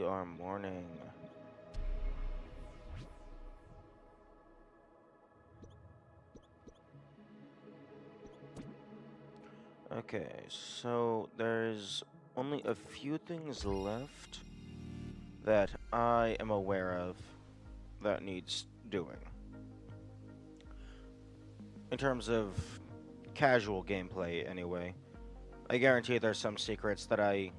are mourning. Okay, so there's only a few things left that I am aware of that needs doing. In terms of casual gameplay, anyway. I guarantee there's some secrets that I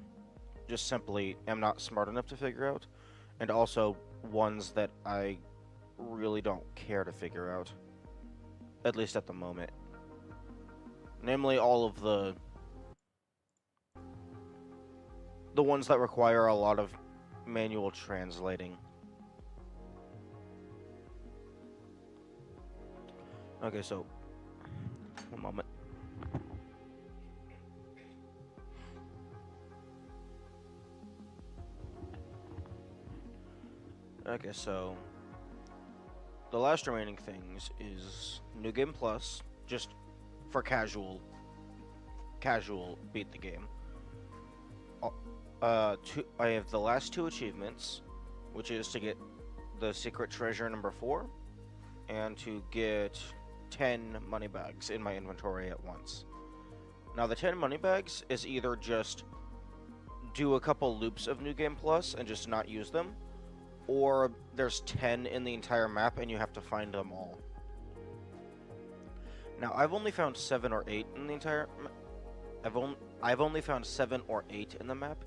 just simply am not smart enough to figure out, and also ones that I really don't care to figure out, at least at the moment. Namely, all of the ones that require a lot of manual translating. Okay, so one moment. Okay, so the last remaining things is New Game Plus, just for casual beat the game. I have the last two achievements, which is to get the secret treasure number 4, and to get 10 money bags in my inventory at once. Now the 10 money bags is either just do a couple loops of New Game Plus and just not use them, or there's 10 in the entire map and you have to find them all. Now I've only found 7 or 8 in the entire I've only found 7 or 8 in the map,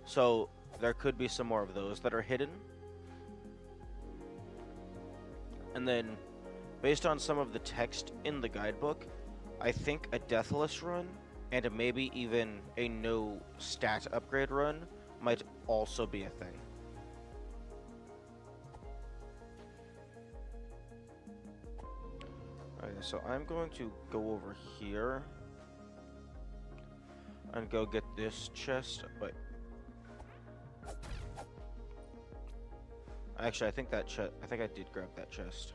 so there could be some more of those that are hidden. And then, based on some of the text in the guidebook, I think a deathless run and maybe even a no stat upgrade run might also be a thing. Okay, so I'm going to go over here and go get this chest, but actually, I think I did grab that chest.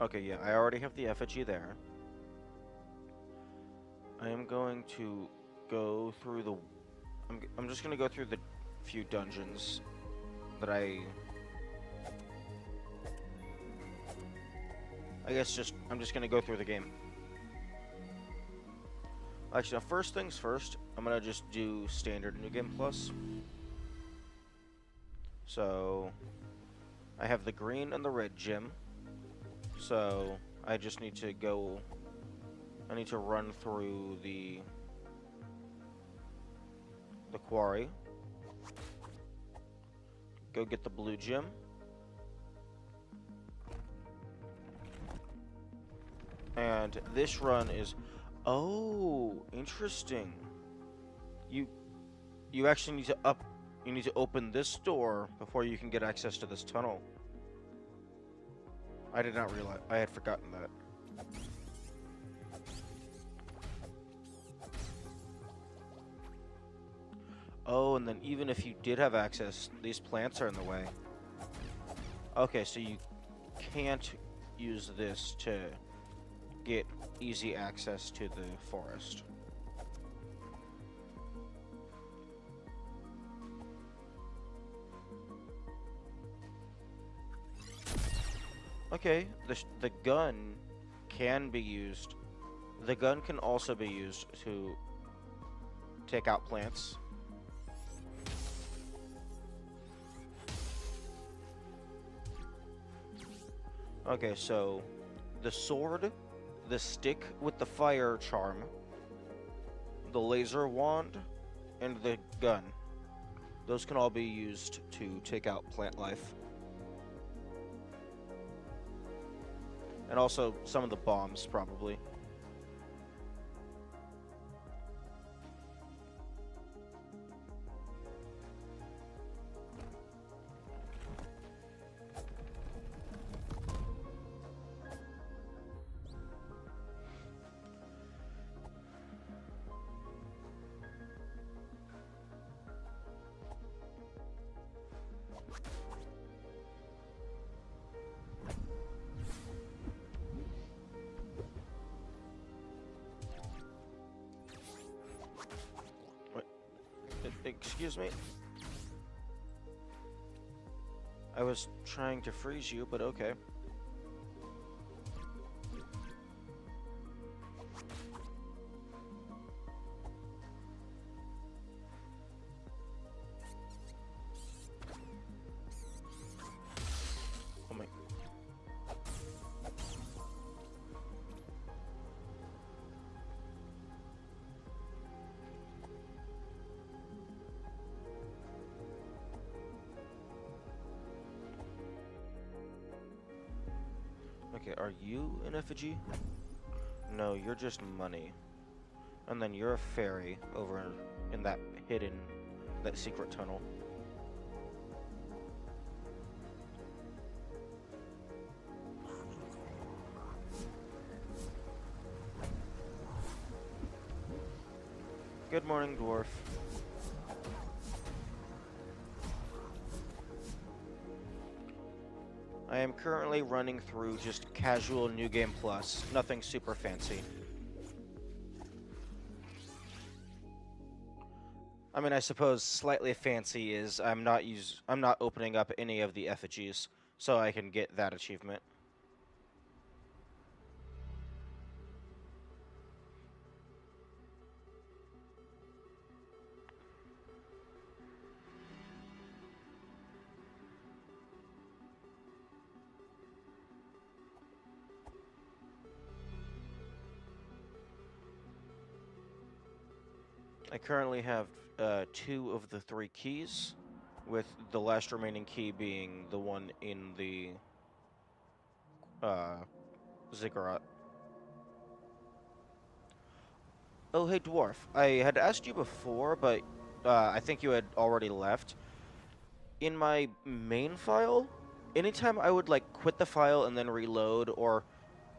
Okay, yeah, I already have the effigy there. I am going to go through the... I'm just going to go through the few dungeons that I'm just going to go through the game. Actually, now, first things first, I'm going to just do standard New Game Plus. So, I have the green and the red gem. So, I just need to go... I need to run through the quarry. Go get the blue gem. And this run is... Oh, interesting. You actually need to you need to open this door before you can get access to this tunnel. I did not realize. I had forgotten that. Oh, and then even if you did have access, these plants are in the way. Okay, so you can't use this to get easy access to the forest. Okay, the gun can be used. The gun can also be used to take out plants. Okay, so the sword, the stick with the fire charm, the laser wand, and the gun. Those can all be used to take out plant life. And also some of the bombs, probably. Excuse me. I was trying to freeze you, but okay. Oh my. Okay, are you an effigy? No, you're just money. And then you're a fairy over in that that secret tunnel. Good morning, dwarf. I am currently running through just casual New Game Plus, nothing super fancy. I mean, I suppose slightly fancy is I'm not opening up any of the effigies, so I can get that achievement. I currently have 2 of the 3 keys, with the last remaining key being the one in the ziggurat. Oh, hey, dwarf. I had asked you before, but I think you had already left. In my main file, anytime I would like quit the file and then reload, or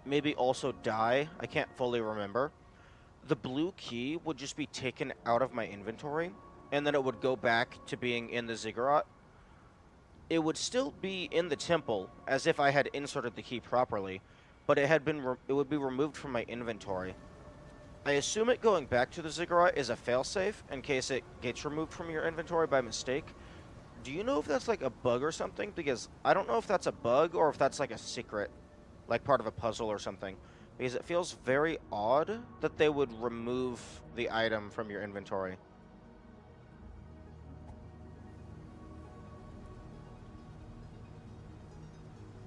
maybe also die, I can't fully remember, the blue key would just be taken out of my inventory, and then it would go back to being in the ziggurat. It would still be in the temple, as if I had inserted the key properly, but it would be removed from my inventory. I assume it going back to the ziggurat is a failsafe in case it gets removed from your inventory by mistake. Do you know if that's like a bug or something? Because I don't know if that's a bug or if that's like a secret, like part of a puzzle or something. Because it feels very odd that they would remove the item from your inventory.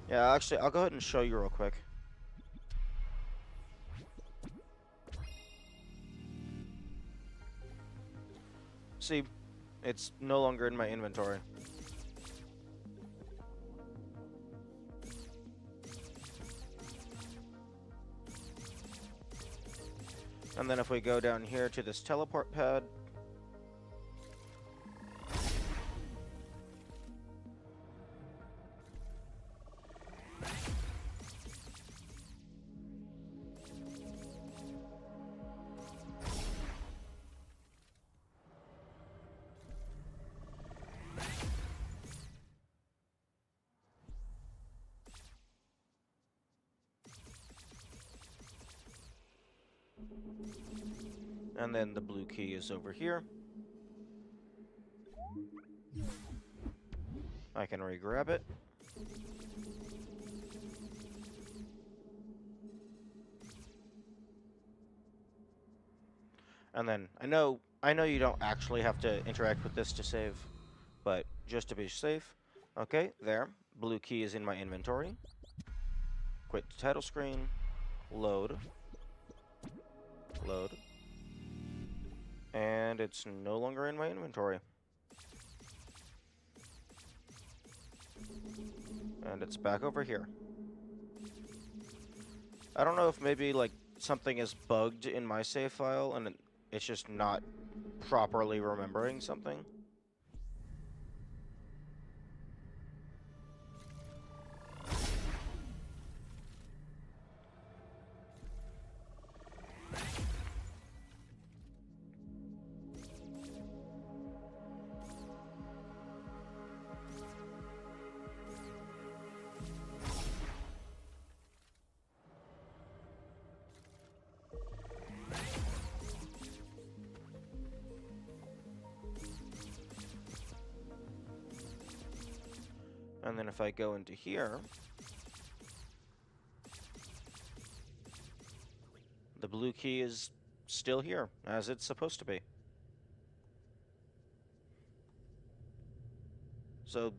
Yeah, actually, I'll go ahead and show you real quick. See, it's no longer in my inventory. And then if we go down here to this teleport pad, and then the blue key is over here. I can re-grab it. And then I know you don't actually have to interact with this to save, but just to be safe. Okay, there. Blue key is in my inventory. Quit the title screen. Load. Load. And it's no longer in my inventory. And it's back over here. I don't know if maybe like something is bugged in my save file and it's just not properly remembering something. And then if I go into here, the blue key is still here, as it's supposed to be. So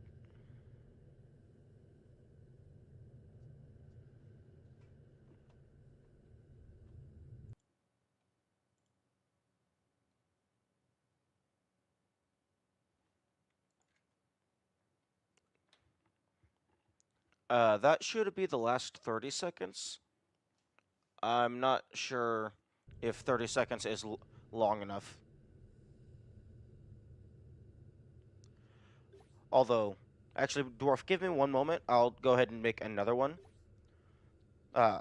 that should be the last 30 seconds. I'm not sure if 30 seconds is long enough. Although, actually, Dwarf, give me one moment. I'll go ahead and make another one. Uh,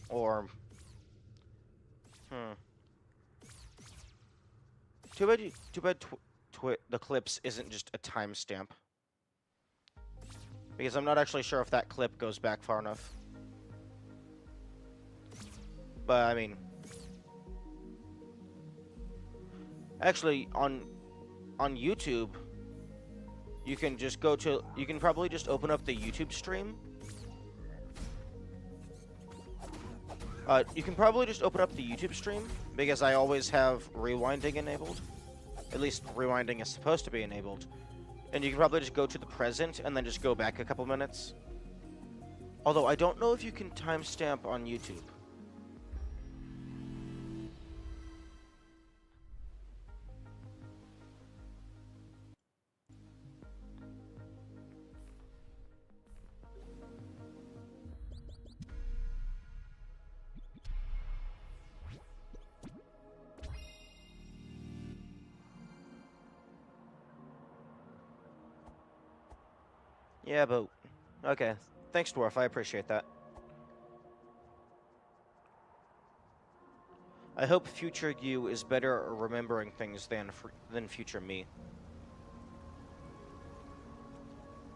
or, hmm. Too bad the clips isn't just a timestamp. Because I'm not actually sure if that clip goes back far enough. But, I mean... Actually, on YouTube, you can just go to... You can probably just open up the YouTube stream. You can probably just open up the YouTube stream, because I always have rewinding enabled. At least, rewinding is supposed to be enabled. And you can probably just go to the present, and then just go back a couple minutes. Although, I don't know if you can timestamp on YouTube. Yeah, but... Okay. Thanks, Dwarf. I appreciate that. I hope future you is better at remembering things than future me.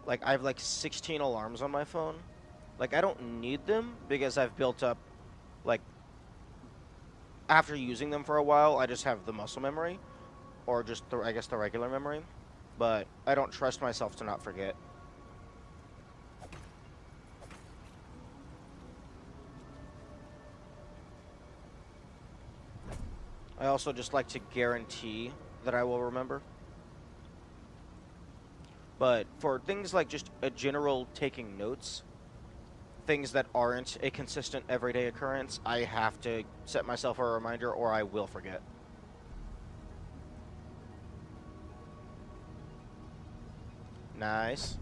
Like, I have, like, 16 alarms on my phone. Like, I don't need them, because I've built up, like... After using them for a while, I just have the muscle memory. Or just, I guess, the regular memory. But I don't trust myself to not forget. I also just like to guarantee that I will remember. But for things like just a general taking notes, things that aren't a consistent everyday occurrence, I have to set myself a reminder or I will forget. Nice.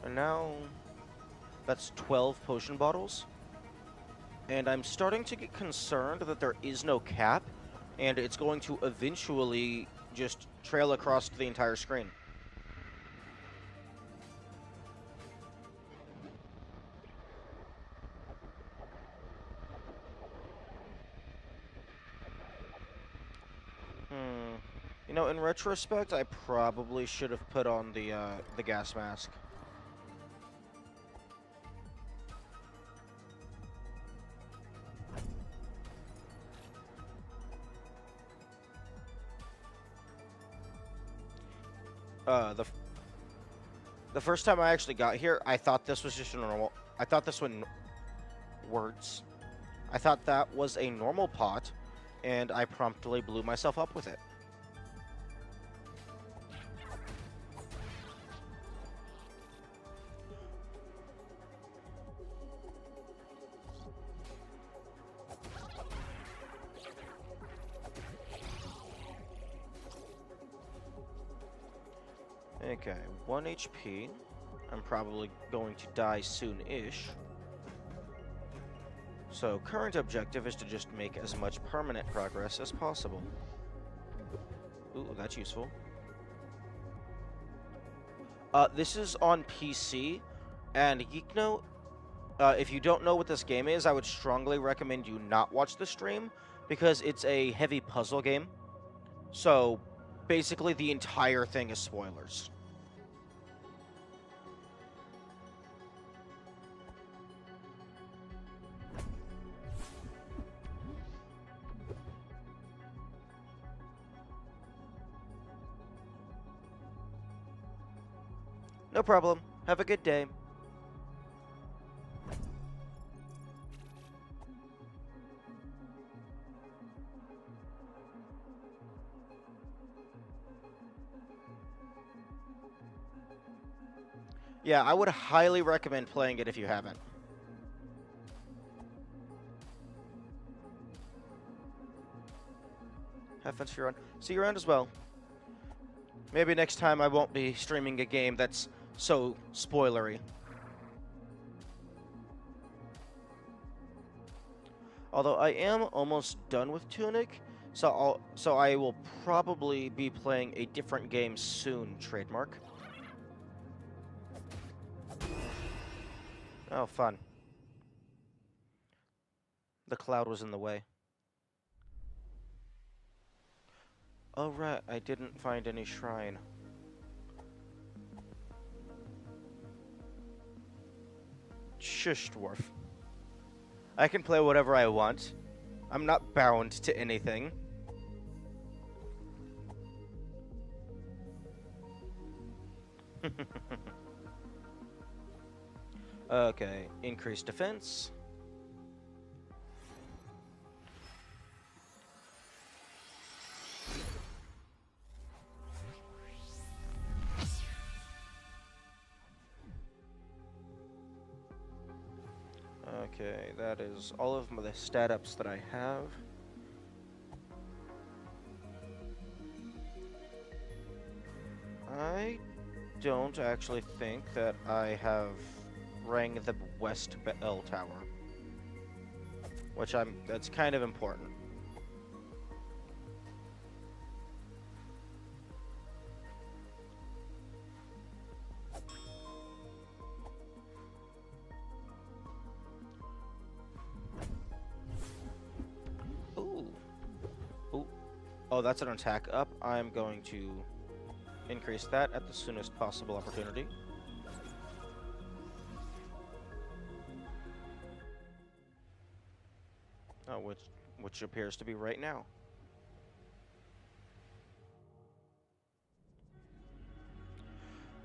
And now, that's 12 potion bottles. And I'm starting to get concerned that there is no cap, and it's going to eventually just trail across the entire screen. You know, in retrospect, I probably should have put on the gas mask. The first time I actually got here, I thought this was just a normal... I thought this one... Words. I thought that was a normal pot, and I promptly blew myself up with it. Okay, 1 HP. I'm probably going to die soon-ish. So, current objective is to just make as much permanent progress as possible. Ooh, that's useful. This is on PC, and Geeknote, if you don't know what this game is, I would strongly recommend you not watch the stream, because it's a heavy puzzle game. So, basically the entire thing is spoilers. No problem. Have a good day. Yeah, I would highly recommend playing it if you haven't. Have fun for your run. See you around as well. Maybe next time I won't be streaming a game that's so spoilery. Although I am almost done with Tunic, so I will probably be playing a different game soon, trademark. Oh, fun. The cloud was in the way. Oh, right, I didn't find any shrine. Shush, dwarf. I can play whatever I want. I'm not bound to anything. Okay, increased defense. Okay, that is all of the stat ups that I have. I don't actually think that I have rang the West Bell Tower, which that's kind of important. Oh, that's an attack up. I'm going to increase that at the soonest possible opportunity. Oh, which appears to be right now.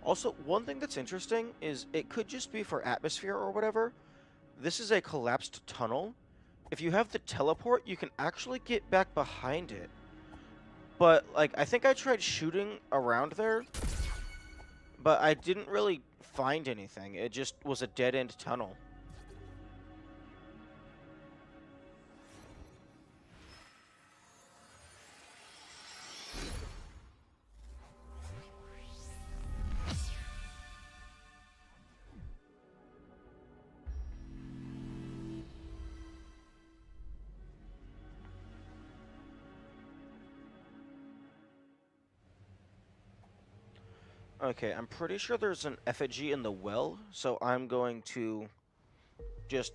Also, one thing that's interesting is it could just be for atmosphere or whatever. This is a collapsed tunnel. If you have the teleport, you can actually get back behind it. But, like, I think I tried shooting around there, but I didn't really find anything. It just was a dead-end tunnel. Okay, I'm pretty sure there's an effigy in the well, so I'm going to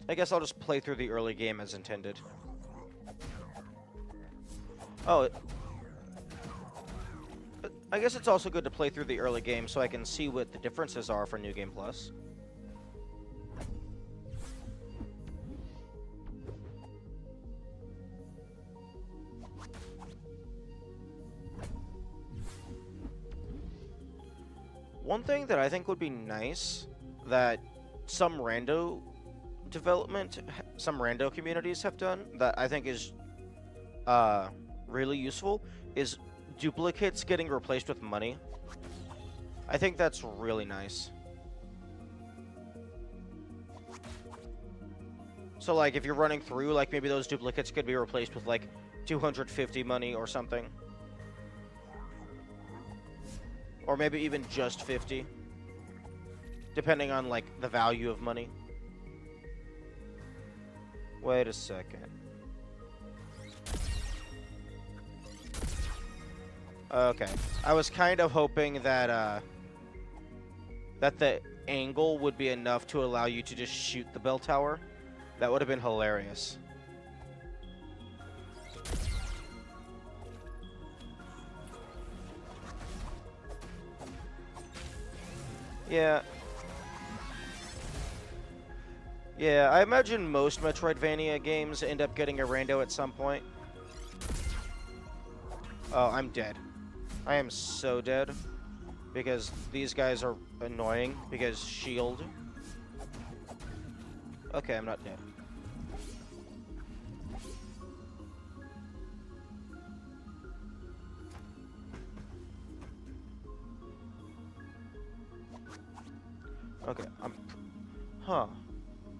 I guess I'll just play through the early game as intended. Oh, I guess it's also good to play through the early game so I can see what the differences are for New Game Plus. One thing that I think would be nice that some rando communities have done that I think is really useful is duplicates getting replaced with money. I think that's really nice. So, like, if you're running through, like, maybe those duplicates could be replaced with, like, 250 money or something. Or maybe even just 50. Depending on, like, the value of money. Wait a second. Okay. I was kind of hoping that, that the angle would be enough to allow you to just shoot the bell tower. That would have been hilarious. Yeah. Yeah, I imagine most Metroidvania games end up getting a rando at some point. Oh, I'm dead. I am so dead. because these guys are annoying, because shield. Okay, I'm not dead. Okay, Huh.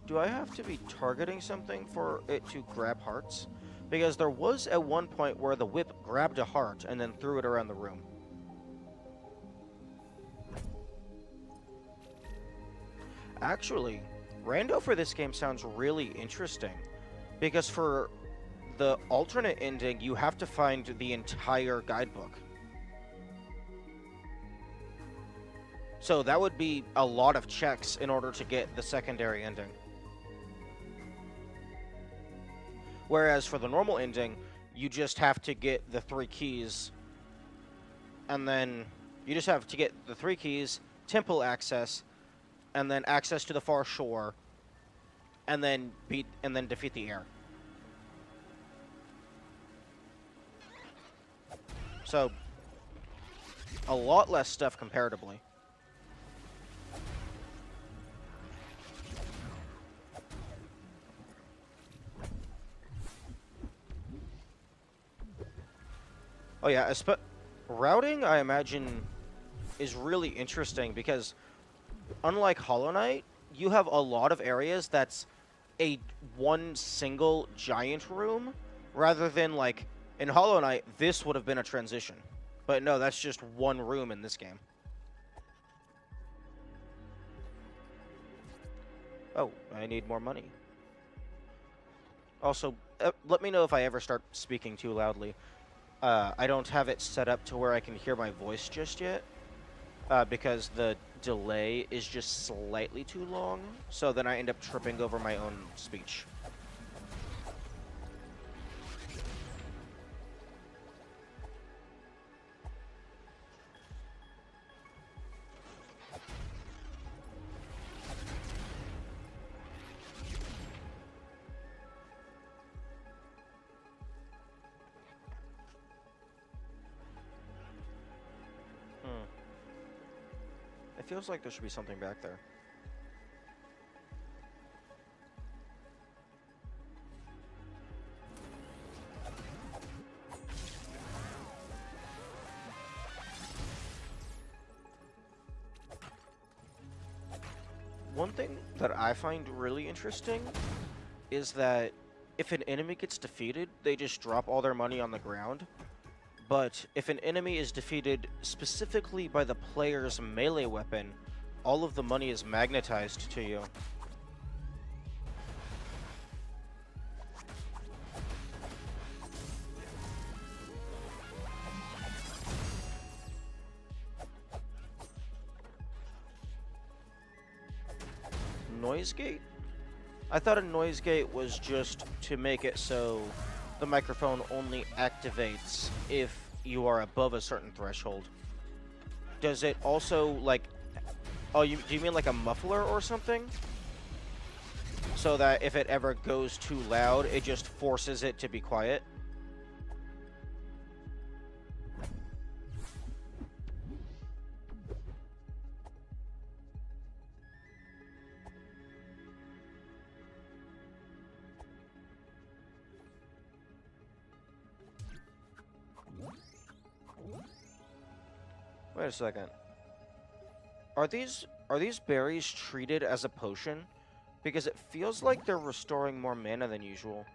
Do I have to be targeting something for it to grab hearts? Because there was at one point where the whip grabbed a heart and then threw it around the room. Actually, rando for this game sounds really interesting. Because for the alternate ending, you have to find the entire guidebook. So that would be a lot of checks in order to get the secondary ending. Whereas for the normal ending, you just have to get the 3 keys, and then you just have to get the 3 keys, temple access, and then access to the far shore, and then defeat the heir. So a lot less stuff comparatively. Oh yeah, routing, I imagine, is really interesting because unlike Hollow Knight, you have a lot of areas that's one single giant room, rather than like in Hollow Knight, this would have been a transition. But no, that's just one room in this game. Oh, I need more money. Also, let me know if I ever start speaking too loudly. I don't have it set up to where I can hear my voice just yet, because the delay is just slightly too long, so then I end up tripping over my own speech. It feels like there should be something back there. One thing that I find really interesting is that if an enemy gets defeated, they just drop all their money on the ground. But if an enemy is defeated specifically by the player's melee weapon, all of the money is magnetized to you. Noise gate? I thought a noise gate was just to make it so the microphone only activates if you are above a certain threshold. Does it also, like... Oh, do you mean like a muffler or something? So that if it ever goes too loud, it just forces it to be quiet? Wait a second. Are these berries treated as a potion? Because it feels like they're restoring more mana than usual.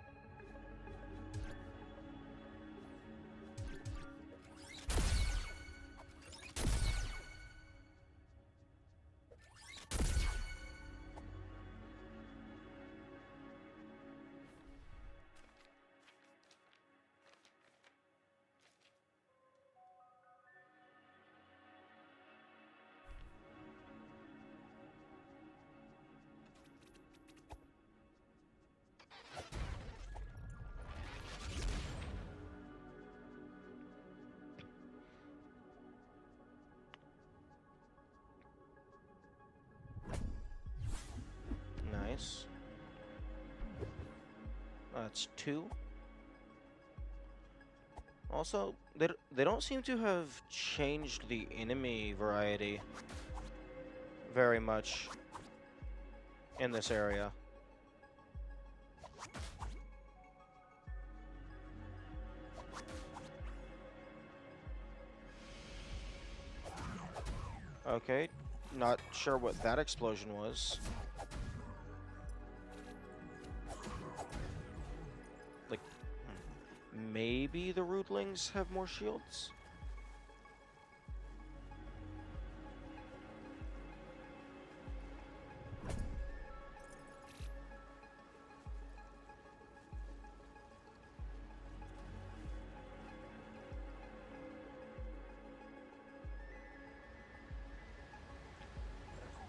Nice. That's 2. Also, they don't seem to have changed the enemy variety very much in this area. Okay, not sure what that explosion was. Like, maybe the Rootlings have more shields?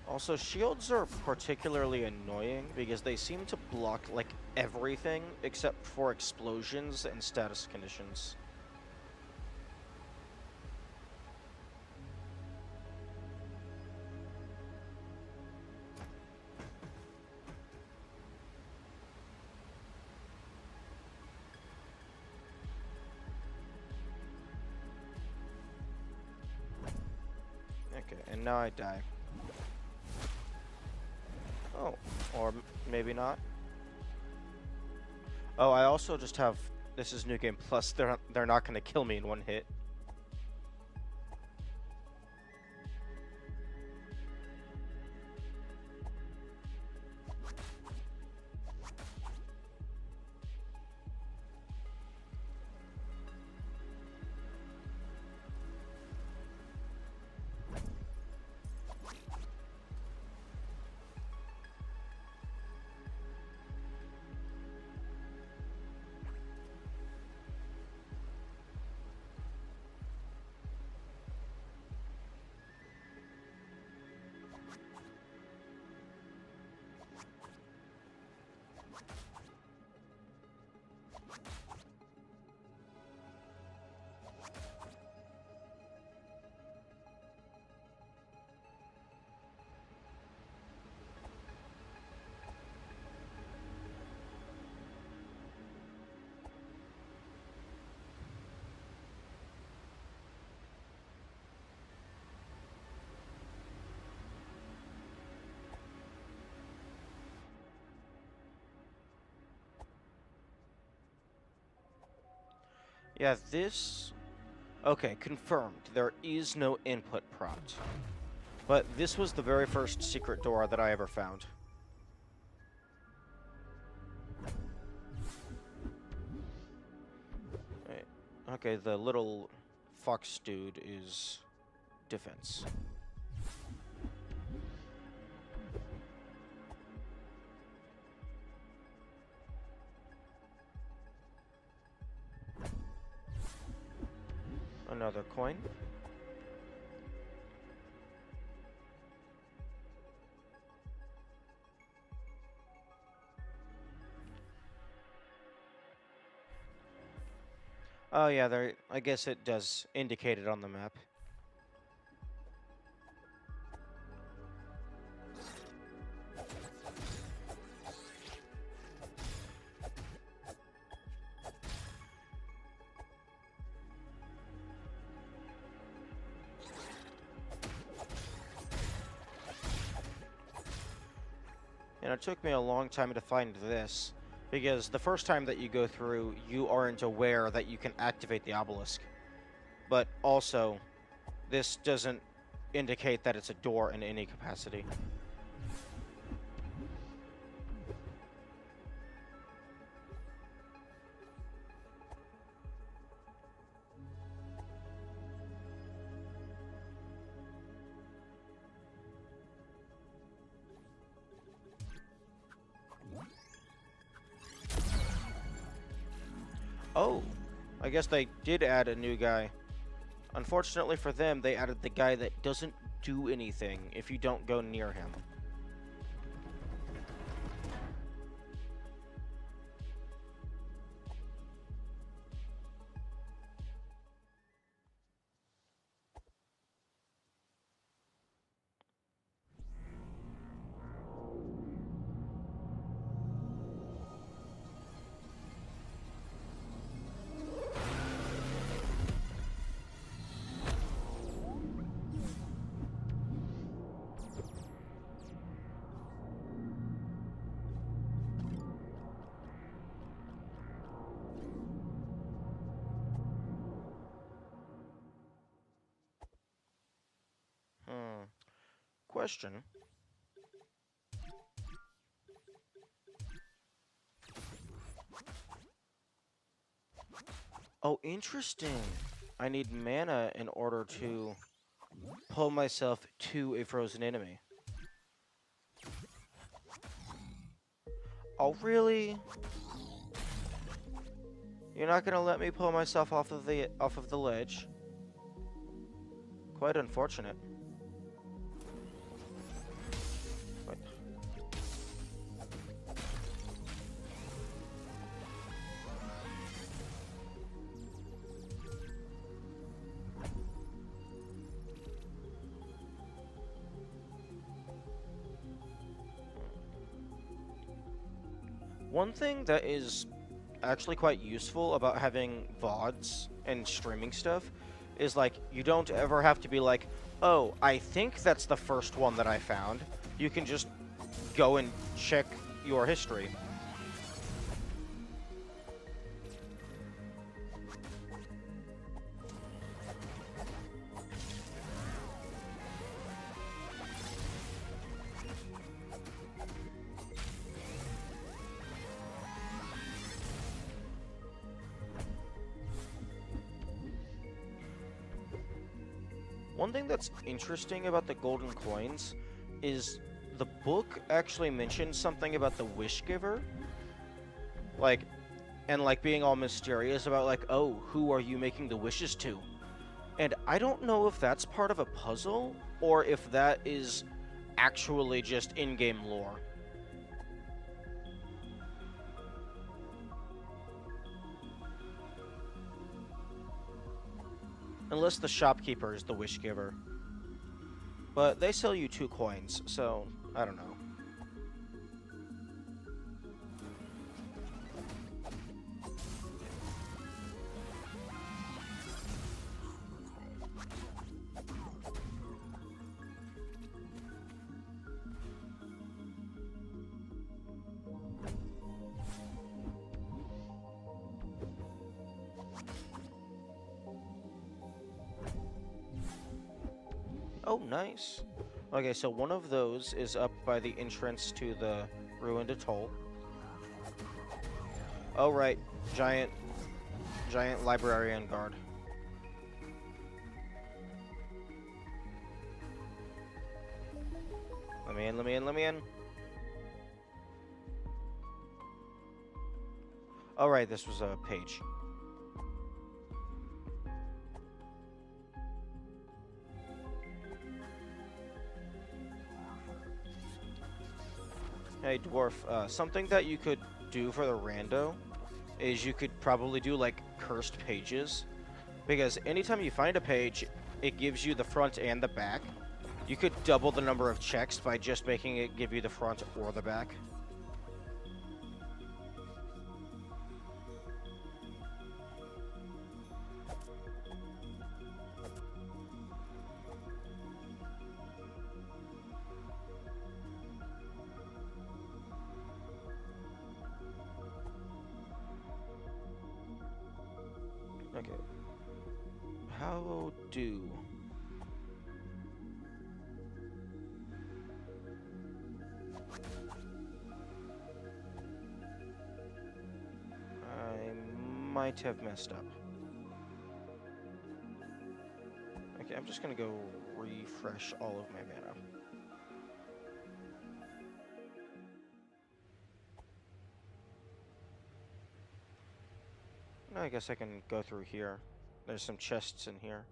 Also, shields are particularly annoying because they seem to block, like, everything except for explosions and status conditions. Okay, and now I die. Oh, or maybe not. Oh, I also just have, this is New Game Plus, they're not going to kill me in one hit. Yeah, this... Okay, confirmed. There is no input prompt. But this was the very first secret door that I ever found. Okay, the little fox dude is defense. Another coin. Oh yeah, there. I guess it does indicate it on the map. And it took me a long time to find this, because the first time that you go through, you aren't aware that you can activate the obelisk. But also, this doesn't indicate that it's a door in any capacity. Oh, I guess they did add a new guy. Unfortunately for them, they added the guy that doesn't do anything if you don't go near him. question. Oh, interesting. I need mana in order to pull myself to a frozen enemy. Oh, really? You're not gonna let me pull myself off of the ledge? Quite unfortunate. Wait. One thing that is actually quite useful about having VODs and streaming stuff is like you don't ever have to be like, oh, I think that's the first one that I found. You can just go and check your history. One thing that's interesting about the golden coins is the book actually mentions something about the wish giver. Like, and like being all mysterious about like, oh, who are you making the wishes to? And I don't know if that's part of a puzzle or if that is actually just in-game lore. Unless the shopkeeper is the wish giver. But they sell you 2 coins, so I don't know. Oh, nice. Okay, so one of those is up by the entrance to the ruined atoll. Oh, right. Giant librarian guard. Let me in, let me in, let me in. Oh, right, this was a page. Hey, dwarf, something that you could do for the rando is you could probably do, like, cursed pages. Because anytime you find a page, it gives you the front and the back. You could double the number of checks by just making it give you the front or the back. Okay. How do... I might have messed up. Okay, I'm just gonna go refresh all of my mana. I guess I can go through here. There's some chests in here.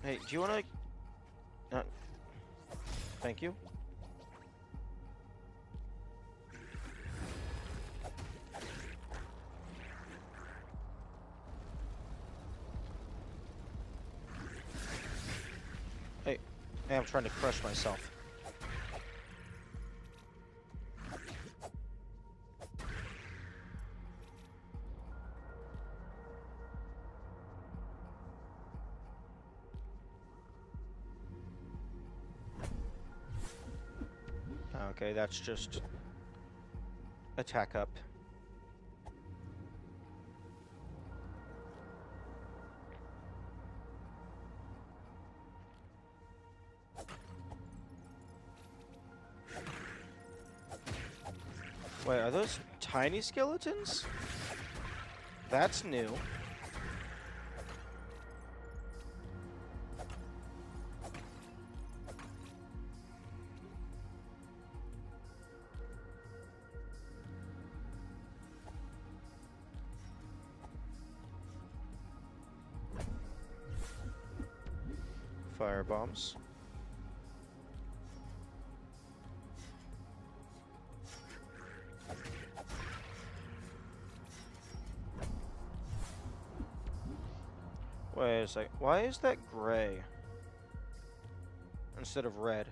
Hey, do you want to... thank you. I am trying to crush myself. Okay, that's just attack up. Wait, are those tiny skeletons? That's new. Fire bombs. Wait a sec. Why is that gray instead of red?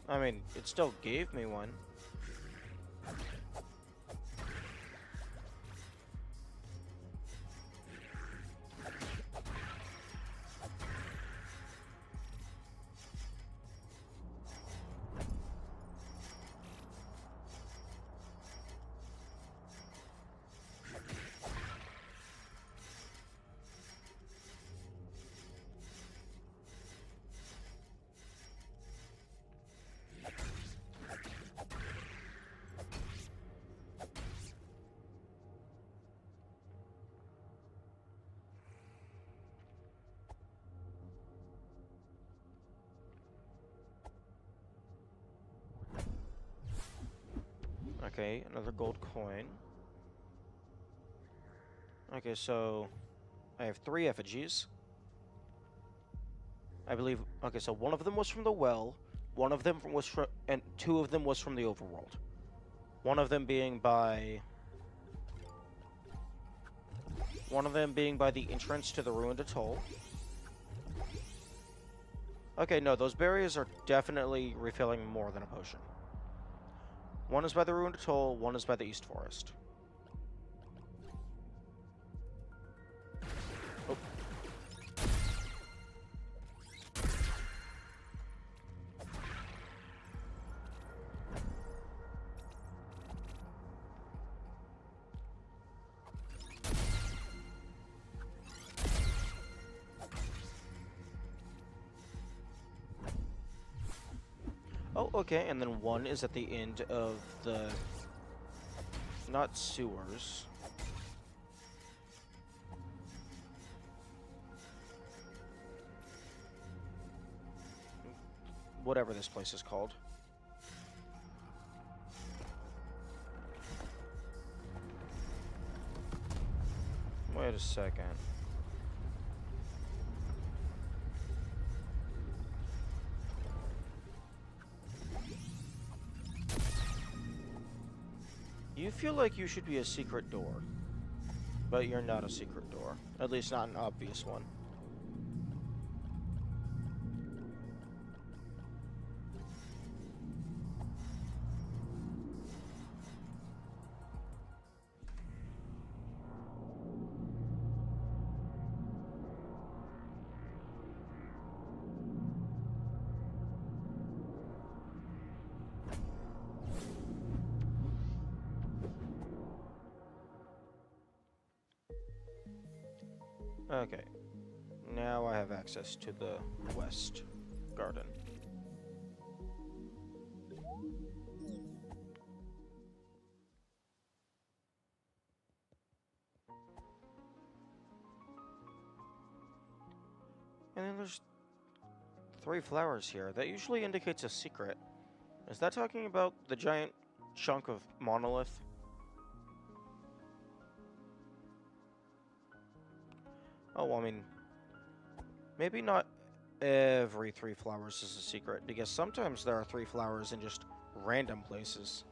I mean, it still gave me one. Okay, another gold coin. Okay, so I have 3 effigies. I believe. Okay, so one of them was from the well, one of them was from, and 2 of them was from the overworld. One of them being by the entrance to the ruined atoll. Okay, no, those berries are definitely refilling more than a potion. One is by the ruined atoll, one is by the East Forest. Oh. Oh, okay, and then one is at the end of the... not sewers. Whatever this place is called. Wait a second. You feel like you should be a secret door, but you're not a secret door. At least not an obvious one. Okay. Now I have access to the west garden. And then there's 3 flowers here. That usually indicates a secret. Is that talking about the giant chunk of monolith? Oh, well, I mean, maybe not every 3 flowers is a secret, because sometimes there are 3 flowers in just random places.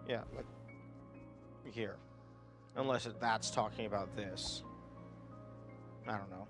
Yeah, like here. Unless that's talking about this. I don't know.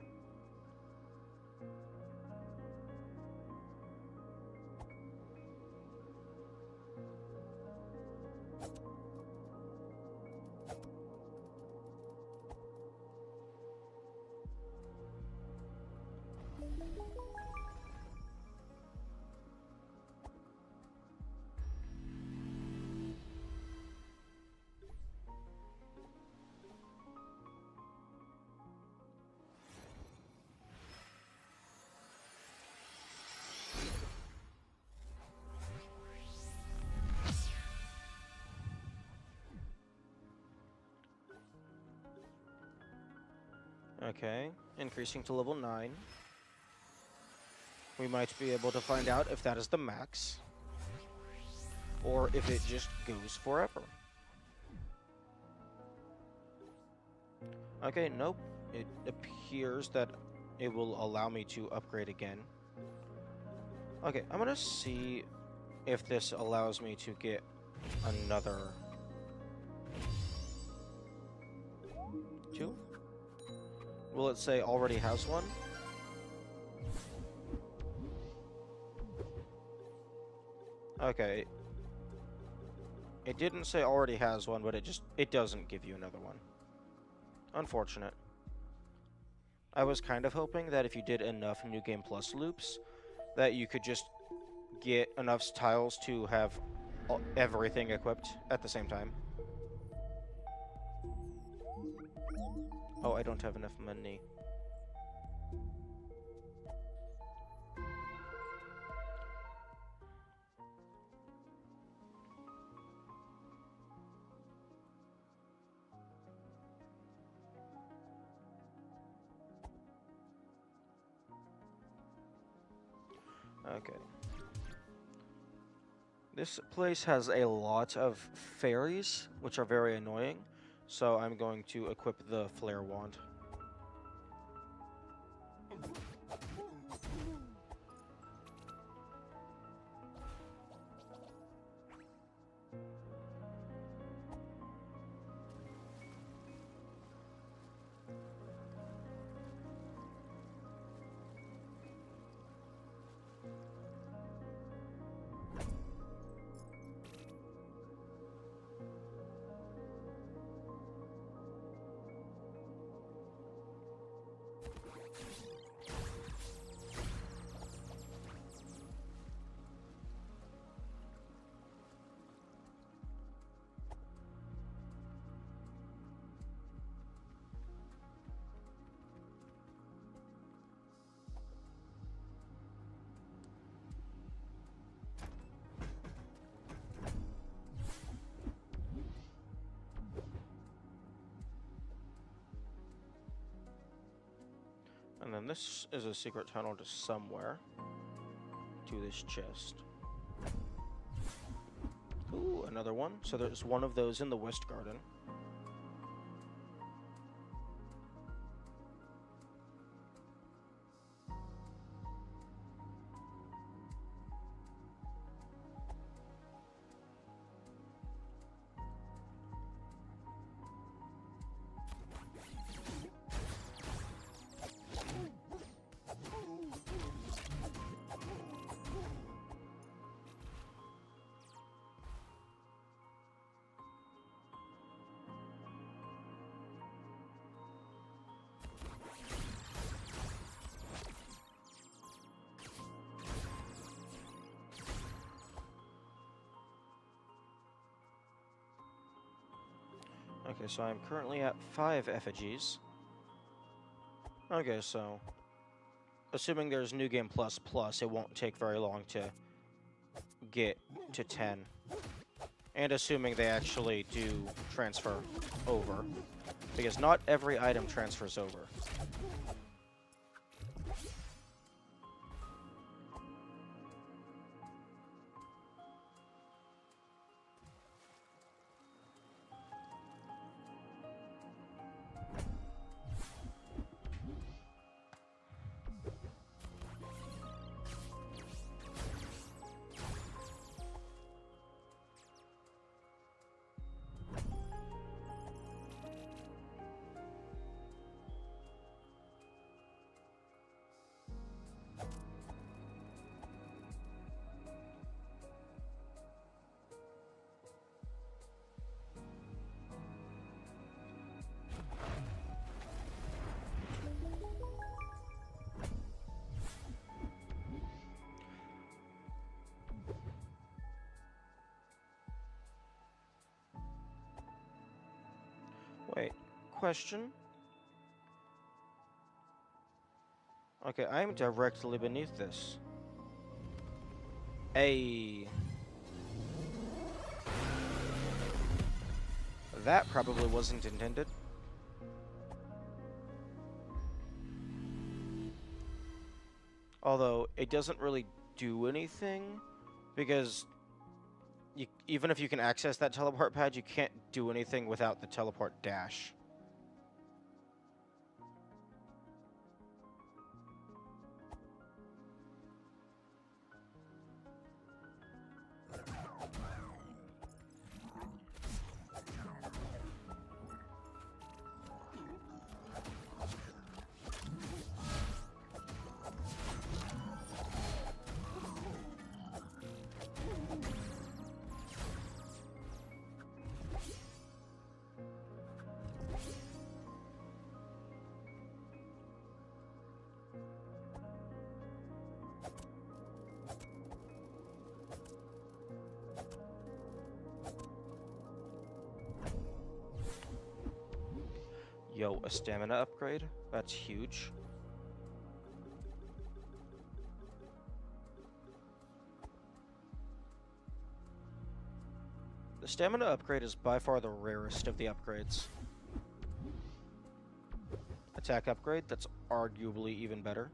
Okay, increasing to level 9. We might be able to find out if that is the max, or if it just goes forever. Okay, nope. It appears that it will allow me to upgrade again. Okay, I'm gonna see if this allows me to get another 2. Will it say already has one? Okay. It didn't say already has one, but it doesn't give you another one. Unfortunate. I was kind of hoping that if you did enough New Game Plus loops, that you could just get enough tiles to have everything equipped at the same time. Oh, I don't have enough money. Okay. This place has a lot of fairies, which are very annoying, so I'm going to equip the flare wand. And then this is a secret tunnel to somewhere. To this chest. Ooh, another one. So there's one of those in the West Garden. Okay, so I'm currently at 5 effigies. Okay, so assuming there's New Game Plus Plus, it won't take very long to get to 10. And assuming they actually do transfer over. Because not every item transfers over. question. Okay, I'm directly beneath this. That probably wasn't intended. Although, it doesn't really do anything, because even if you can access that teleport pad, you can't do anything without the teleport dash. Yo, a stamina upgrade? That's huge. The stamina upgrade is by far the rarest of the upgrades. Attack upgrade, that's arguably even better.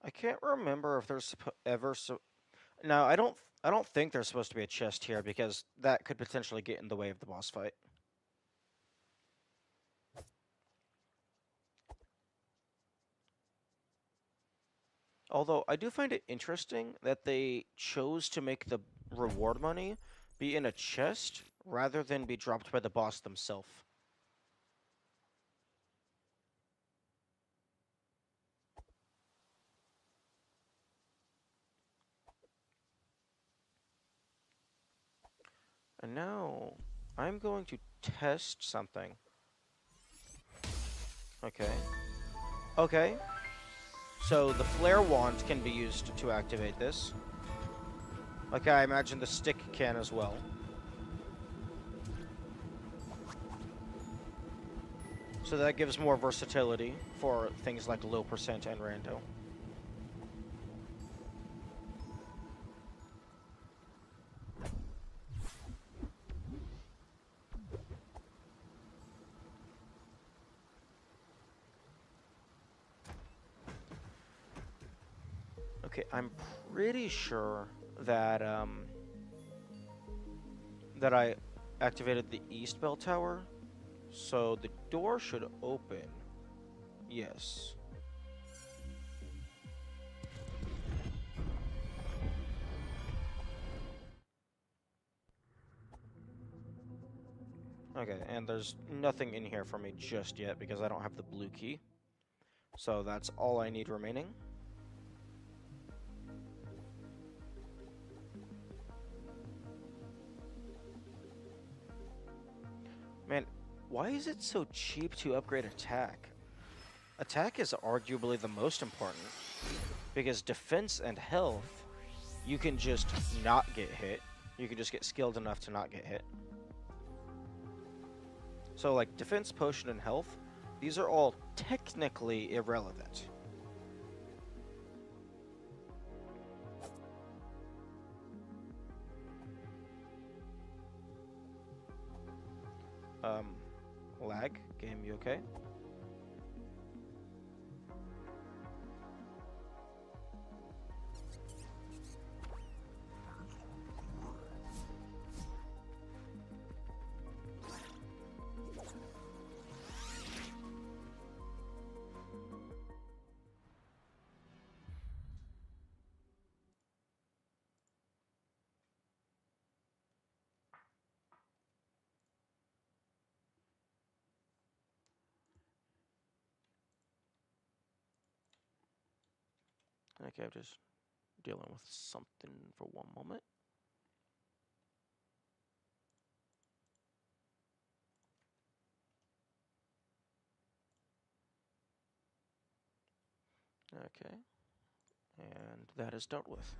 I can't remember if there's ever No, I don't think there's supposed to be a chest here because that could potentially get in the way of the boss fight. Although I do find it interesting that they chose to make the reward money be in a chest rather than be dropped by the boss themselves. And now I'm going to test something. Okay. Okay. So the flare wand can be used to activate this. Okay, I imagine the stick can as well. So that gives more versatility for things like low percent and rando. Okay, I'm pretty sure that that I activated the east bell tower, so the door should open. Yes. Okay, and there's nothing in here for me just yet because I don't have the blue key. So that's all I need remaining. Man, why is it so cheap to upgrade attack? Attack is arguably the most important, because defense and health, you can just not get hit. You can just get skilled enough to not get hit. So like defense, potion, and health, these are all technically irrelevant. Lag? Game, you okay? Okay, I'm just dealing with something for one moment. Okay, and that is dealt with.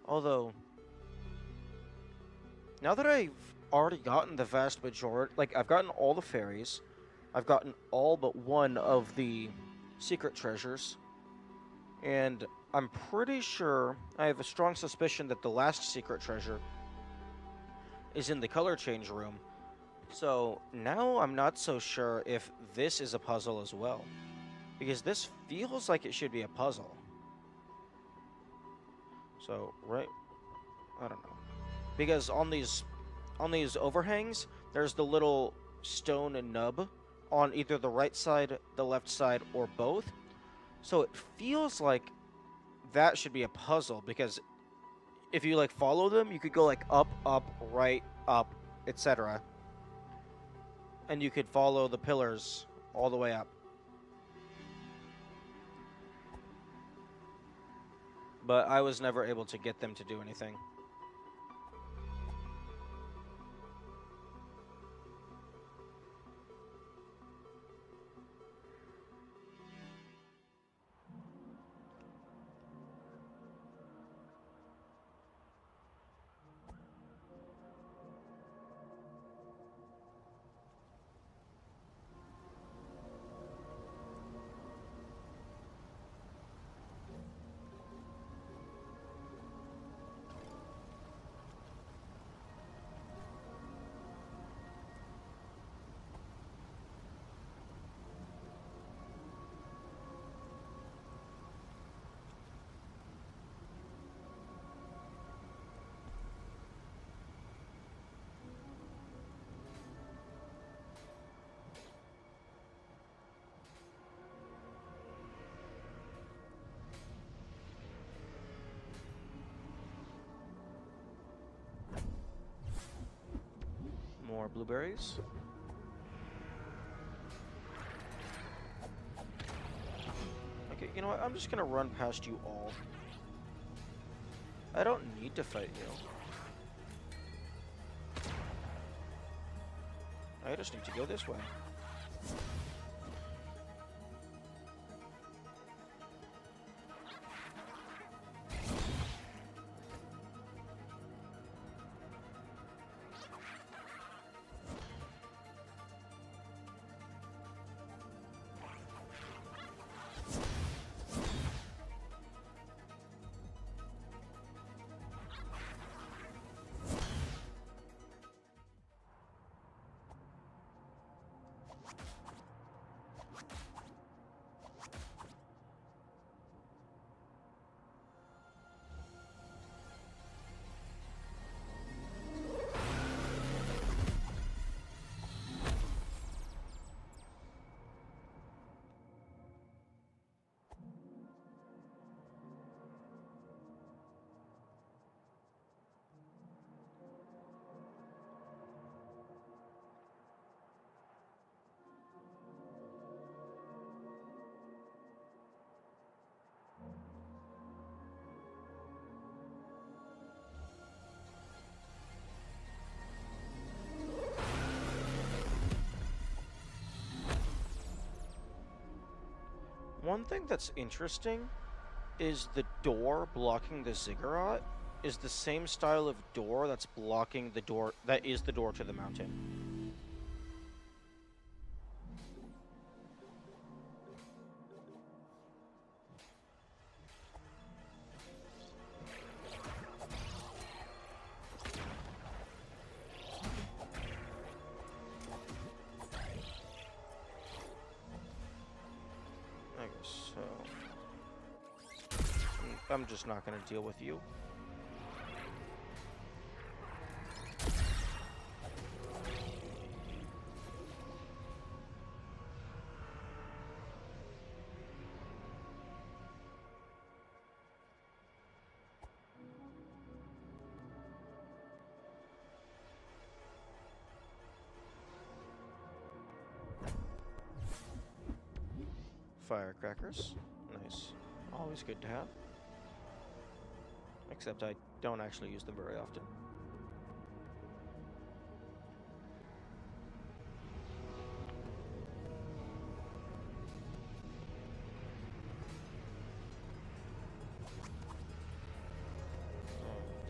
Although, now that I've already gotten the vast majority, like, I've gotten all the fairies, I've gotten all but one of the secret treasures, and I'm pretty sure, I have a strong suspicion that the last secret treasure is in the color change room. So now I'm not so sure if this is a puzzle as well, because this feels like it should be a puzzle. So, right, I don't know. Because on these overhangs, there's the little stone and nub on either the right side, the left side, or both. So it feels like that should be a puzzle, because if you like follow them, you could go like up, right, up, etc. And you could follow the pillars all the way up. But I was never able to get them to do anything. More blueberries. Okay, you know what? I'm just gonna run past you all. I don't need to fight you. I just need to go this way. One thing that's interesting is the door blocking the ziggurat is the same style of door that's blocking the door that is the door to the mountain. I guess so. I'm just not gonna deal with you. firecrackers. Nice. Always good to have. Except I don't actually use them very often.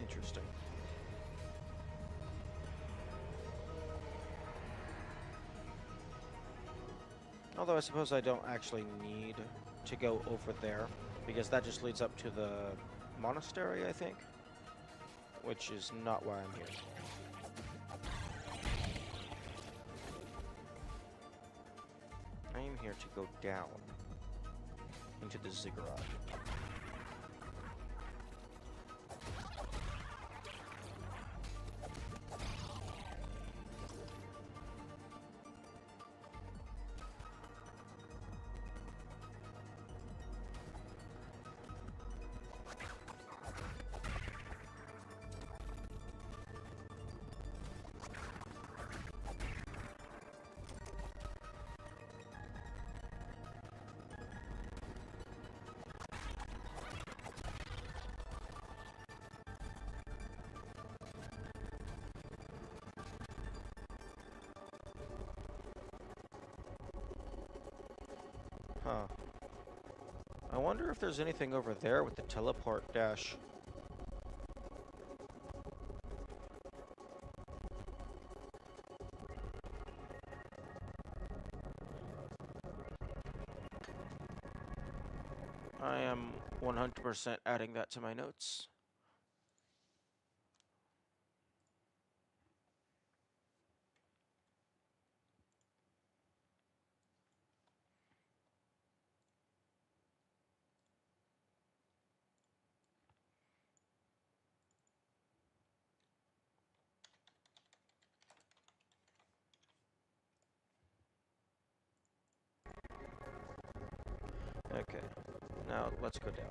Interesting. Although I suppose I don't actually need to go over there, because that just leads up to the monastery, I think, which is not why I'm here. I am here to go down into the ziggurat. Huh. I wonder if there's anything over there with the teleport dash. I am 100% adding that to my notes. Okay, now let's go down.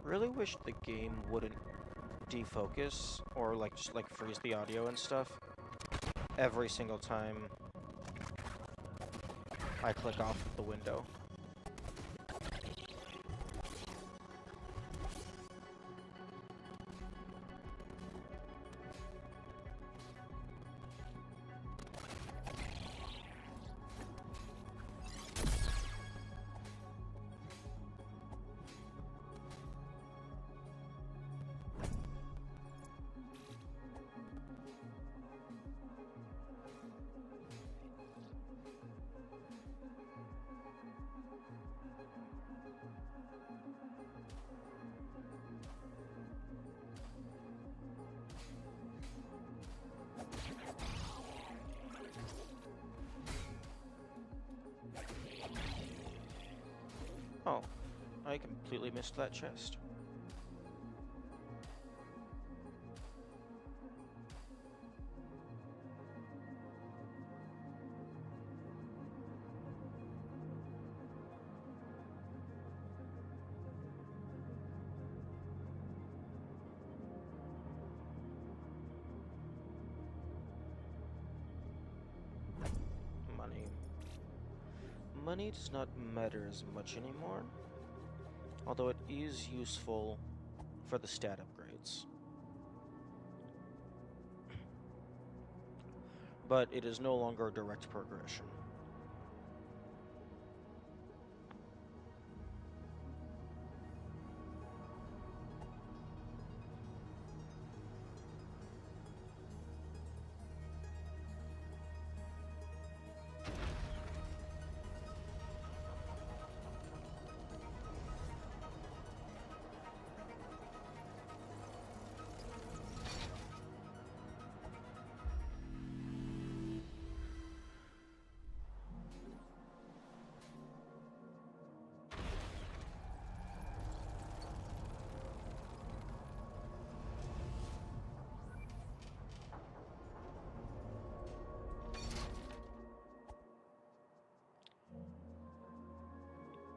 Really wish the game wouldn't defocus or like just like freeze the audio and stuff every single time I click off the window. Oh, I completely missed that chest. Money does not matter as much anymore, although it is useful for the stat upgrades. But it is no longer direct progression.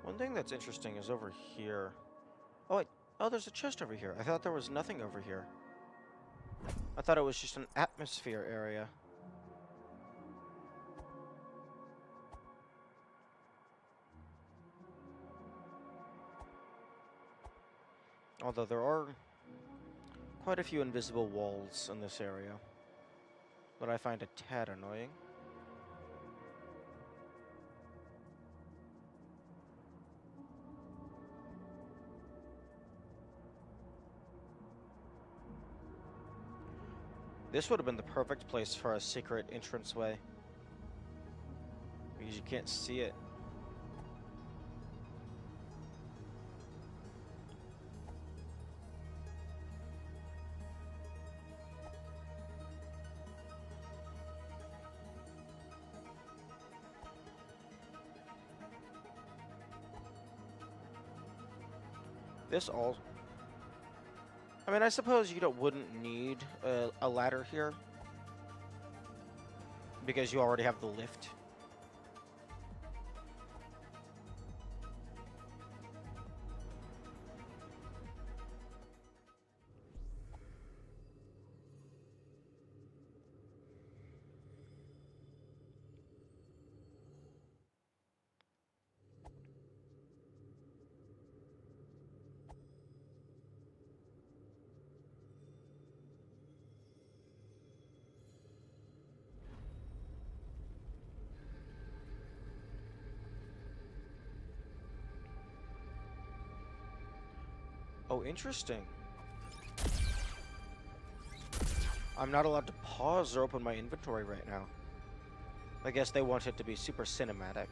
One thing that's interesting is over here. Oh, wait. Oh, there's a chest over here. I thought there was nothing over here. I thought it was just an atmosphere area. Although there are quite a few invisible walls in this area that I find a tad annoying. This would have been the perfect place for a secret entranceway, because you can't see it. This all... I mean, I suppose you wouldn't need a ladder here, because you already have the lift. Oh, interesting. I'm not allowed to pause or open my inventory right now. I guess they want it to be super cinematic.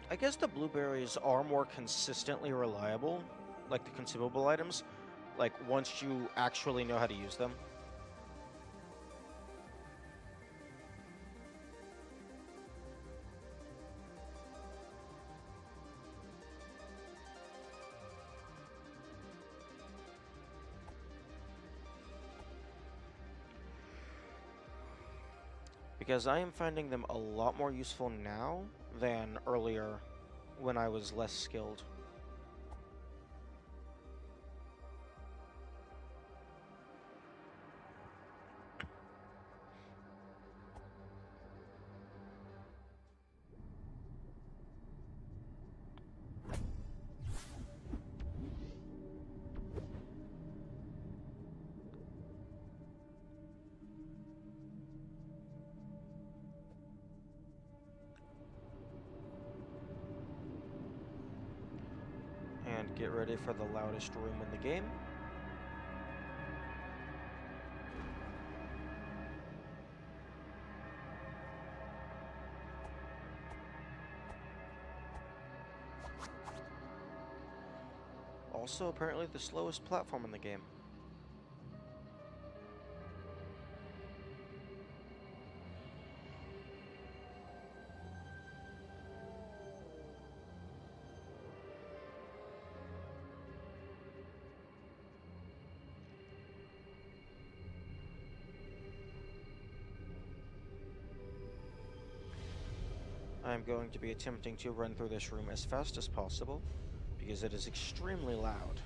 I guess the blueberries are more consistently reliable, like the consumable items, like once you actually know how to use them. because I am finding them a lot more useful now than earlier when I was less skilled. And get ready for the loudest room in the game. Also, apparently the slowest platform in the game. I'm going to be attempting to run through this room as fast as possible, because it is extremely loud.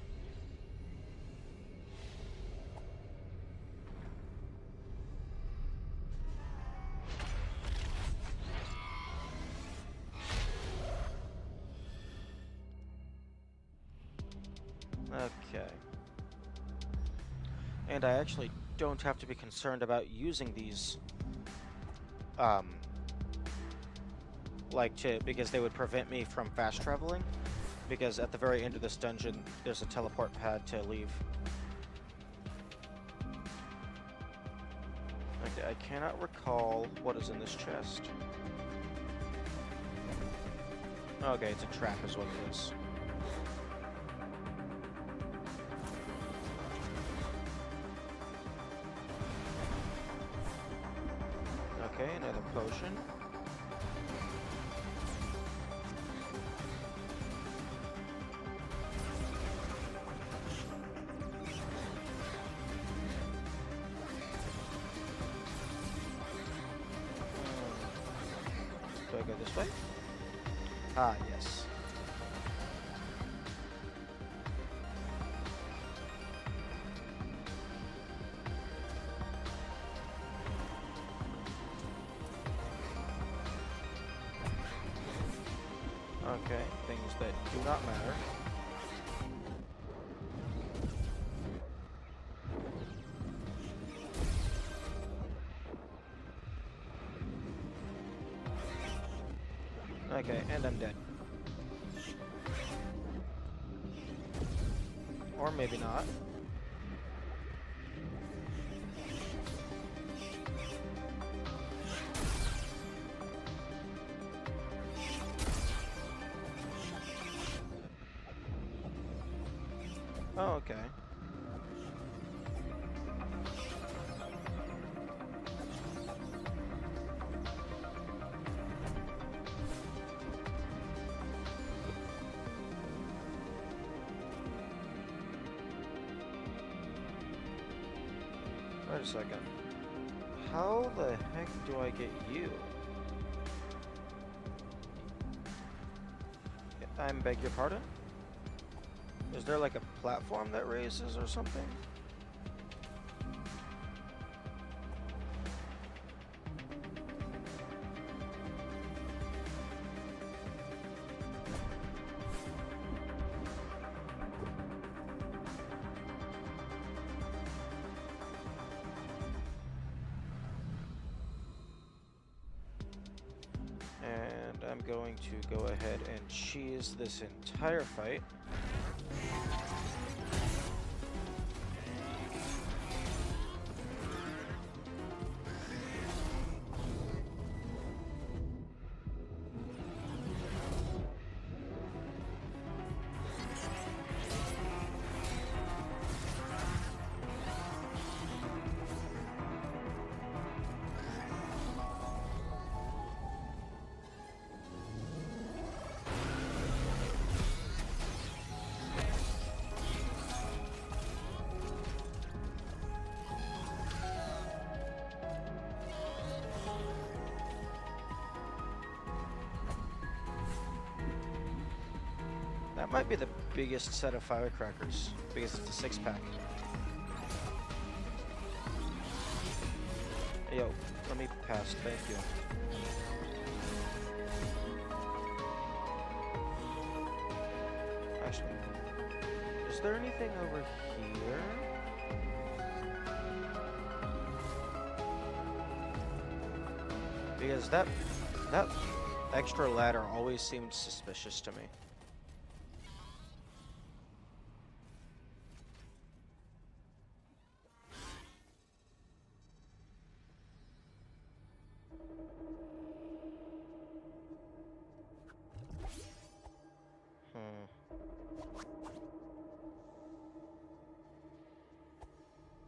Okay. And I actually don't have to be concerned about using these, because they would prevent me from fast traveling, because at the very end of this dungeon, there's a teleport pad to leave. Okay, I cannot recall what is in this chest. Okay, it's a trap is what it is. Okay, another potion. Do I go this way? Ah, yes. Okay, things that do not matter. Okay, and I'm dead. Or maybe not. Oh, okay. Wait a second. How the heck do I get you? I beg your pardon? Is there like a platform that raises or something? And I'm going to go ahead and cheese this entire fight. That might be the biggest set of firecrackers, because it's a 6-pack. Yo, let me pass, thank you. Actually, is there anything over here? Because that extra ladder always seemed suspicious to me.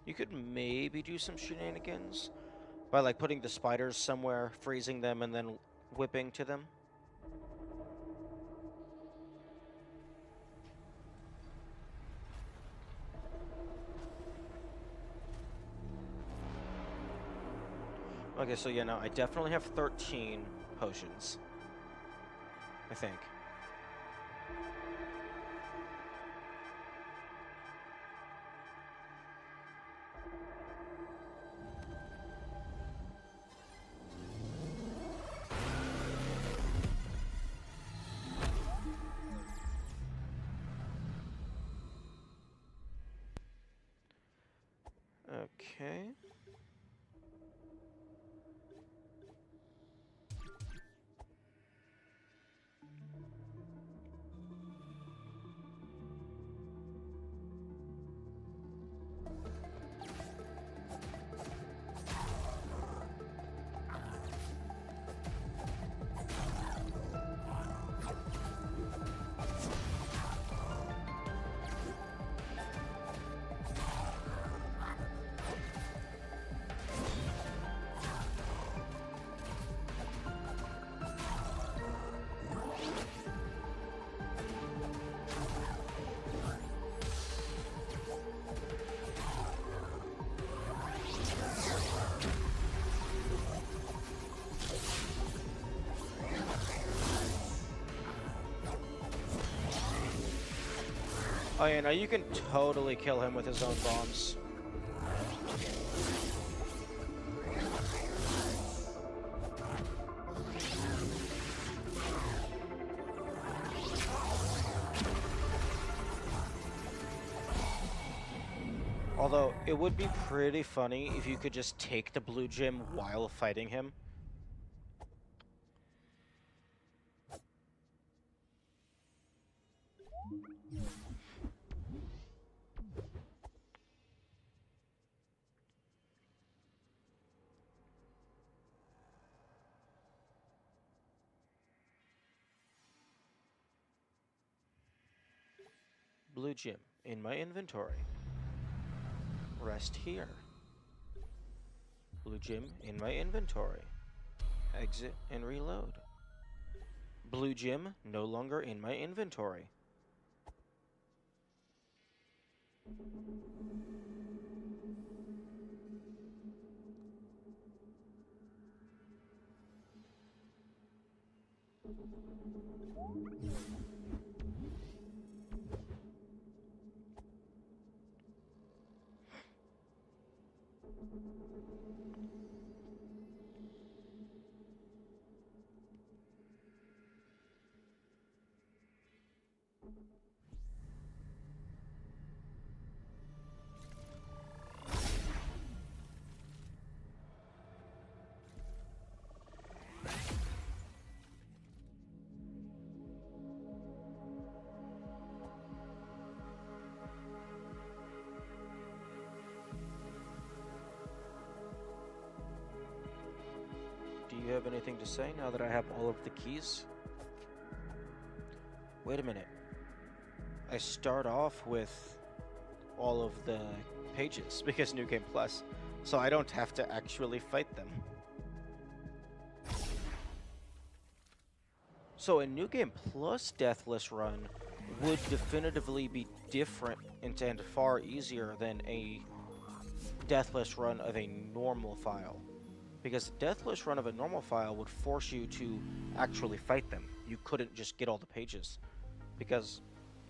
You could maybe do some shenanigans by like putting the spiders somewhere, freezing them, and then whipping to them. Okay, so yeah, no, I definitely have 13 potions. I think. Okay. Oh yeah, no, you can totally kill him with his own bombs. Although, it would be pretty funny if you could just take the blue gem while fighting him. Blue gem in my inventory. Rest here. Blue gem in my inventory. Exit and reload. Blue gem no longer in my inventory. Do you have anything to say now that I have all of the keys? Wait a minute. I start off with all of the pages because New Game Plus, so I don't have to actually fight them. So a New Game Plus Deathless run would definitively be different and far easier than a Deathless run of a normal file. Because the Deathless run of a normal file would force you to actually fight them. You couldn't just get all the pages. Because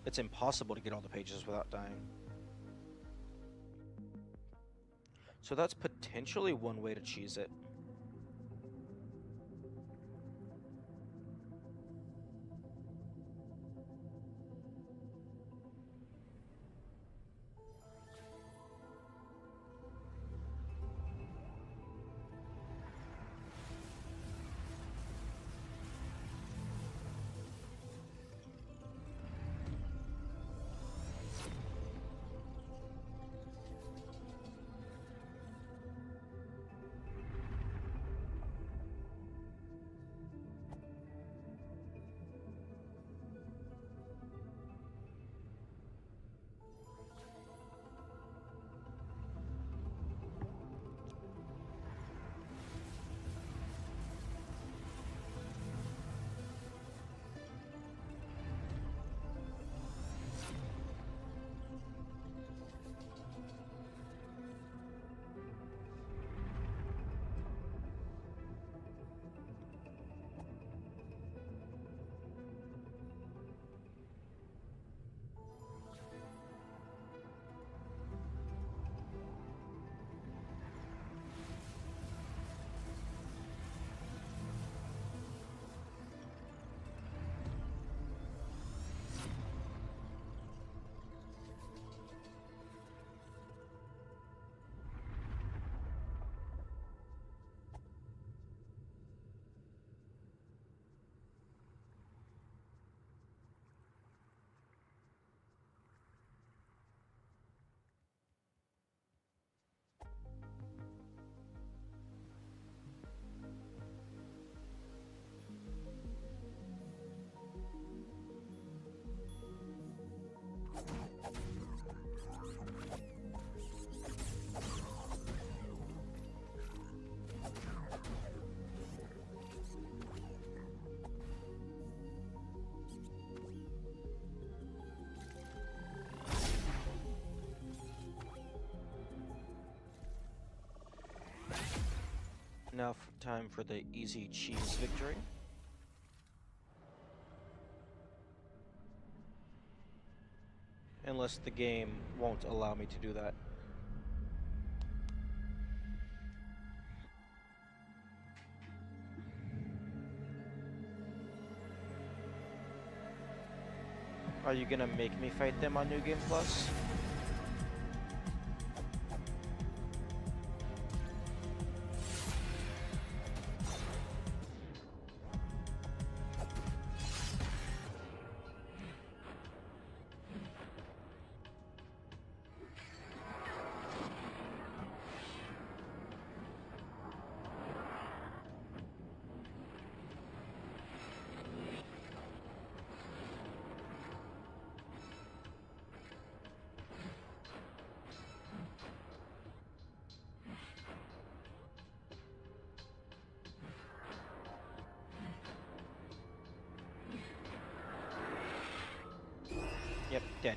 It's impossible to get all the pages without dying. So that's potentially one way to cheese it. Now time for the easy cheese victory. Unless the game won't allow me to do that. Are you gonna make me fight them on New Game Plus? Yep, dead.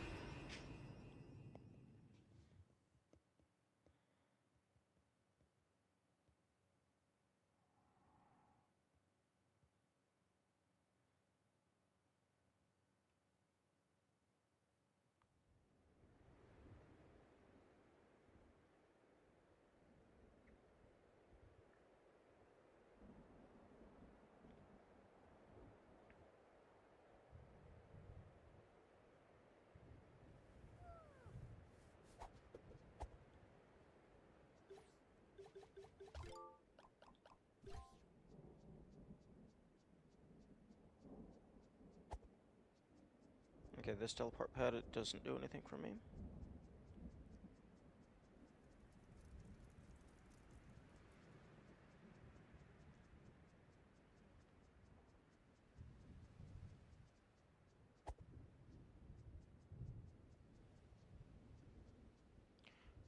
Okay, this teleport pad, it doesn't do anything for me.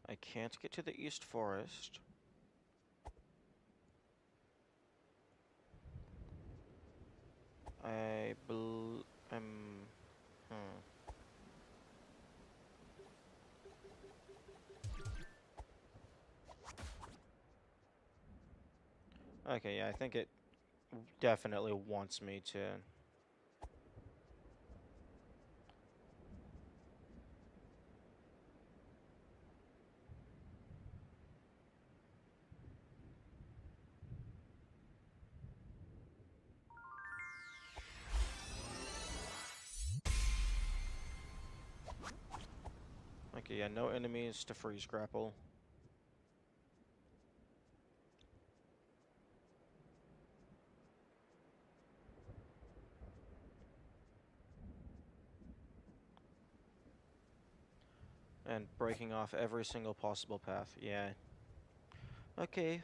I can't get to the East Forest. I'm... Okay, yeah, I think it definitely wants me to... Okay, yeah, no enemies to freeze grapple. And breaking off every single possible path. Yeah. Okay.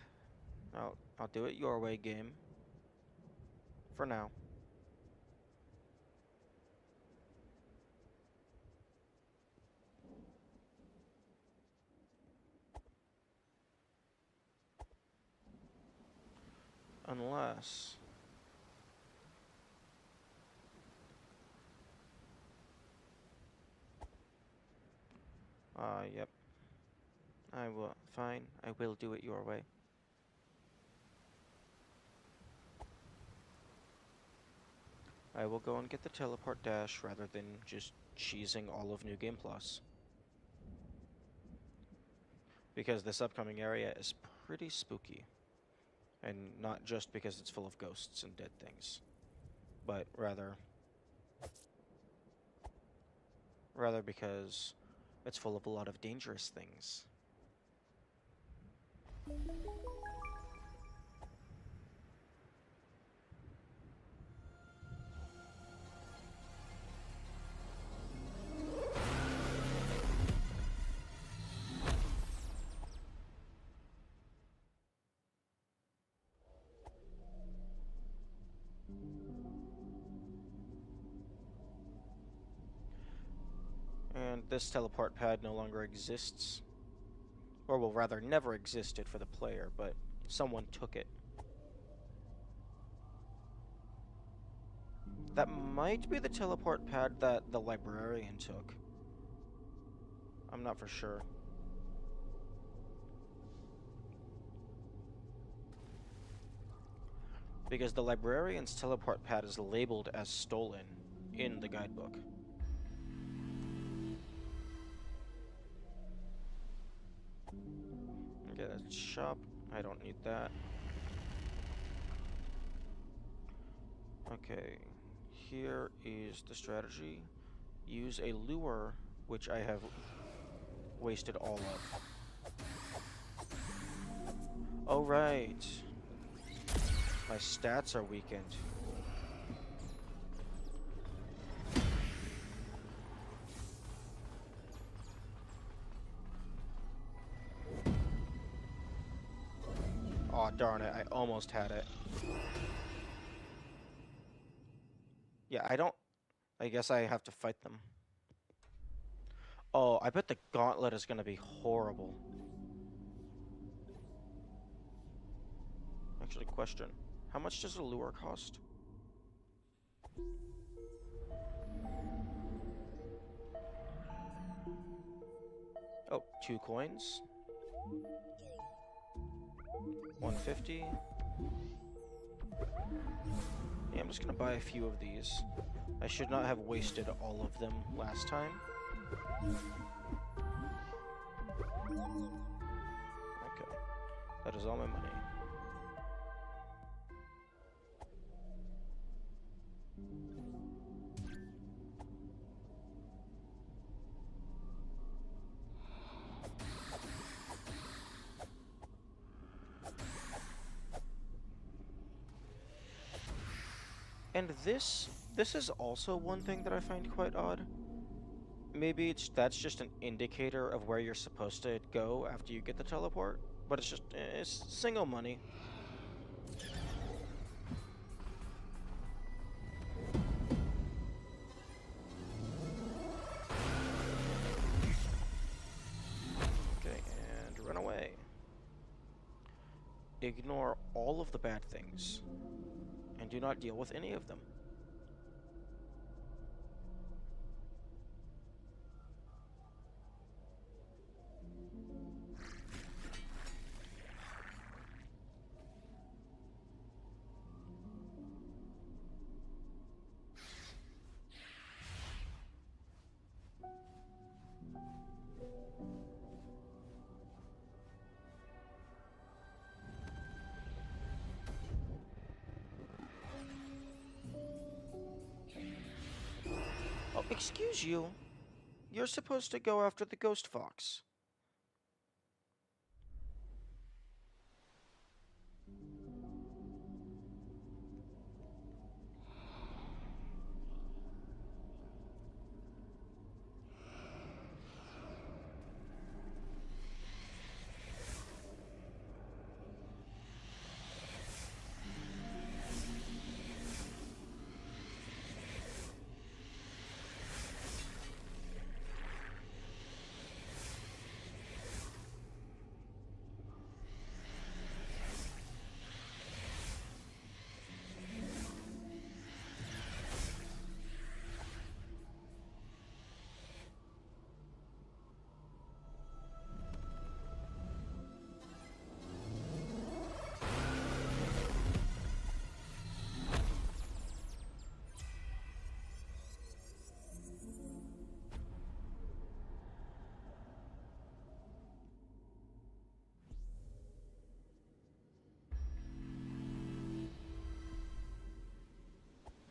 I'll do it your way, game. For now. Unless... yep. I will... Fine. I will do it your way. I will go and get the teleport dash rather than just cheesing all of New Game Plus. Because this upcoming area is pretty spooky. And not just because it's full of ghosts and dead things, but rather because it's full of a lot of dangerous things. And this teleport pad no longer exists. Or, well, rather, never existed for the player, but someone took it. That might be the teleport pad that the librarian took. I'm not for sure. Because the librarian's teleport pad is labeled as stolen in the guidebook. Okay, that's shop. I don't need that. Okay, here is the strategy. Use a lure, which I have wasted all of. Oh, right. My stats are weakened. Aw, darn it. I almost had it. Yeah, I guess I have to fight them. Oh, I bet the gauntlet is gonna be horrible. Actually, question. How much does a lure cost? Oh, 2 coins. 150. Yeah, I'm just gonna buy a few of these. I should not have wasted all of them last time. Okay. That is all my money. And this is also one thing that I find quite odd. Maybe that's just an indicator of where you're supposed to go after you get the teleport, but it's single money. Okay, and run away. Ignore all of the bad things, and do not deal with any of them. Oh, excuse you. You're supposed to go after the ghost fox.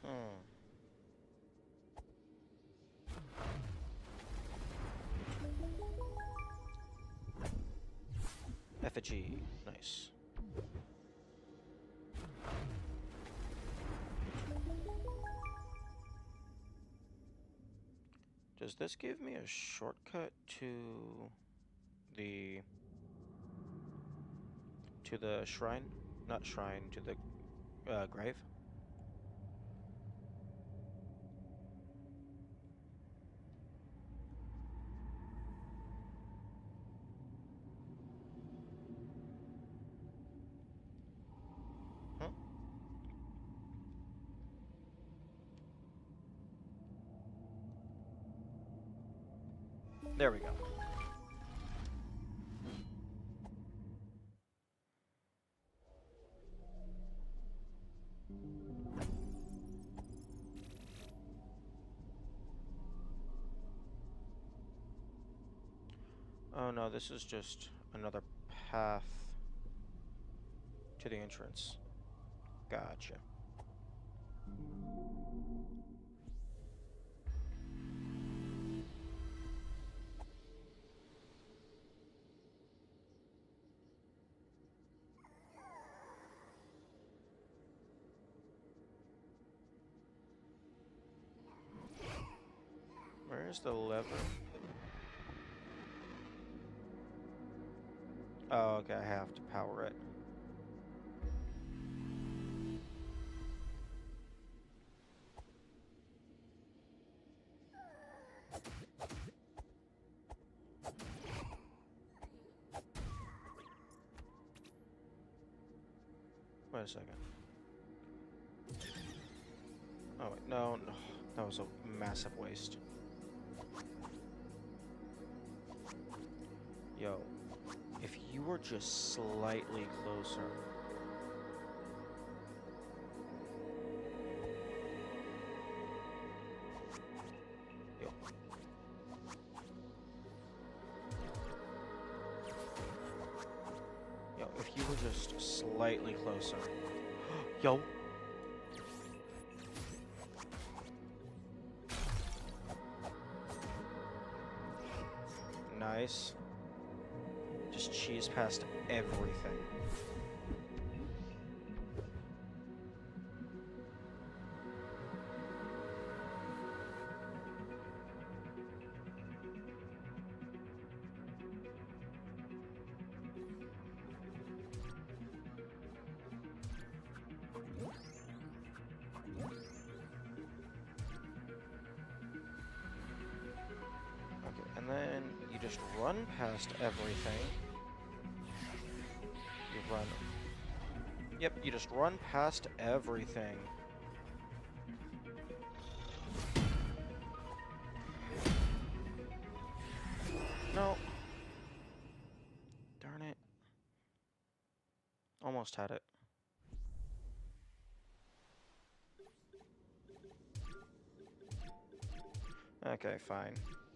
Hmm. Effigy. Nice. Does this give me a shortcut to the shrine? Not shrine, to the grave? Huh? There we go. Oh no, this is just another path to the entrance. Gotcha. Where's the lever? Oh, okay, I have to power it. Wait a second. Oh wait, no, that was a massive waste. Yo, if you were just slightly closer. Yo. Yo, if you were just slightly closer. Yo. Nice. Just cheese past everything. Okay, and then you just run past everything. You run. Yep, you just run past everything. No. Darn it. Almost had it. Okay, fine.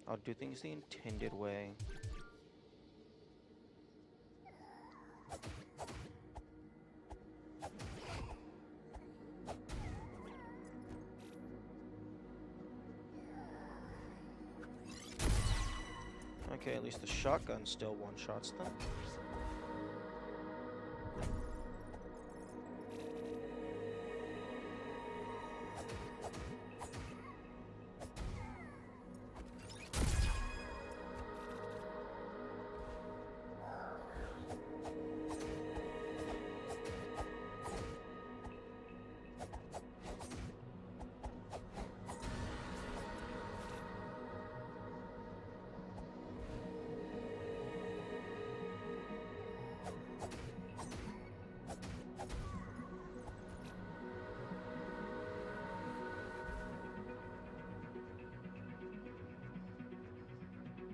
I'll do things the intended way. Okay, at least the shotgun still one-shots them.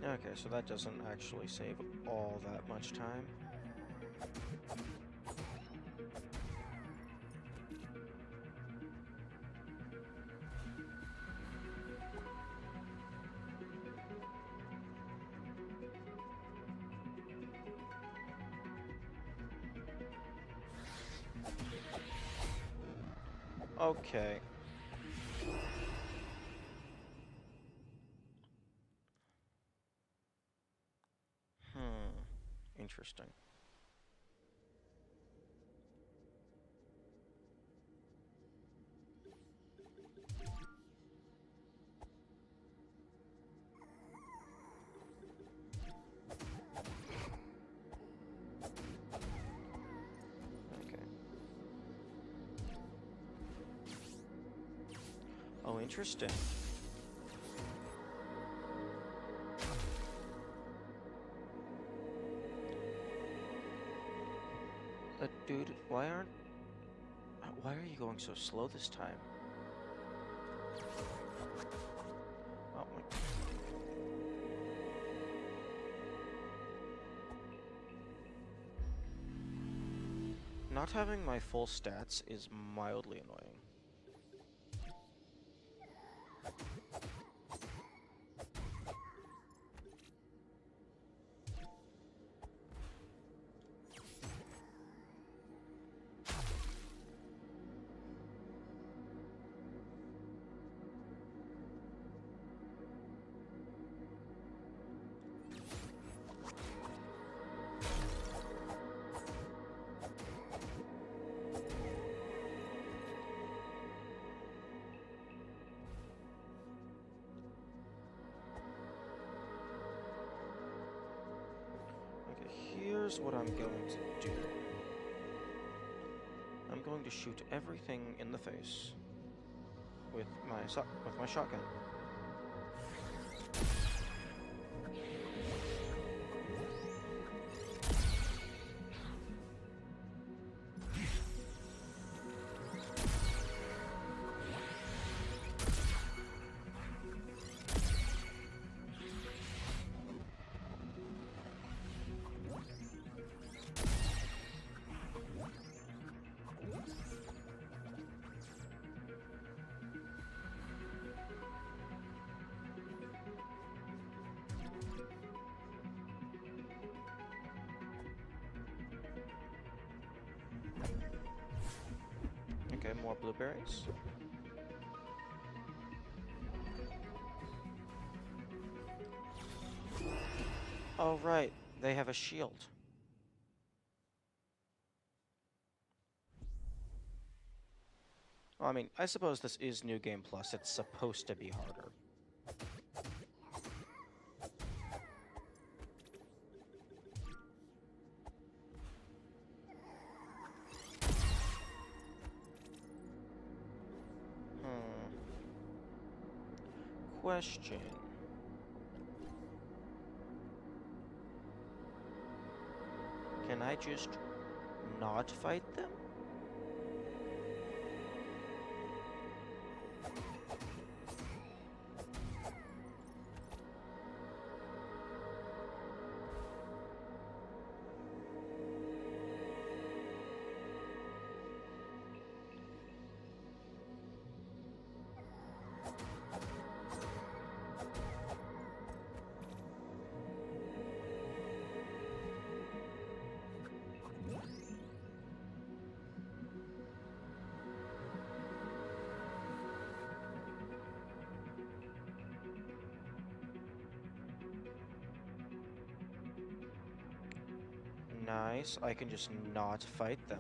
Okay, so that doesn't actually save all that much time. Okay. Interesting. Okay. Oh, interesting. Dude, why are you going so slow this time? Oh my. Not having my full stats is mildly annoying. Here's what I'm going to do. I'm going to shoot everything in the face with my shotgun. Okay, more blueberries. Oh, right. They have a shield. Well, I mean, I suppose this is New Game Plus. It's supposed to be harder. Question. Can I just not fight them? Nice. I can just not fight them.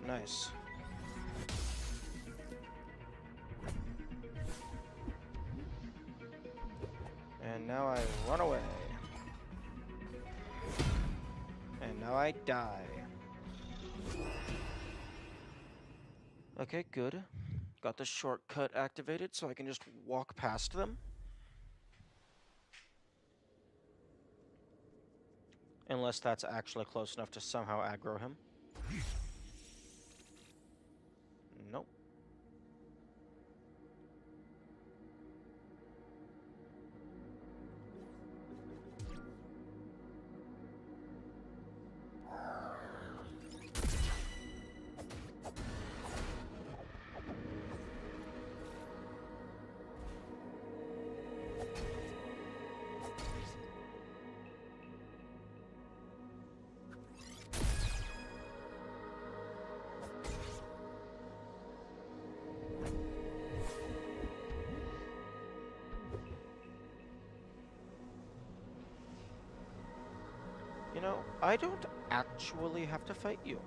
Nice. And now I run away. And now I die. Okay, good. Got the shortcut activated so I can just walk past them. Unless that's actually close enough to somehow aggro him. Nope. You know, I don't actually have to fight you.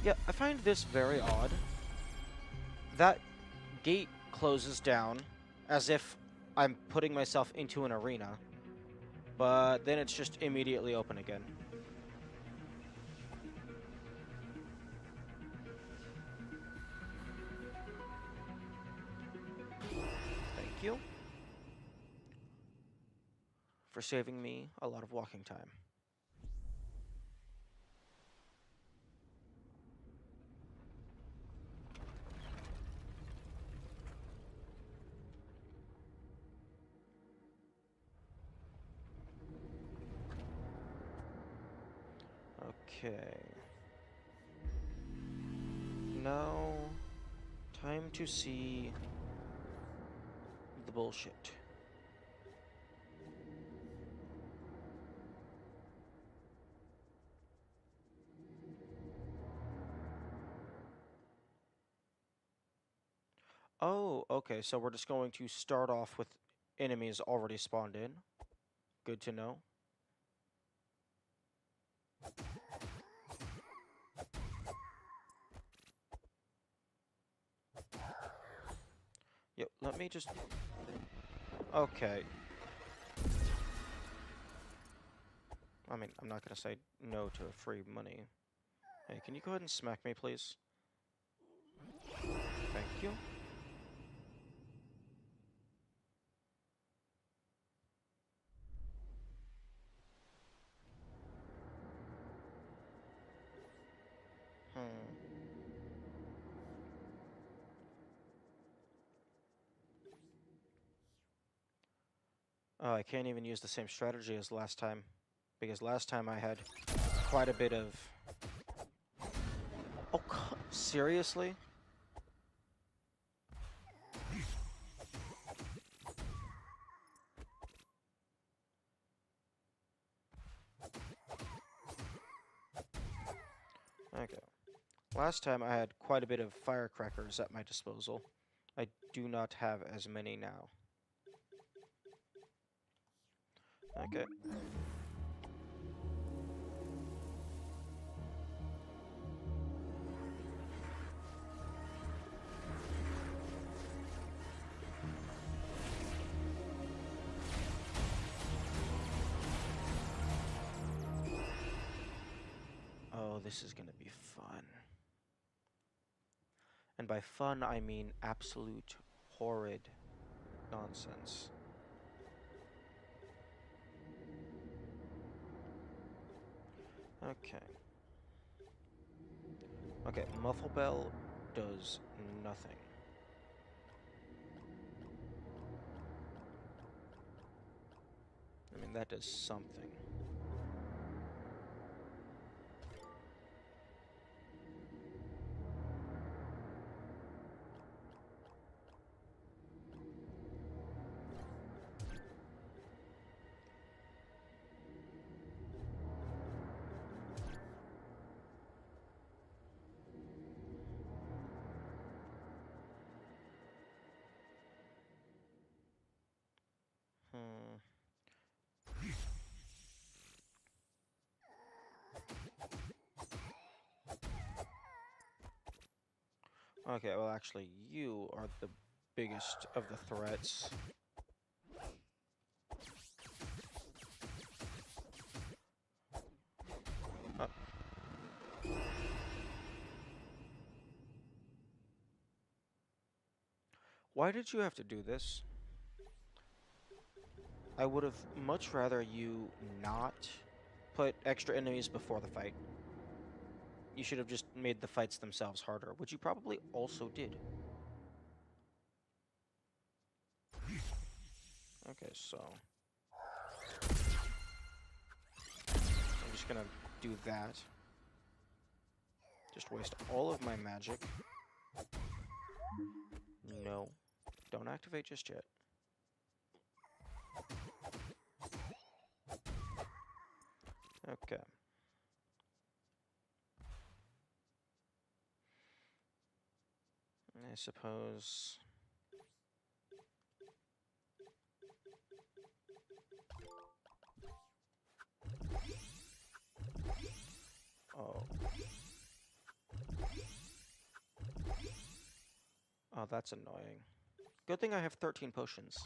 Yeah, I find this very odd. That gate closes down as if I'm putting myself into an arena, but then it's just immediately open again. Thank you for saving me a lot of walking time. Okay. Now, time to see the bullshit. Oh, okay, so we're just going to start off with enemies already spawned in. Good to know. Yep, let me just... Okay. I mean, I'm not gonna say no to free money. Hey, can you go ahead and smack me, please? Thank you. Oh, I can't even use the same strategy as last time. Because last time I had quite a bit of... Oh, seriously? Okay. Last time I had quite a bit of firecrackers at my disposal. I do not have as many now. Okay. Oh, this is gonna be fun. And by fun, I mean absolute horrid nonsense. Okay. Okay, Muffle Bell does nothing. I mean, that does something. Okay, well, actually, you are the biggest of the threats. Uh, why did you have to do this? I would have much rather you not put extra enemies before the fight. You should have just made the fights themselves harder, which you probably also did. Okay, so I'm just gonna do that. Just waste all of my magic. No, don't activate just yet. Okay. I suppose... Oh. Oh, that's annoying. Good thing I have 13 potions.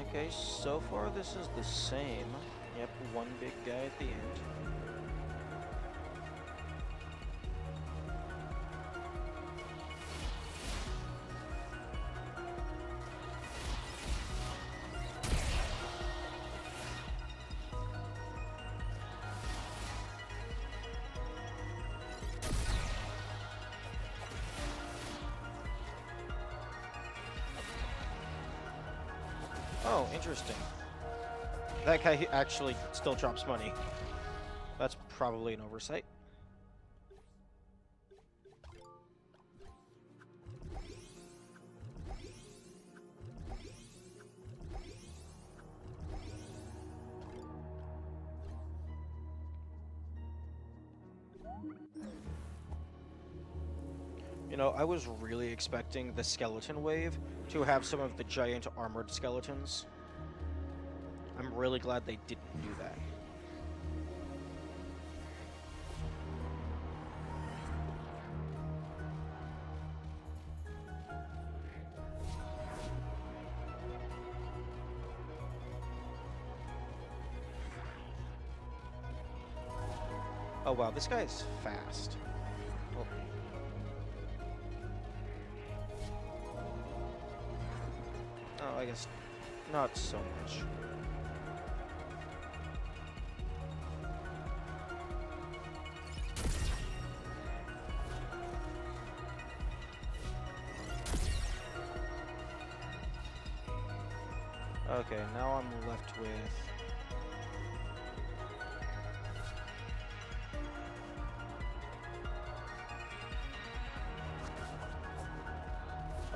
Okay, so far this is the same. Yep, one big guy at the end. Oh, interesting. That guy actually still drops money. That's probably an oversight. You know, I was really expecting the skeleton wave to have some of the giant armored skeletons. I'm really glad they didn't do that. Oh wow, this guy is fast. Oh. Oh, I guess not so much. Okay, now I'm left with...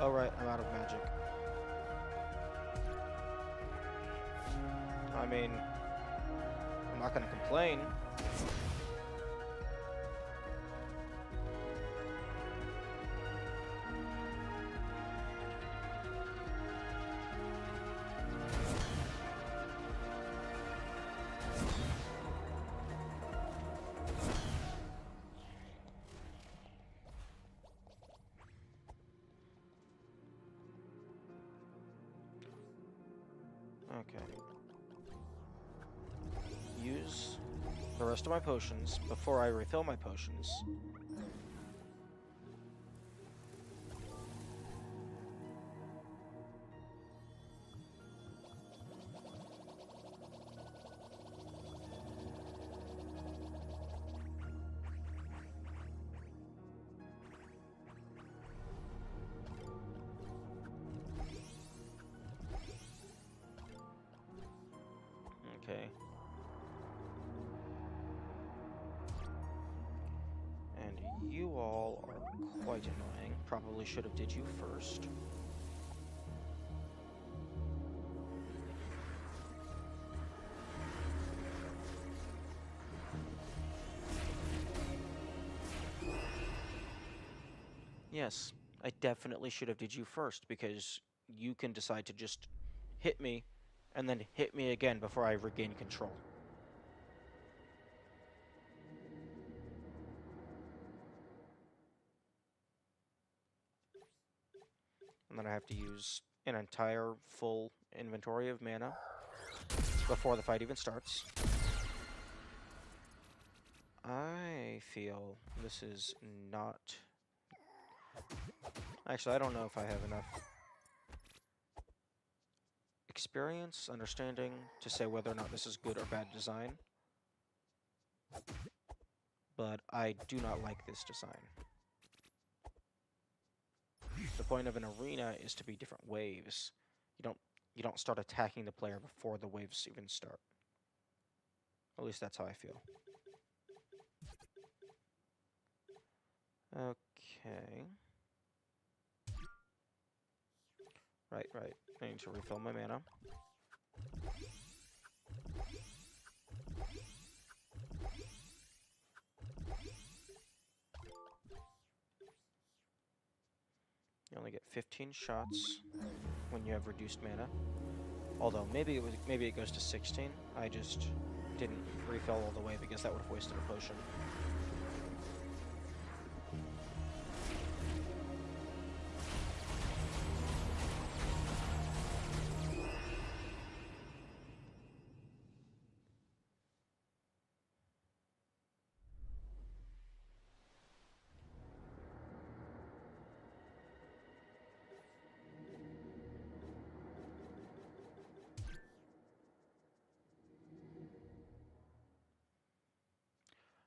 Oh right, I'm out of magic. I mean, I'm not gonna complain. Okay. Use the rest of my potions before I refill my potions. Okay. all are quite annoying. Probably should have did you first. Yes, I definitely should have did you first, because you can decide to just hit me and then hit me again before I regain control. And then I have to use an entire full inventory of mana before the fight even starts. I feel this is not... Actually, I don't know if I have enough experience, understanding to say whether or not this is good or bad design. But I do not like this design. The point of an arena is to be different waves. You don't start attacking the player before the waves even start. At least that's how I feel. Okay. Right. I need to refill my mana. You only get 15 shots when you have reduced mana. Although maybe it goes to 16. I just didn't refill all the way because that would have wasted a potion.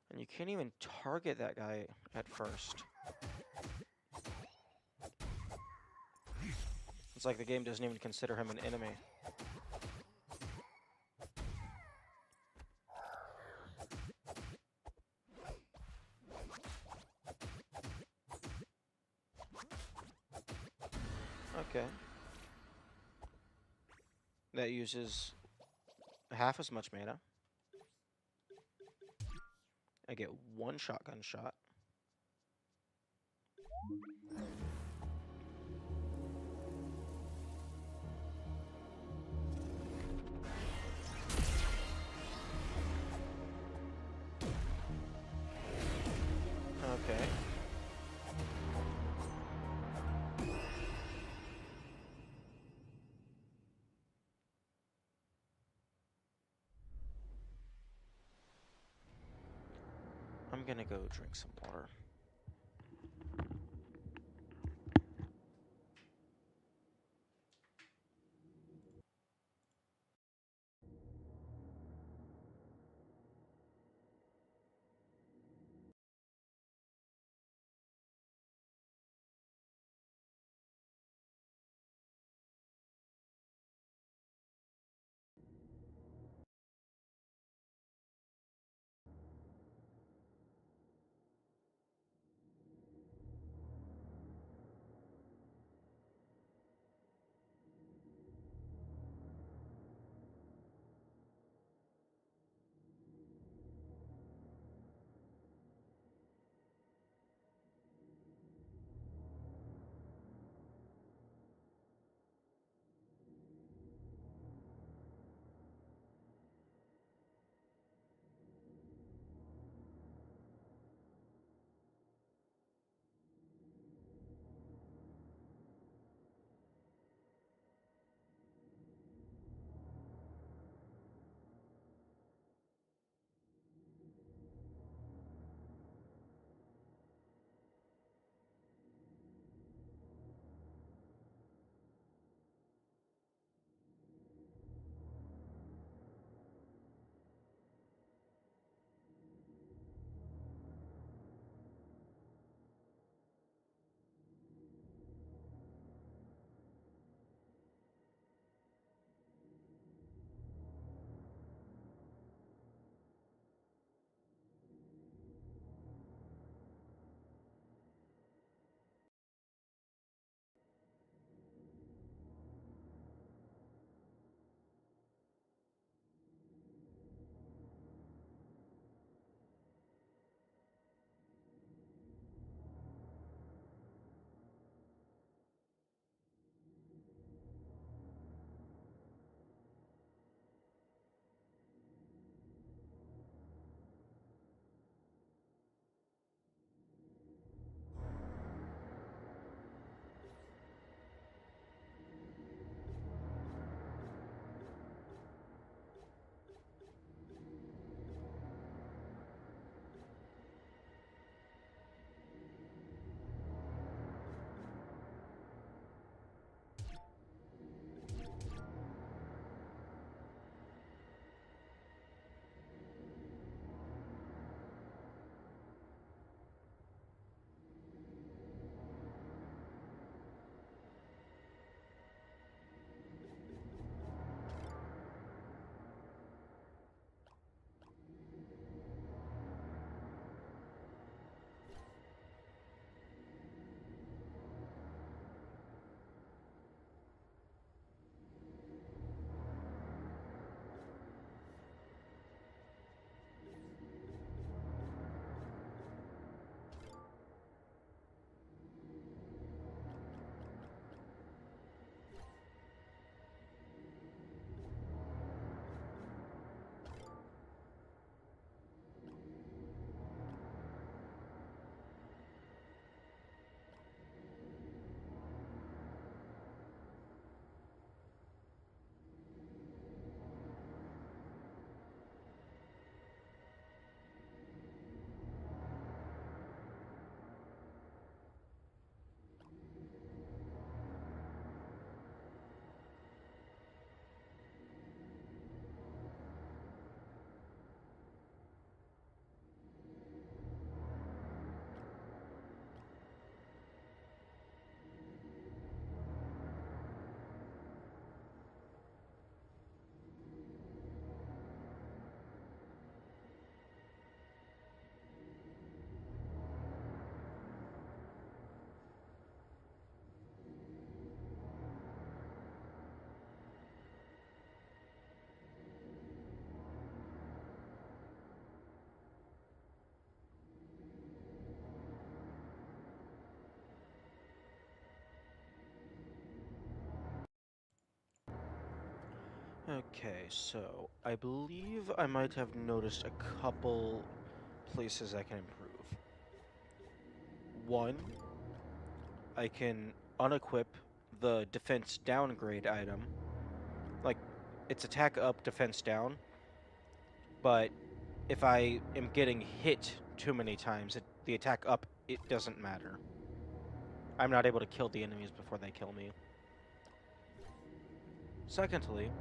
And you can't even target that guy at first. It's like the game doesn't even consider him an enemy. Okay. That uses half as much mana. I get one shotgun shot. Okay. I'm gonna go drink some water. Okay, so I believe I might have noticed a couple places I can improve. One, I can unequip the defense downgrade item. Like, it's attack up, defense down, but if I am getting hit too many times, the attack up, it doesn't matter. I'm not able to kill the enemies before they kill me. Secondly,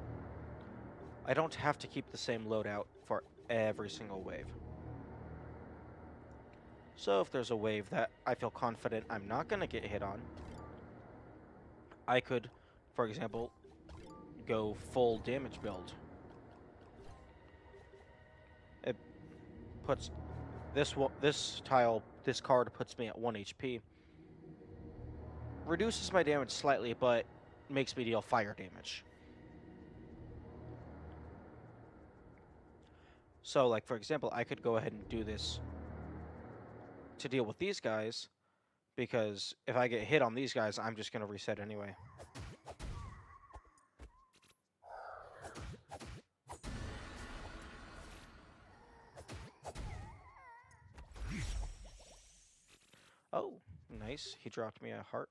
I don't have to keep the same loadout for every single wave. So if there's a wave that I feel confident I'm not going to get hit on, I could, for example, go full damage build. It puts this card puts me at 1 HP. Reduces my damage slightly, but makes me deal fire damage. So, like, for example, I could go ahead and do this to deal with these guys, because if I get hit on these guys, I'm just going to reset anyway. Oh, nice. He dropped me a heart.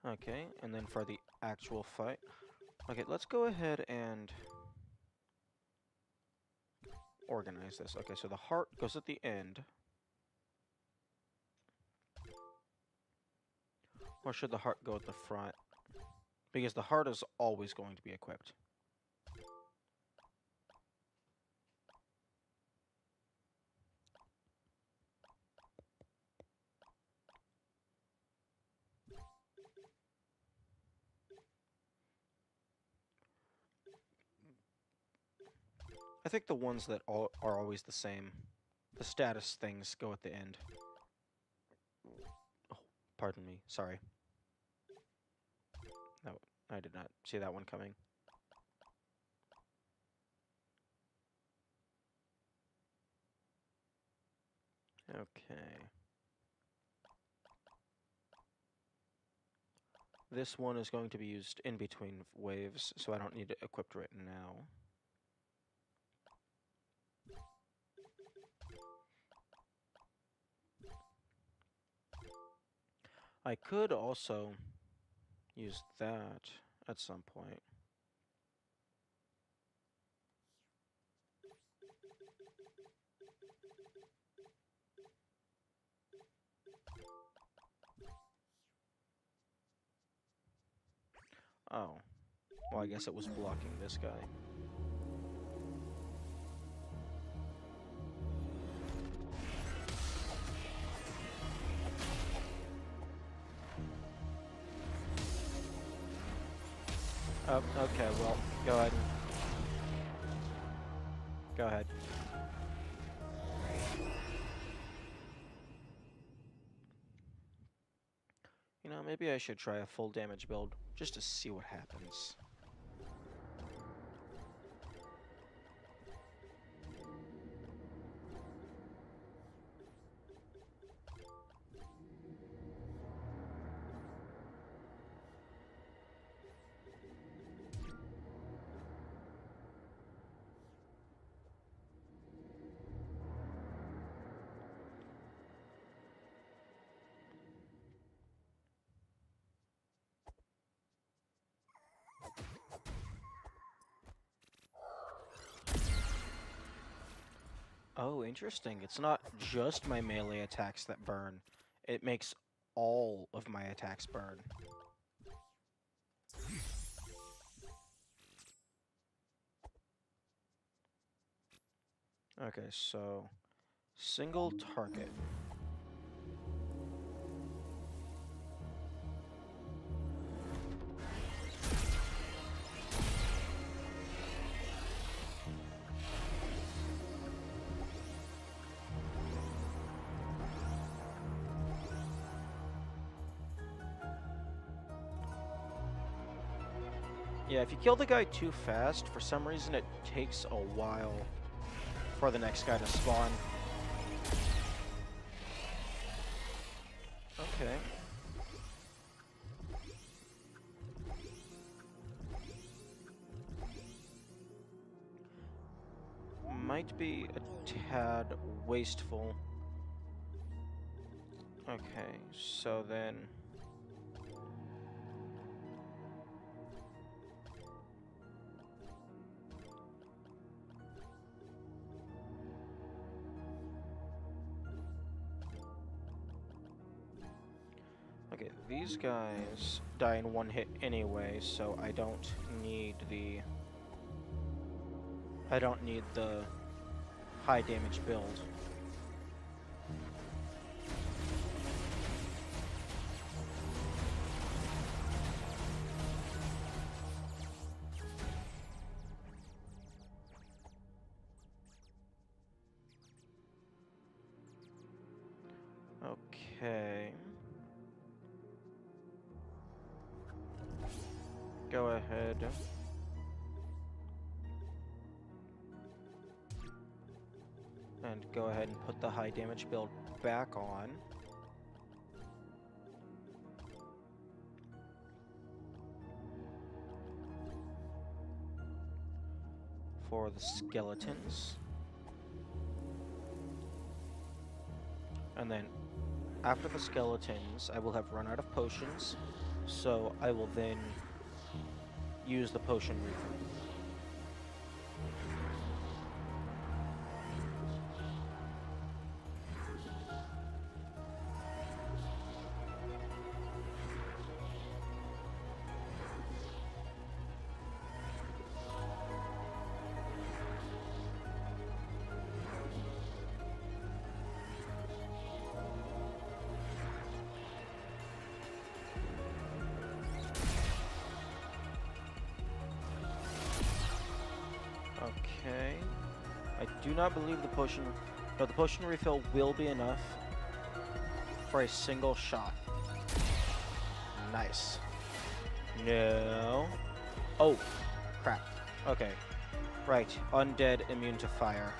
Okay, and then for the actual fight. Okay, let's go ahead and organize this. Okay, so the heart goes at the end. Or should the heart go at the front? Because the heart is always going to be equipped. I think the ones that are always the same, the status things, go at the end. Oh, pardon me. Sorry. No, I did not see that one coming. Okay. This one is going to be used in between waves, so I don't need it equipped right now. I could also use that at some point. Oh. Well, I guess it was blocking this guy. Oh, okay, well, go ahead. Go ahead. You know, maybe I should try a full damage build, just to see what happens. Oh, interesting. It's not just my melee attacks that burn. It makes all of my attacks burn. Okay, so single target. Yeah, if you kill the guy too fast, for some reason it takes a while for the next guy to spawn. Okay. might be a tad wasteful. Okay, so then... Okay, these guys die in one hit anyway, so I don't need the high damage build. Okay. Go ahead. And go ahead and put the high damage build back on. For the skeletons. And then after the skeletons, I will have run out of potions, so I will then use the potion refill. Okay. I do not believe the potion... No, the potion refill will be enough for a single shot. Nice. No. Oh, crap. Okay. Right. Undead immune to fire.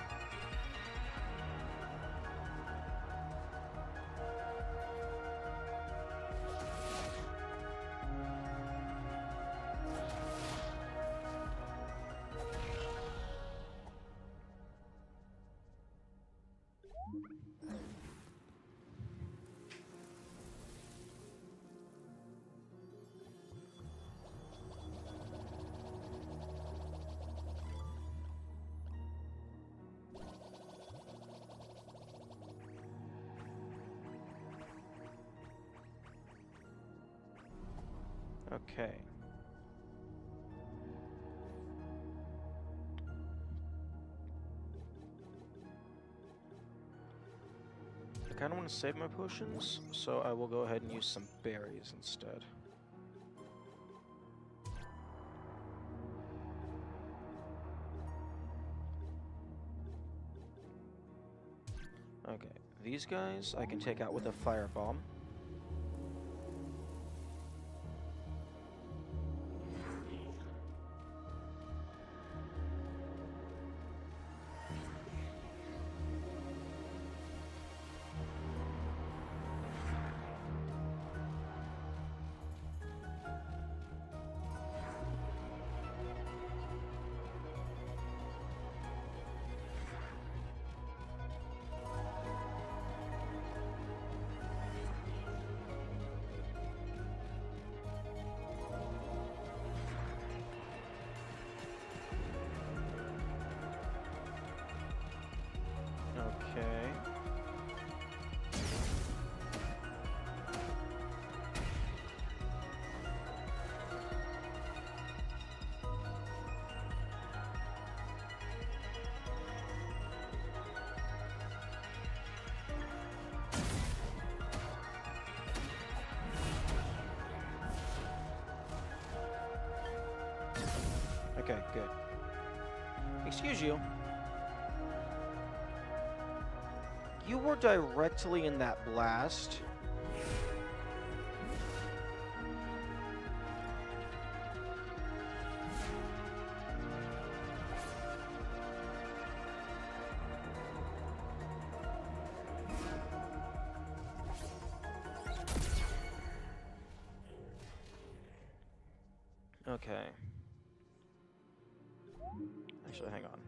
Okay. I kind of want to save my potions, so I will go ahead and use some berries instead. Okay, these guys I can take out with a firebomb. Okay. Okay, good. Excuse you. You were directly in that blast. Okay. Actually, hang on.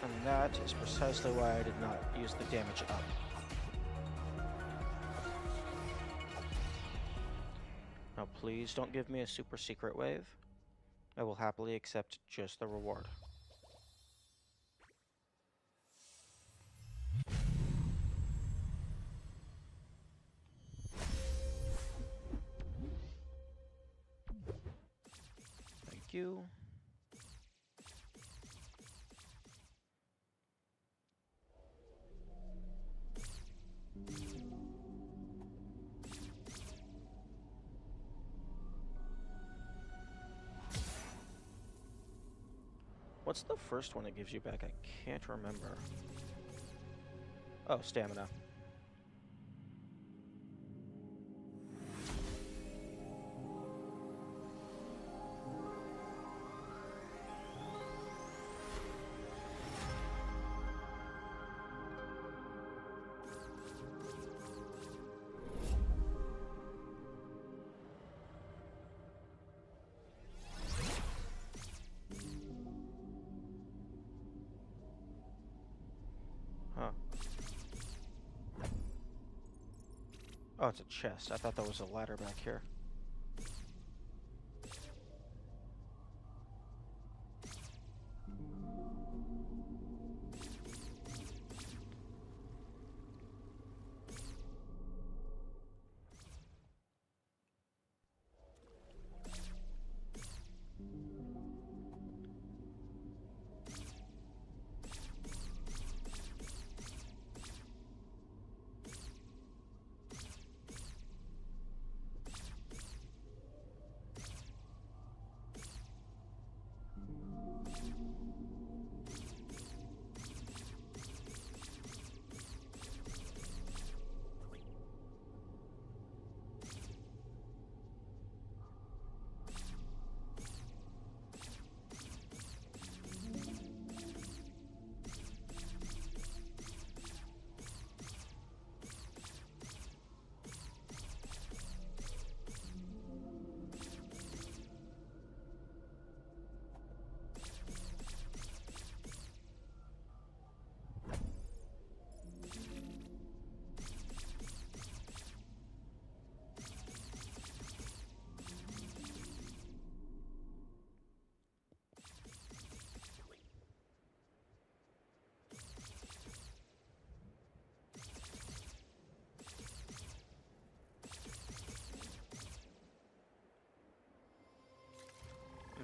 And that is precisely why I did not use the damage up. Now please don't give me a super secret wave. I will happily accept just the reward. Thank you. What's the first one it gives you back? I can't remember. Oh, stamina. Huh. Oh, it's a chest. I thought that was a ladder back here.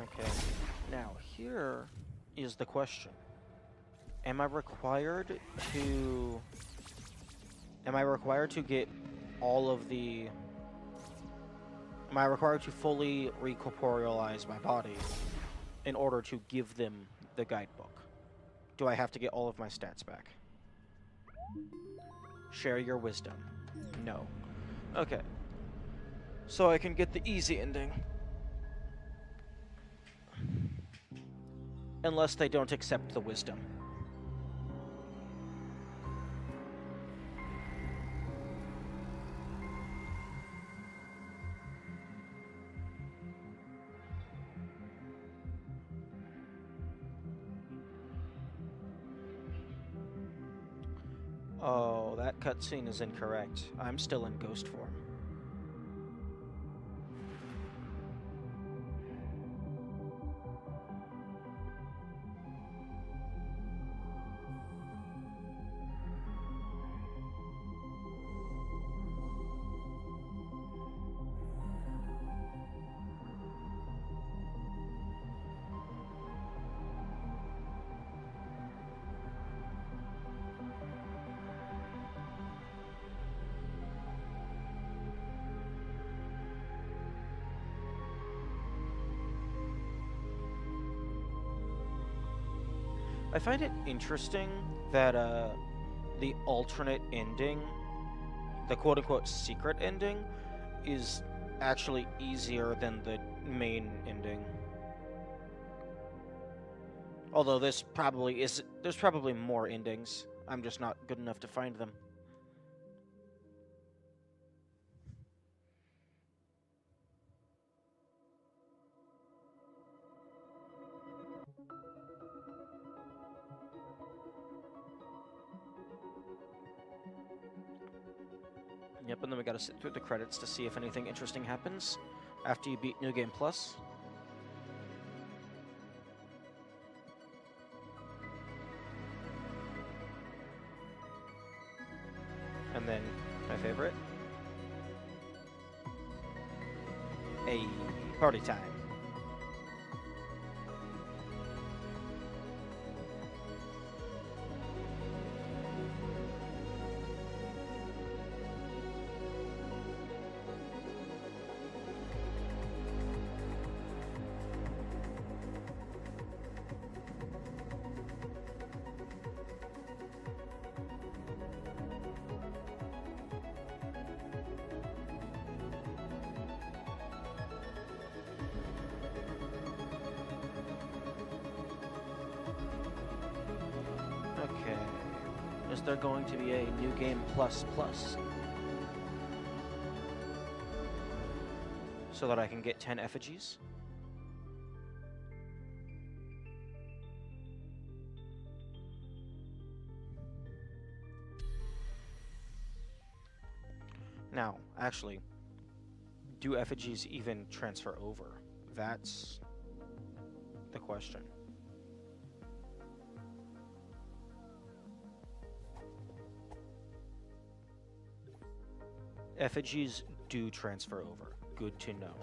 Okay, now here is the question. Am I required to... Am I required to get all of the... Am I required to fully recorporealize my body in order to give them the guidebook? Do I have to get all of my stats back? Share your wisdom. No. Okay. So I can get the easy ending. Unless they don't accept the wisdom. Oh, that cutscene is incorrect. I'm still in ghost form. I find it interesting that the alternate ending, the quote-unquote secret ending, is actually easier than the main ending. Although there's probably more endings. I'm just not good enough to find them. Yep, and then we gotta sit through the credits to see if anything interesting happens after you beat New Game Plus. And then, my favorite, a party time. Okay. Is there going to be a New Game Plus Plus? So that I can get 10 effigies? Now, actually, do effigies even transfer over? That's the question. Effigies do transfer over. Good to know.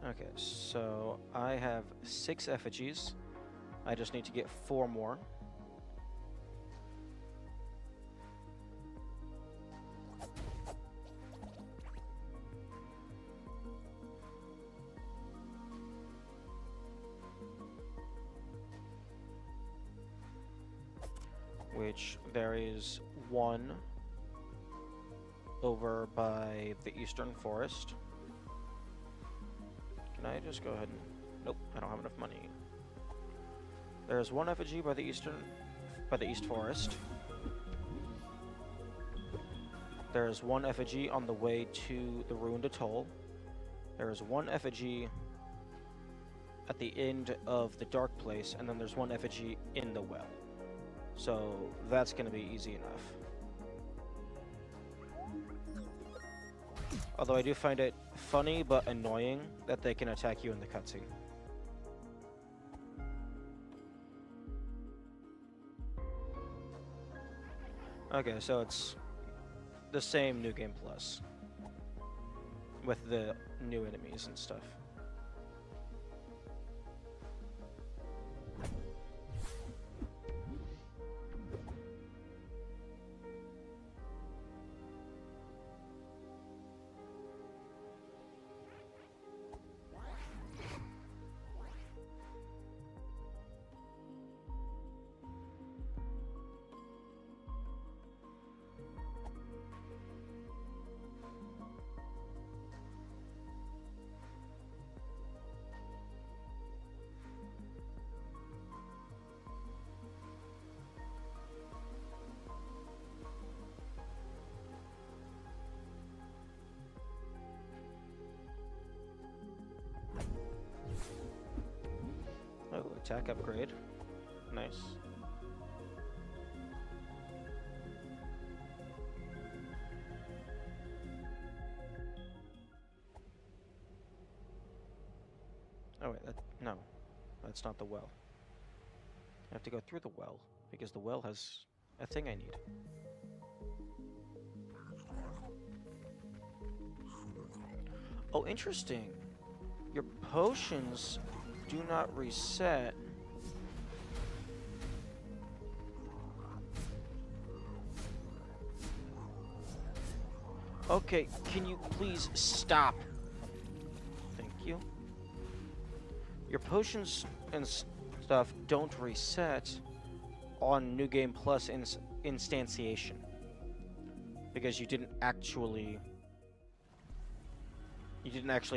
Okay, so I have 6 effigies. I just need to get 4 more. Which there is 1 over by the Eastern Forest. Can I just go ahead and... Nope, I don't have enough money. There's 1 effigy by the East Forest. There's 1 effigy on the way to the Ruined Atoll. There is 1 effigy at the end of the Dark Place, and then there's 1 effigy in the well. So that's going to be easy enough. Although I do find it funny but annoying that they can attack you in the cutscene. Okay, so it's the same New Game Plus with the new enemies and stuff. Oh, attack upgrade. Nice. Oh wait, no. That's not the well. I have to go through the well, because the well has a thing I need. Oh, interesting. Your potions do not reset. Okay, can you please stop? Thank you. Your potions and stuff don't reset on New Game Plus instantiation. Because you didn't actually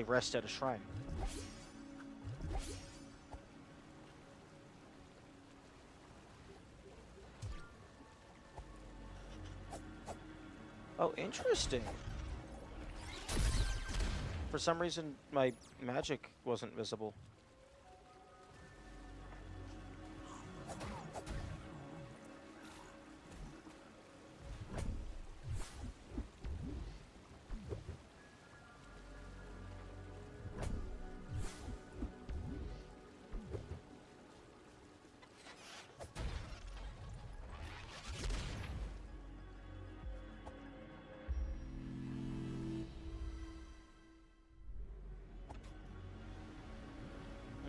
rest at a shrine. Oh, interesting. For some reason, my magic wasn't visible.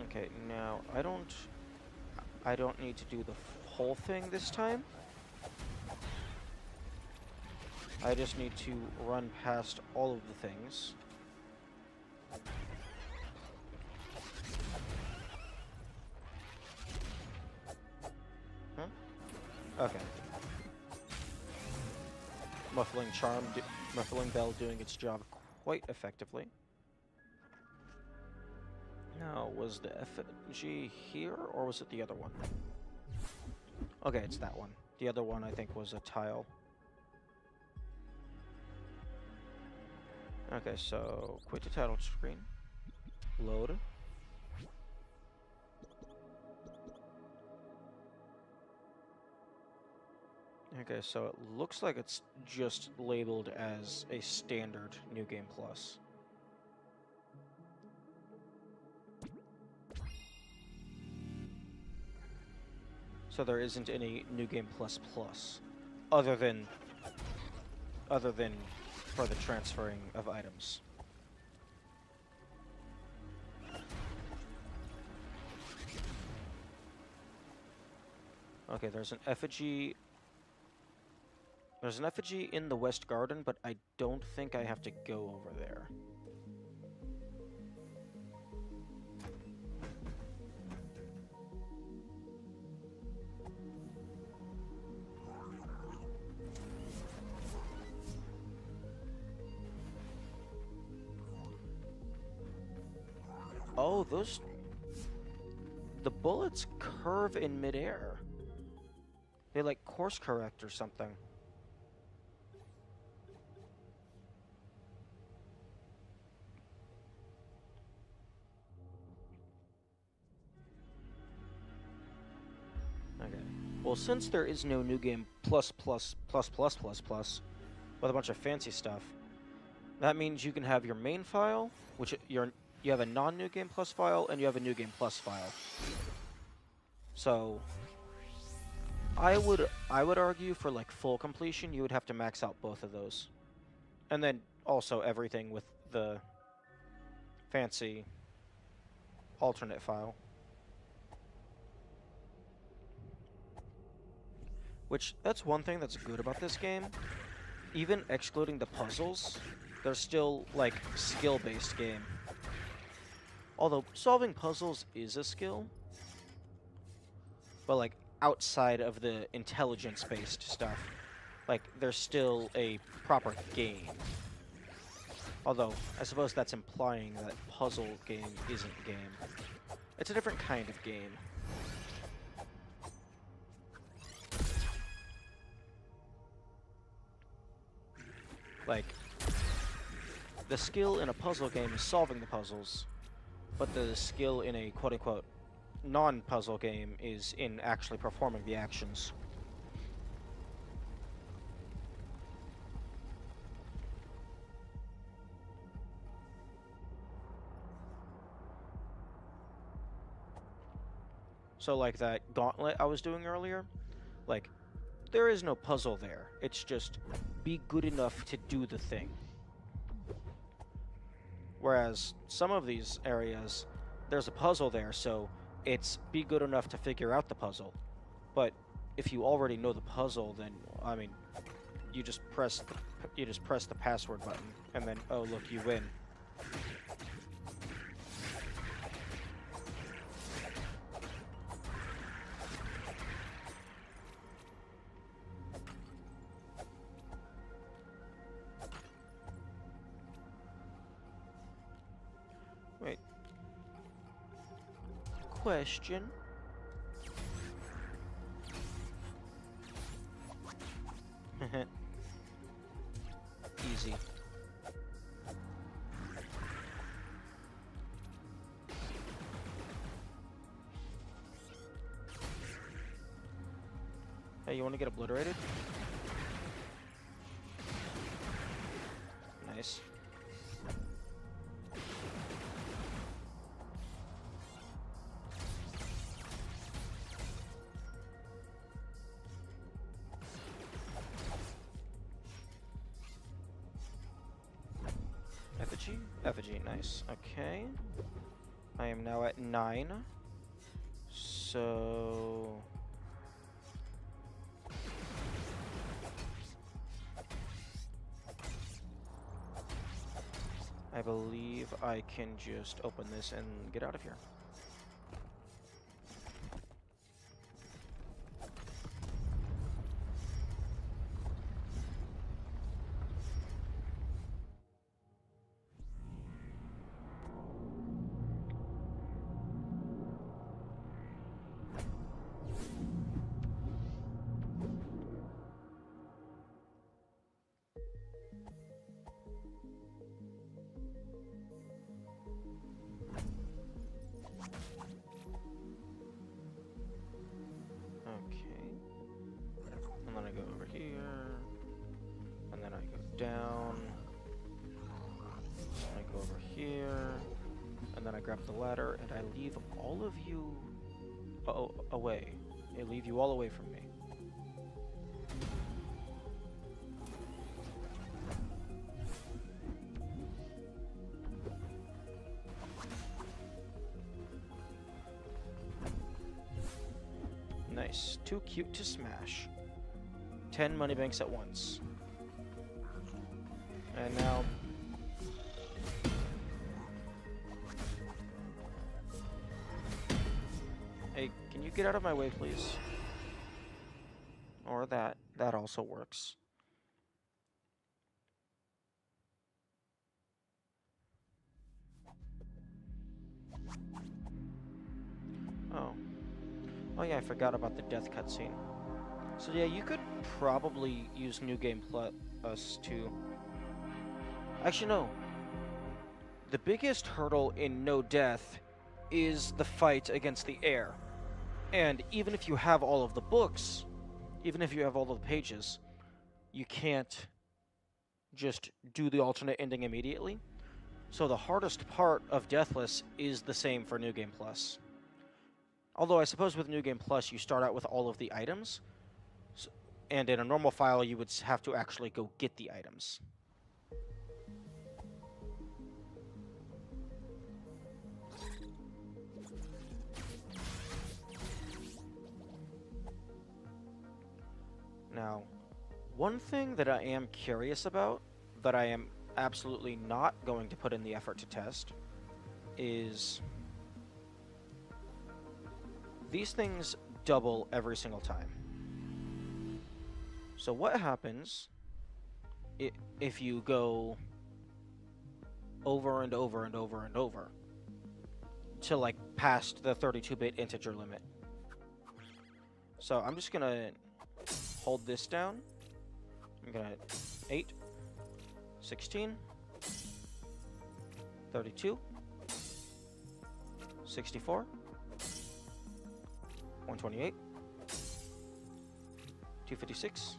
Okay, now I don't need to do the whole thing this time. I just need to run past all of the things. Huh? Okay. Muffling Bell doing its job quite effectively. Now, was the effigy here, or was it the other one? Okay, it's that one. The other one, I think, was a tile. Okay, so quit the title screen. Load. Okay, so it looks like it's just labeled as a standard New Game Plus. So there isn't any New Game Plus Plus, other than for the transferring of items. Okay, there's an effigy. There's an effigy in the West Garden, but I don't think I have to go over there. Oh, the bullets curve in midair. They like course correct or something. Okay. Well, since there is no New Game Plus with a bunch of fancy stuff, that means you can have your main file, which you have a non-New Game Plus file, and you have a New Game Plus file. So I would argue for like full completion, you would have to max out both of those. And then also everything with the fancy alternate file. Which, that's one thing that's good about this game. Even excluding the puzzles, they're still, like, skill-based game. Although, solving puzzles is a skill. But, like, outside of the intelligence-based stuff, like, there's still a proper game. Although, I suppose that's implying that puzzle game isn't game. It's a different kind of game. Like, the skill in a puzzle game is solving the puzzles, but the skill in a quote-unquote non-puzzle game is in actually performing the actions. So like that gauntlet I was doing earlier, like, there is no puzzle there. It's just be good enough to do the thing. Whereas some of these areas, there's a puzzle there, so it's be good enough to figure out the puzzle. But if you already know the puzzle, then I mean, you just press the password button, and then oh look, you win. Wait. Question. easy. Hey, you want to get obliterated? Nice. Effigy? Effigy, nice. Okay. I am now at 9. So... I believe I can just open this and get out of here. And then I go over here, and then I go down, I go over here, and then I grab the ladder, and I leave all of you away. I leave you all away from me. Nice. Too cute to smash. 10 money banks at once. And now... Hey, can you get out of my way, please? Or that. That also works. Oh. Oh yeah, I forgot about the death cutscene. So yeah, you could probably use New Game Plus to... Actually, no. The biggest hurdle in no death is the fight against the air. And even if you have all of the books, even if you have all of the pages, you can't just do the alternate ending immediately. So the hardest part of Deathless is the same for New Game Plus. Although I suppose with New Game Plus, you start out with all of the items, and in a normal file, you would have to actually go get the items. Now, one thing that I am curious about, that I am absolutely not going to put in the effort to test, is these things double every single time. So what happens if you go over and over and over and over to like past the 32-bit integer limit? So I'm just gonna hold this down. I'm gonna 8, 16, 32, 64, 128, 256,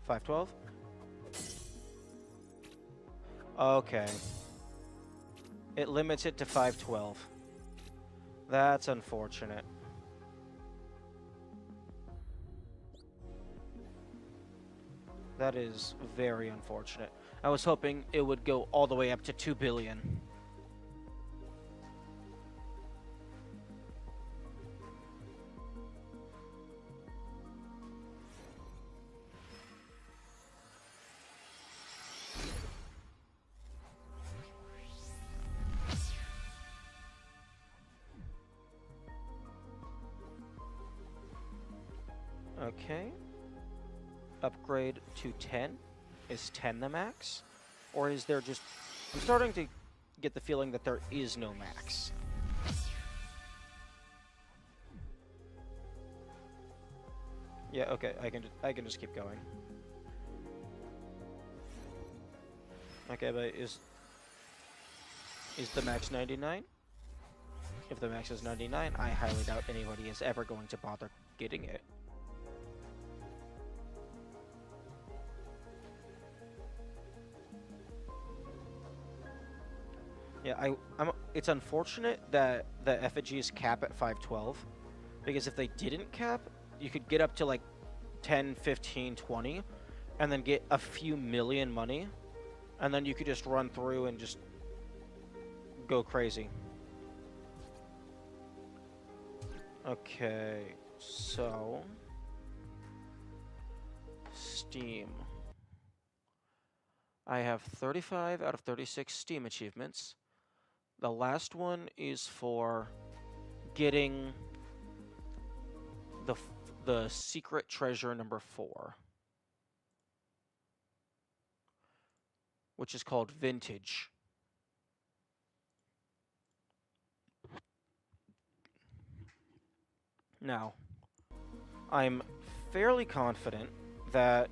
512. Okay. It limits it to 512. That's unfortunate. That is very unfortunate. I was hoping it would go all the way up to 2 billion. Okay. Upgrade to 10. Is 10 the max? Or is there just... I'm starting to get the feeling that there is no max. Yeah, okay, I can just keep going. Okay, but is the max 99? If the max is 99, I highly doubt anybody is ever going to bother getting it. Yeah, it's unfortunate that the effigies cap at 512, because if they didn't cap, you could get up to like 10, 15, 20, and then get a few million money, and then you could just run through and just go crazy. Okay, so Steam. I have 35 out of 36 Steam achievements. The last one is for getting the secret treasure number 4, which is called Vintage. Now, I'm fairly confident that...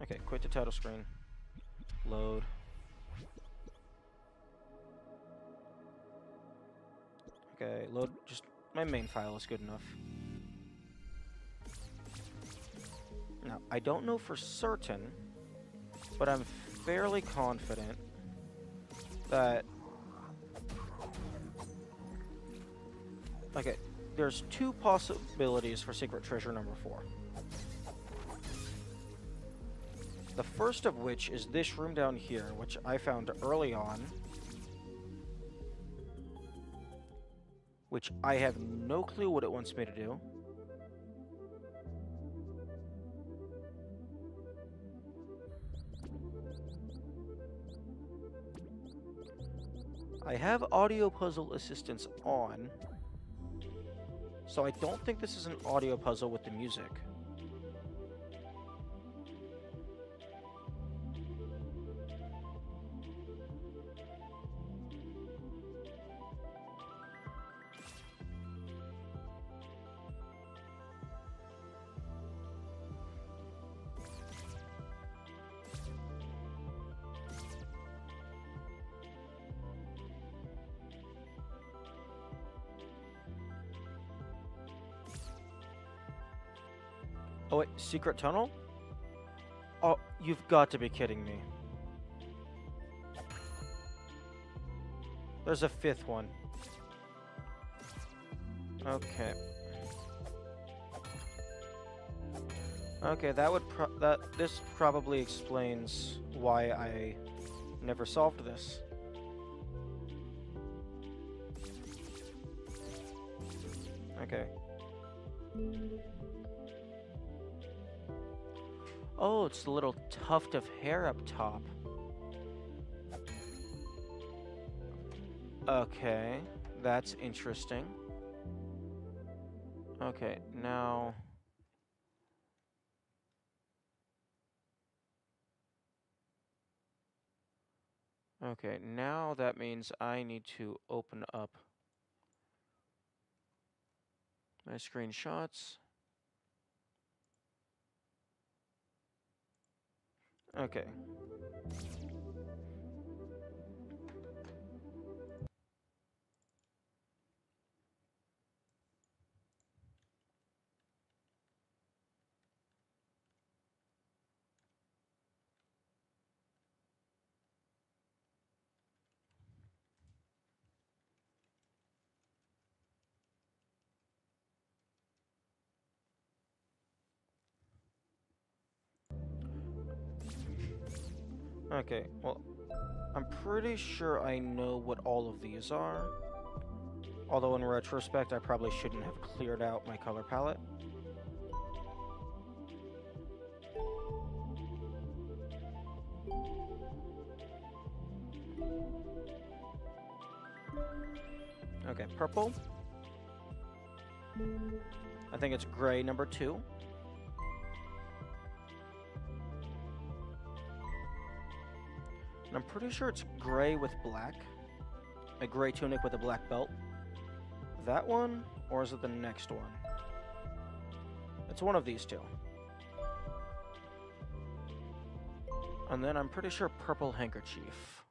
Okay, quit the title screen. Load. Okay, load. Just my main file is good enough. Now, I don't know for certain, but I'm fairly confident that... Okay, there's 2 possibilities for secret treasure number 4. The first of which is this room down here, which I found early on, which I have no clue what it wants me to do. I have audio puzzle assistance on, so I don't think this is an audio puzzle with the music. Oh wait, secret tunnel? Oh, you've got to be kidding me. There's a 5th one. Okay. Okay, this probably explains why I never solved this. Okay. Oh, it's the little tuft of hair up top. Okay, that's interesting. Okay, now... Okay, now that means I need to open up my screenshots. Okay. Okay, well, I'm pretty sure I know what all of these are. Although in retrospect, I probably shouldn't have cleared out my color palette. Okay, purple. I think it's gray number 2. And I'm pretty sure it's gray with black. A gray tunic with a black belt. That one, or is it the next one? It's one of these 2. And then I'm pretty sure purple handkerchief.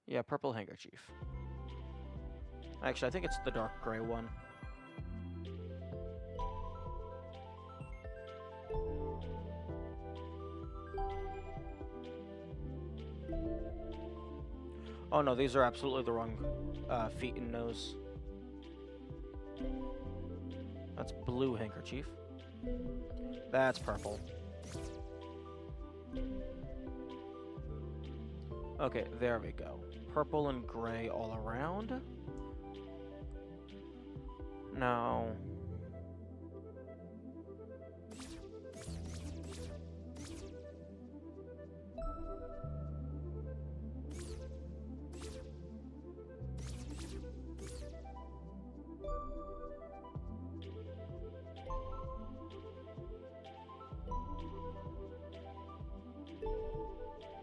Yeah, purple handkerchief. Actually, I think it's the dark gray one. Oh no, these are absolutely the wrong feet and nose. That's blue handkerchief. That's purple. Okay, there we go. Purple and gray all around. Now...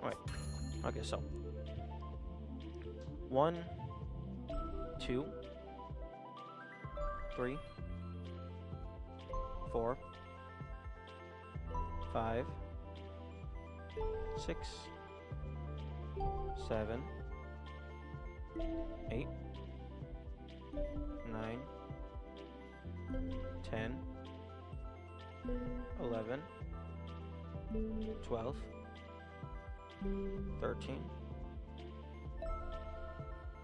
Wait. Okay, so 1, 2, 3, 4, 5, 6, 7, 8, 9, 10, 11, 12, 13.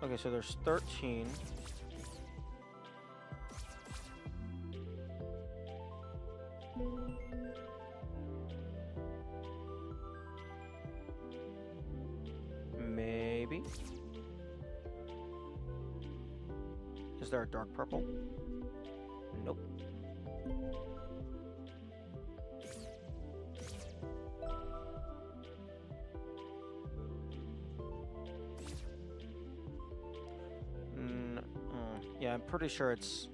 Okay, so there's 13. Maybe. Is there a dark purple? Nope. Yeah, I'm pretty sure it's...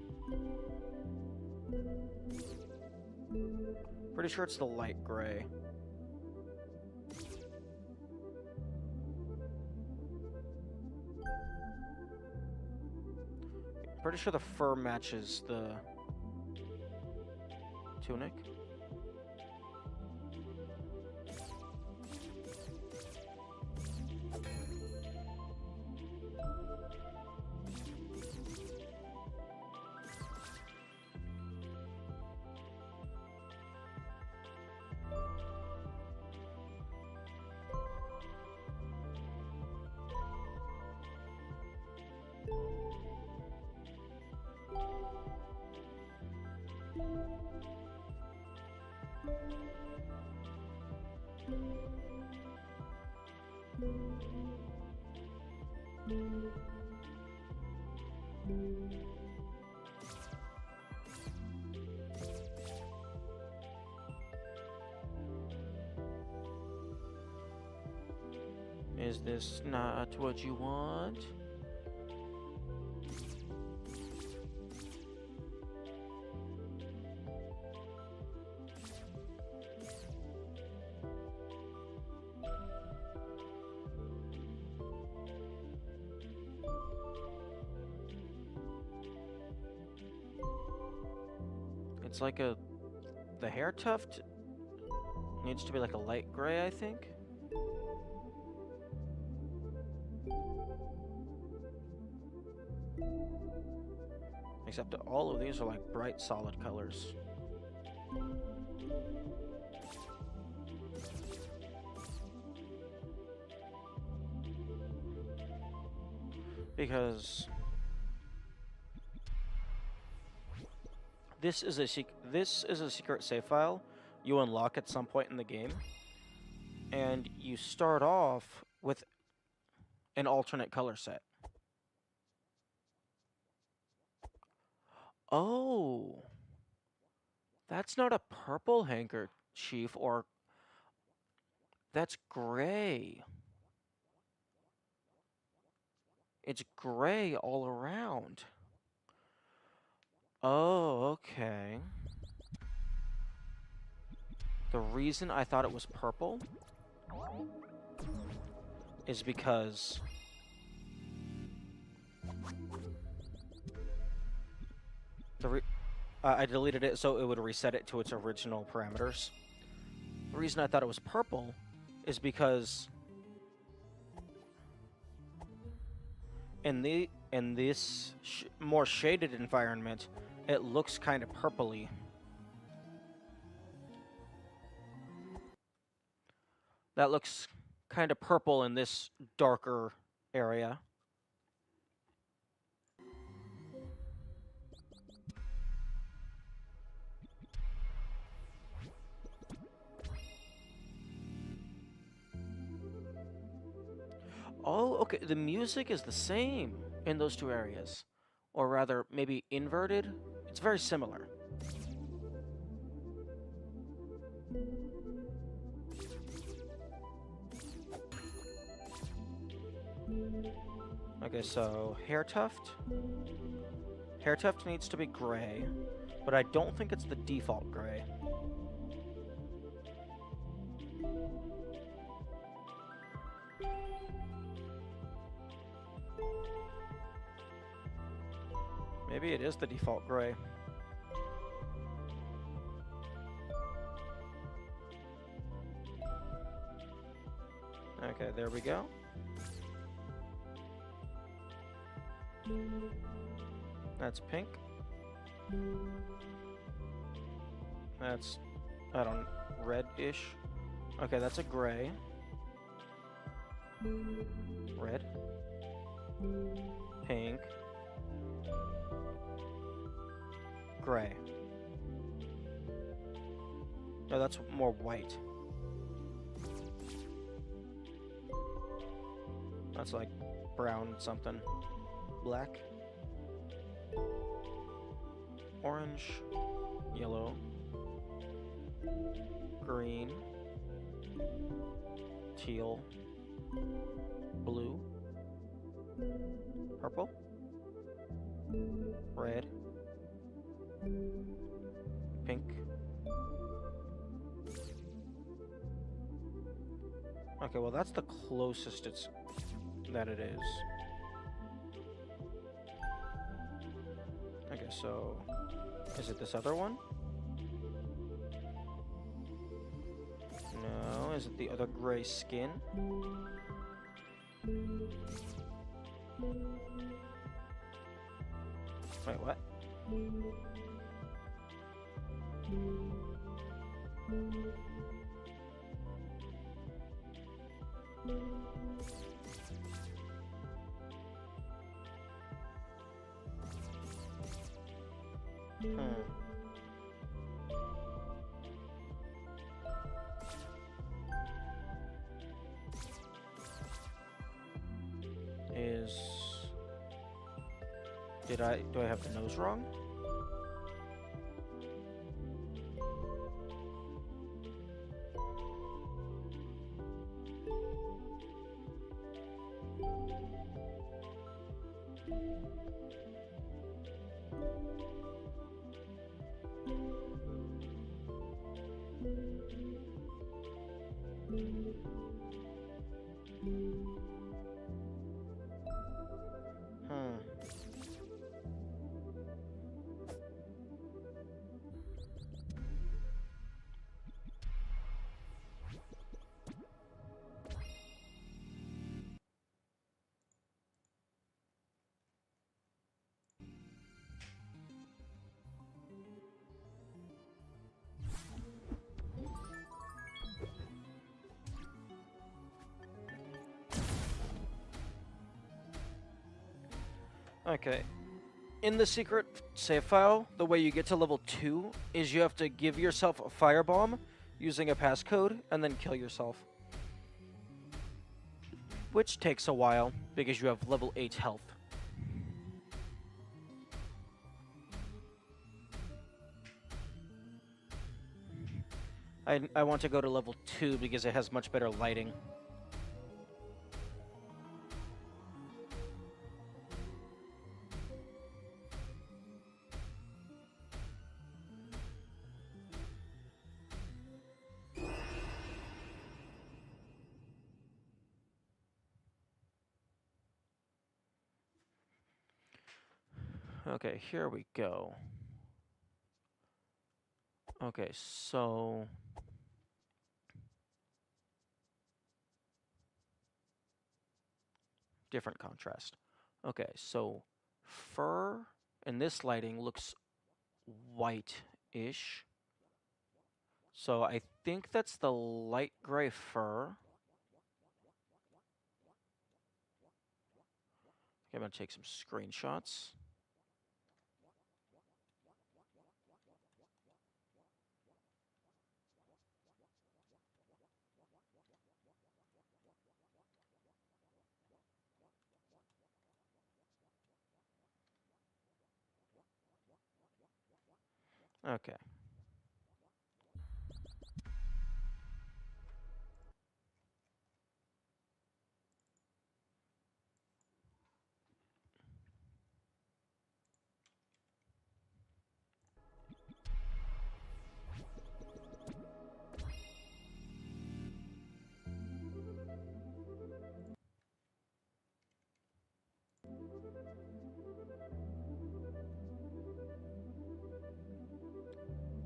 Pretty sure it's the light gray. Pretty sure the fur matches the tunic. Is this not what you want? It's like a... The hair tuft needs to be like a light gray, I think. Except that all of these are like bright, solid colors. Because this is a secret save file you unlock at some point in the game, and you start off with an alternate color set. Oh, that's not a purple handkerchief, or that's gray. It's gray all around. Oh, okay. The reason I thought it was purple is because I deleted it so it would reset it to its original parameters. The reason I thought it was purple is because in this more shaded environment, it looks kind of purpley. That looks kind of purple in this darker area. Oh, okay. The music is the same in those two areas. Or rather, maybe inverted. It's very similar. Okay, so hair tuft. Hair tuft needs to be gray, but I don't think it's the default gray. Maybe it is the default gray. Okay, there we go. That's pink. That's, I don't, red-ish. Okay, that's a gray. Red. Pink. Gray. No, that's more white. That's like brown something. Black. Orange. Yellow. Green. Teal. Blue. Purple. Red. Pink. Okay, well that's the closest that it is. Okay, so is it this other one? No, is it the other gray skin? Wait, what? Do I have the nose wrong? Okay. In the secret save file, the way you get to level 2 is you have to give yourself a firebomb using a passcode and then kill yourself. Which takes a while because you have level 8 health. I want to go to level 2 because it has much better lighting. Okay, here we go. Okay, so different contrast. Okay, so fur in this lighting looks white-ish. So I think that's the light gray fur. Okay, I'm gonna take some screenshots. Okay.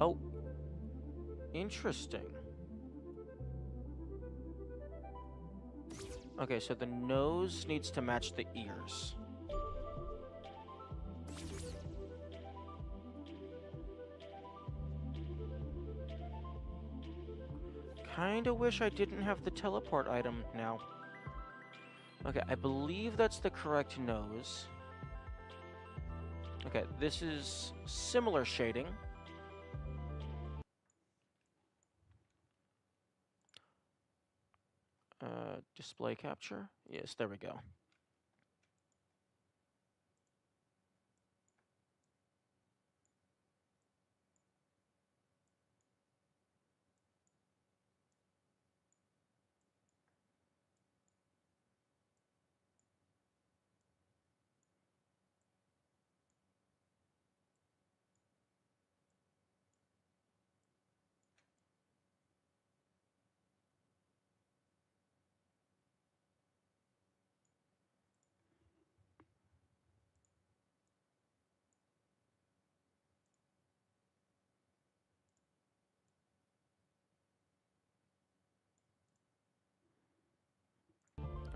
Oh, interesting. Okay, so the nose needs to match the ears. Kinda wish I didn't have the teleport item now. Okay, I believe that's the correct nose. Okay, this is similar shading. Display capture? Yes, there we go.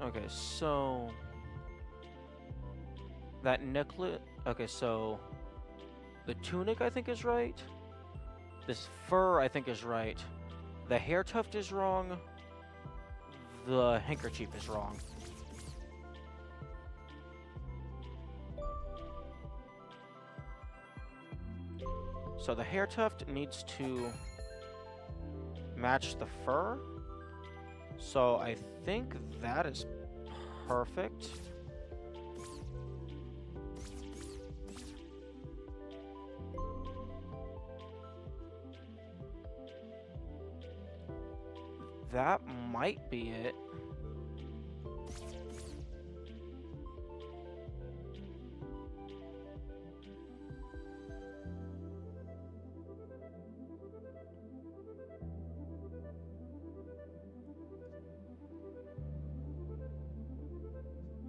Okay, so that necklet. Okay, so the tunic I think is right. This fur I think is right. The hair tuft is wrong. The handkerchief is wrong. So the hair tuft needs to match the fur. So I think that is perfect. That might be it.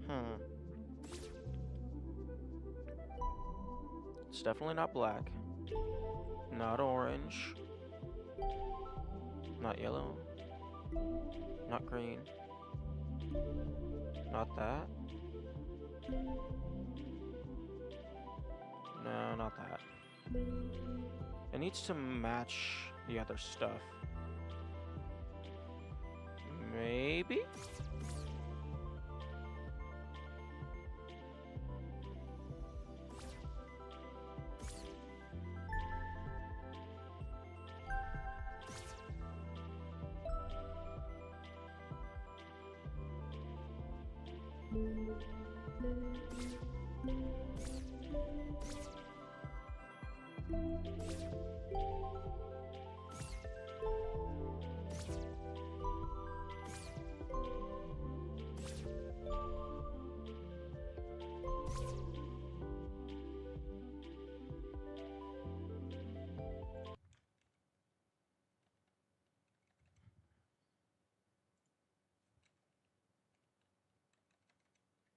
Hmm. It's definitely not black. Not orange. Not yellow. Not green. Not that. No, not that. It needs to match the other stuff. Maybe?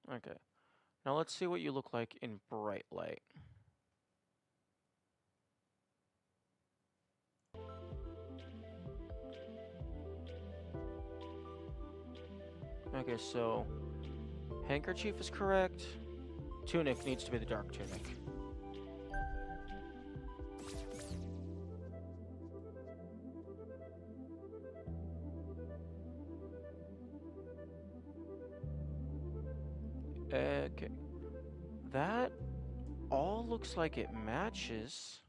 Okay. Now let's see what you look like in bright light. Okay, so handkerchief is correct. Tunic needs to be the dark tunic. Okay. That all looks like it matches.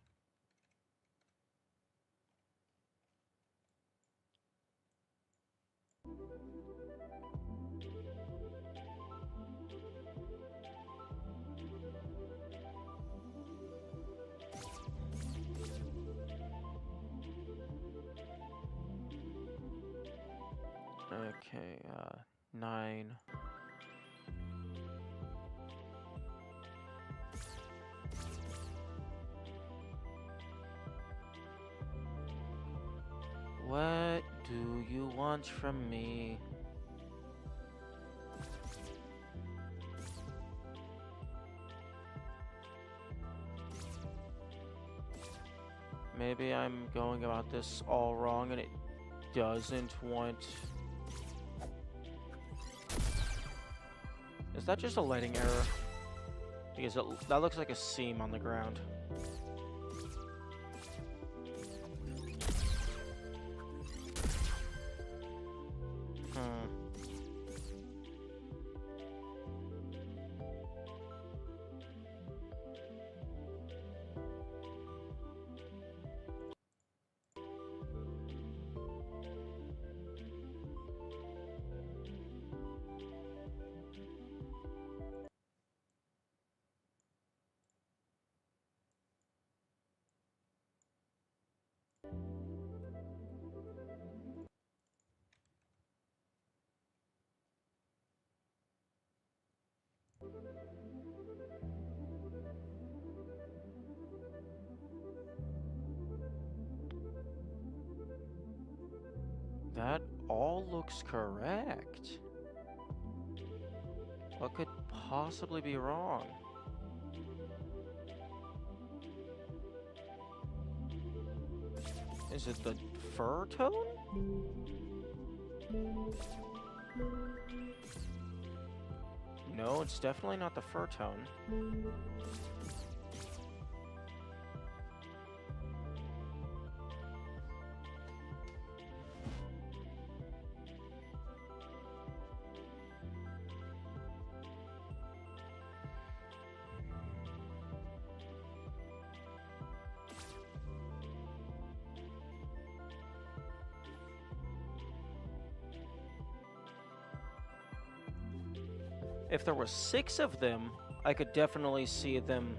Okay, 9. What do you want from me? Maybe I'm going about this all wrong and it doesn't want... Is that just a lighting error? Because that looks like a seam on the ground. That all looks correct. What could possibly be wrong? Is it the fur tone? No, it's definitely not the fur tone. If there were 6 of them, I could definitely see them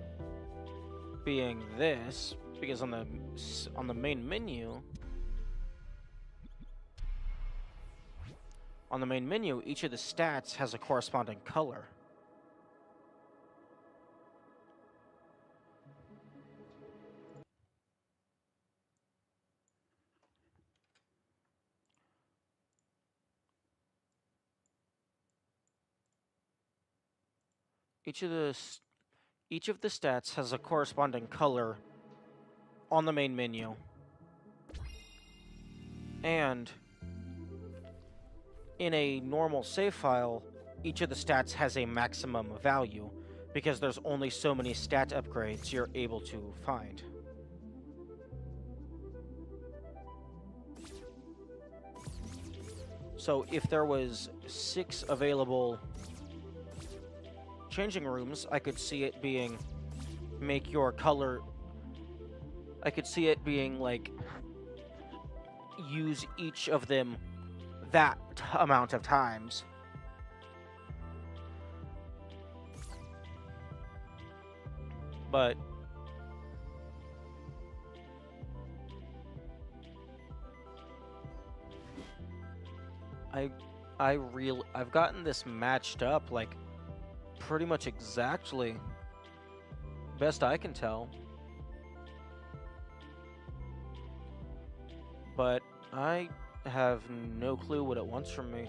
being this, because on the main menu, each of the stats has a corresponding color. Each of the stats has a corresponding color on the main menu. And in a normal save file, each of the stats has a maximum value because there's only so many stat upgrades you're able to find. So if there was 6 available changing rooms, I could see it being make your color. I could see it being like use each of them that amount of times. But I've gotten this matched up like pretty much exactly, best I can tell. But I have no clue what it wants from me.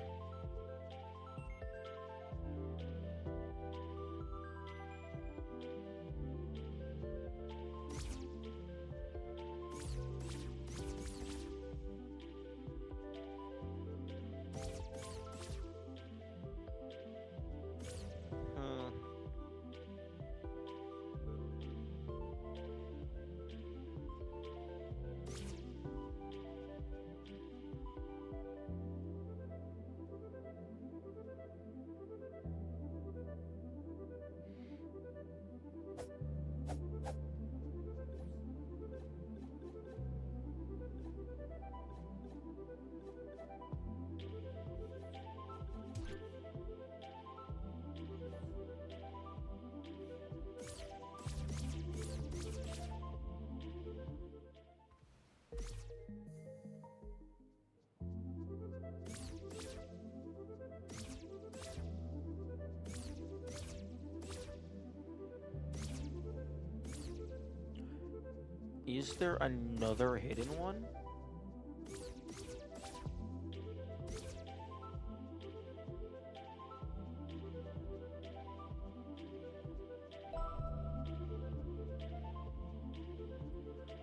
Is there another hidden one?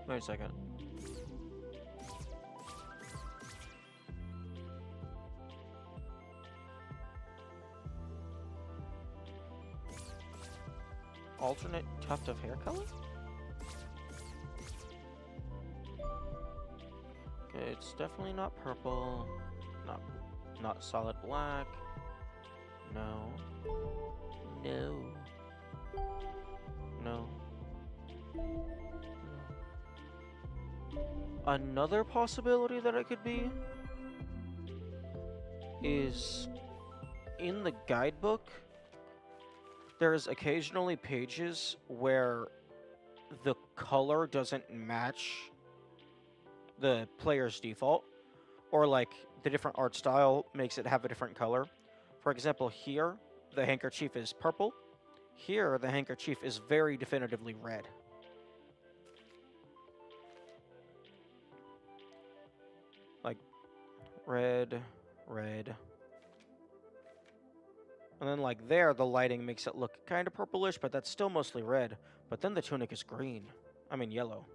Wait a second. Alternate tuft of hair color? Okay, it's definitely not purple. Not solid black. No. No. No. Another possibility that it could be is in the guidebook, there's occasionally pages where the color doesn't match the player's default, or like the different art style makes it have a different color. For example, here the handkerchief is purple. Here the handkerchief is very definitively red. Like red, red. And then like there, the lighting makes it look kind of purplish, but that's still mostly red. But then the tunic is green. I mean yellow.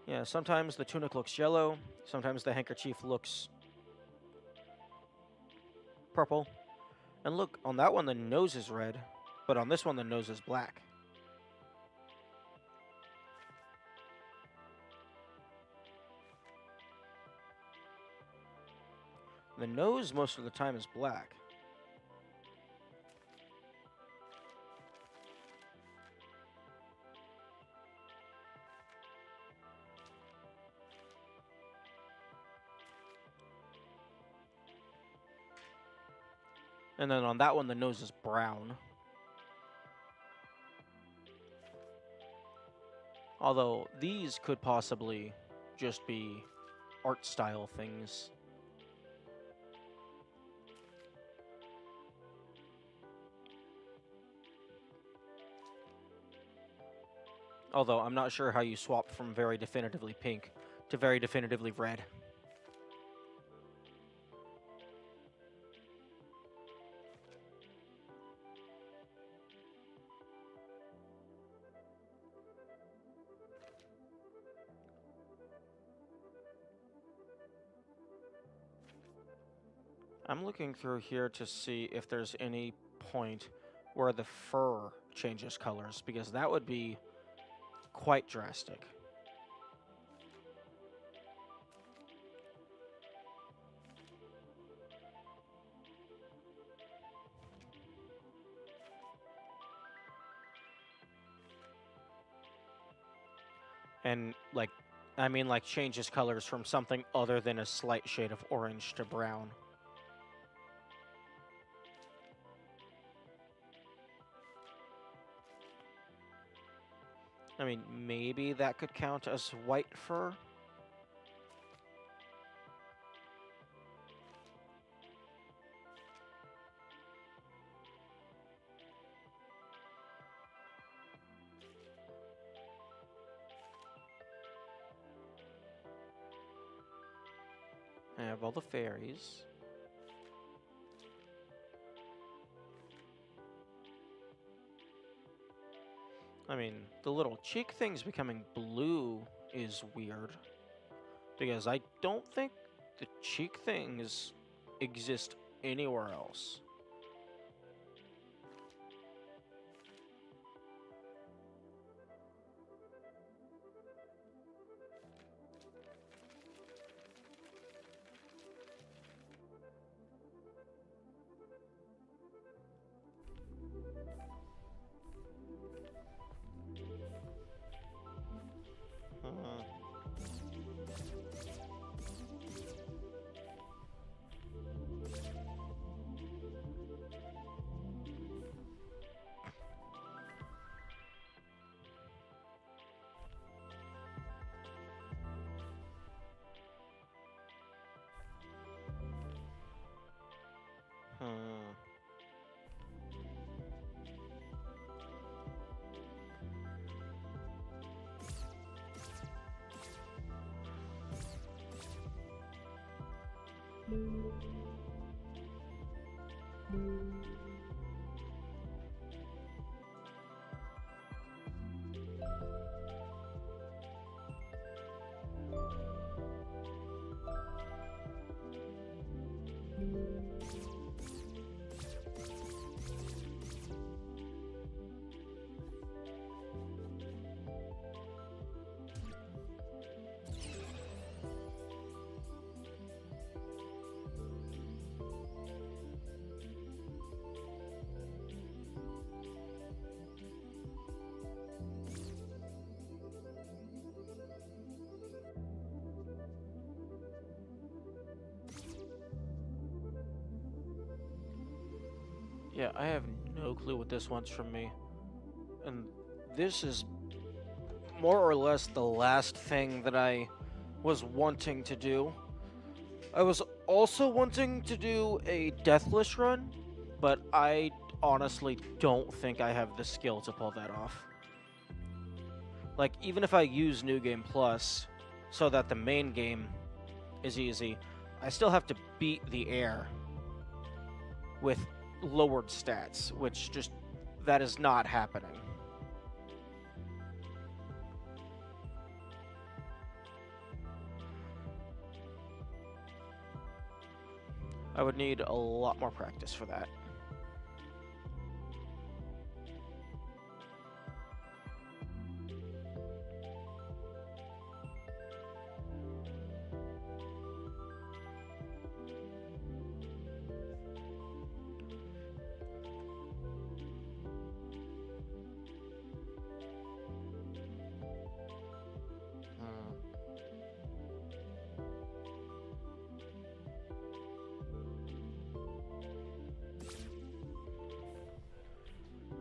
Yeah, sometimes the tunic looks yellow. Sometimes the handkerchief looks purple. And look, on that one the nose is red, but on this one the nose is black. The nose most of the time is black. And then on that one the nose is brown. Although these could possibly just be art style things. Although I'm not sure how you swap from very definitively pink to very definitively red. I'm looking through here to see if there's any point where the fur changes colors, because that would be quite drastic. And, like, I mean, like, changes colors from something other than a slight shade of orange to brown. I mean, maybe that could count as white fur. I have all the fairies. I mean, the little cheek things becoming blue is weird, because I don't think the cheek things exist anywhere else. Yeah, I have no clue what this wants from me. And this is more or less the last thing that I was wanting to do. I was also wanting to do a Deathless run, but I honestly don't think I have the skill to pull that off. Like, even if I use New Game Plus so that the main game is easy, I still have to beat the air with lowered stats, which just, that is not happening. I would need a lot more practice for that.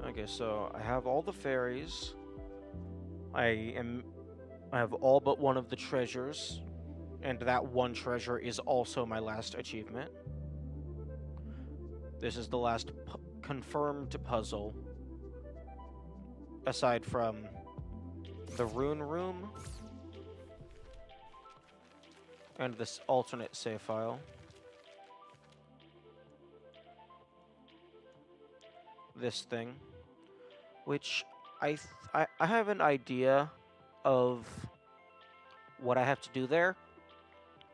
Okay, so I have all the fairies. I have all but one of the treasures, and that one treasure is also my last achievement. This is the last confirmed puzzle, aside from the rune room and this alternate save file. This thing, which I have an idea of what I have to do there,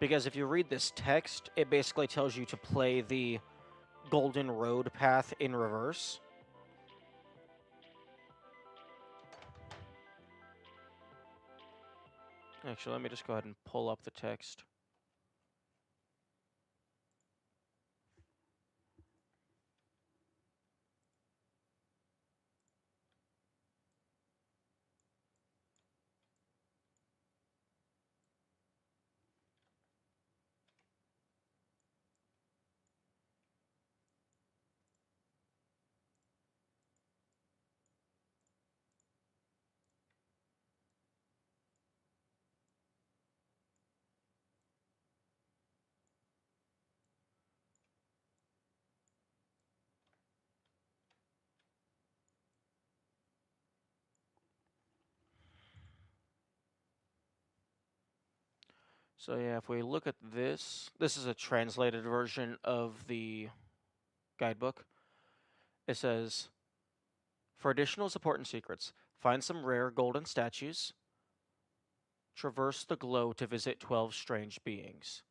because if you read this text, it basically tells you to play the Golden Road path in reverse. Actually, let me just go ahead and pull up the text. So yeah, if we look at this is a translated version of the guidebook. It says, for additional support and secrets, find some rare golden statues, traverse the glow to visit 12 strange beings,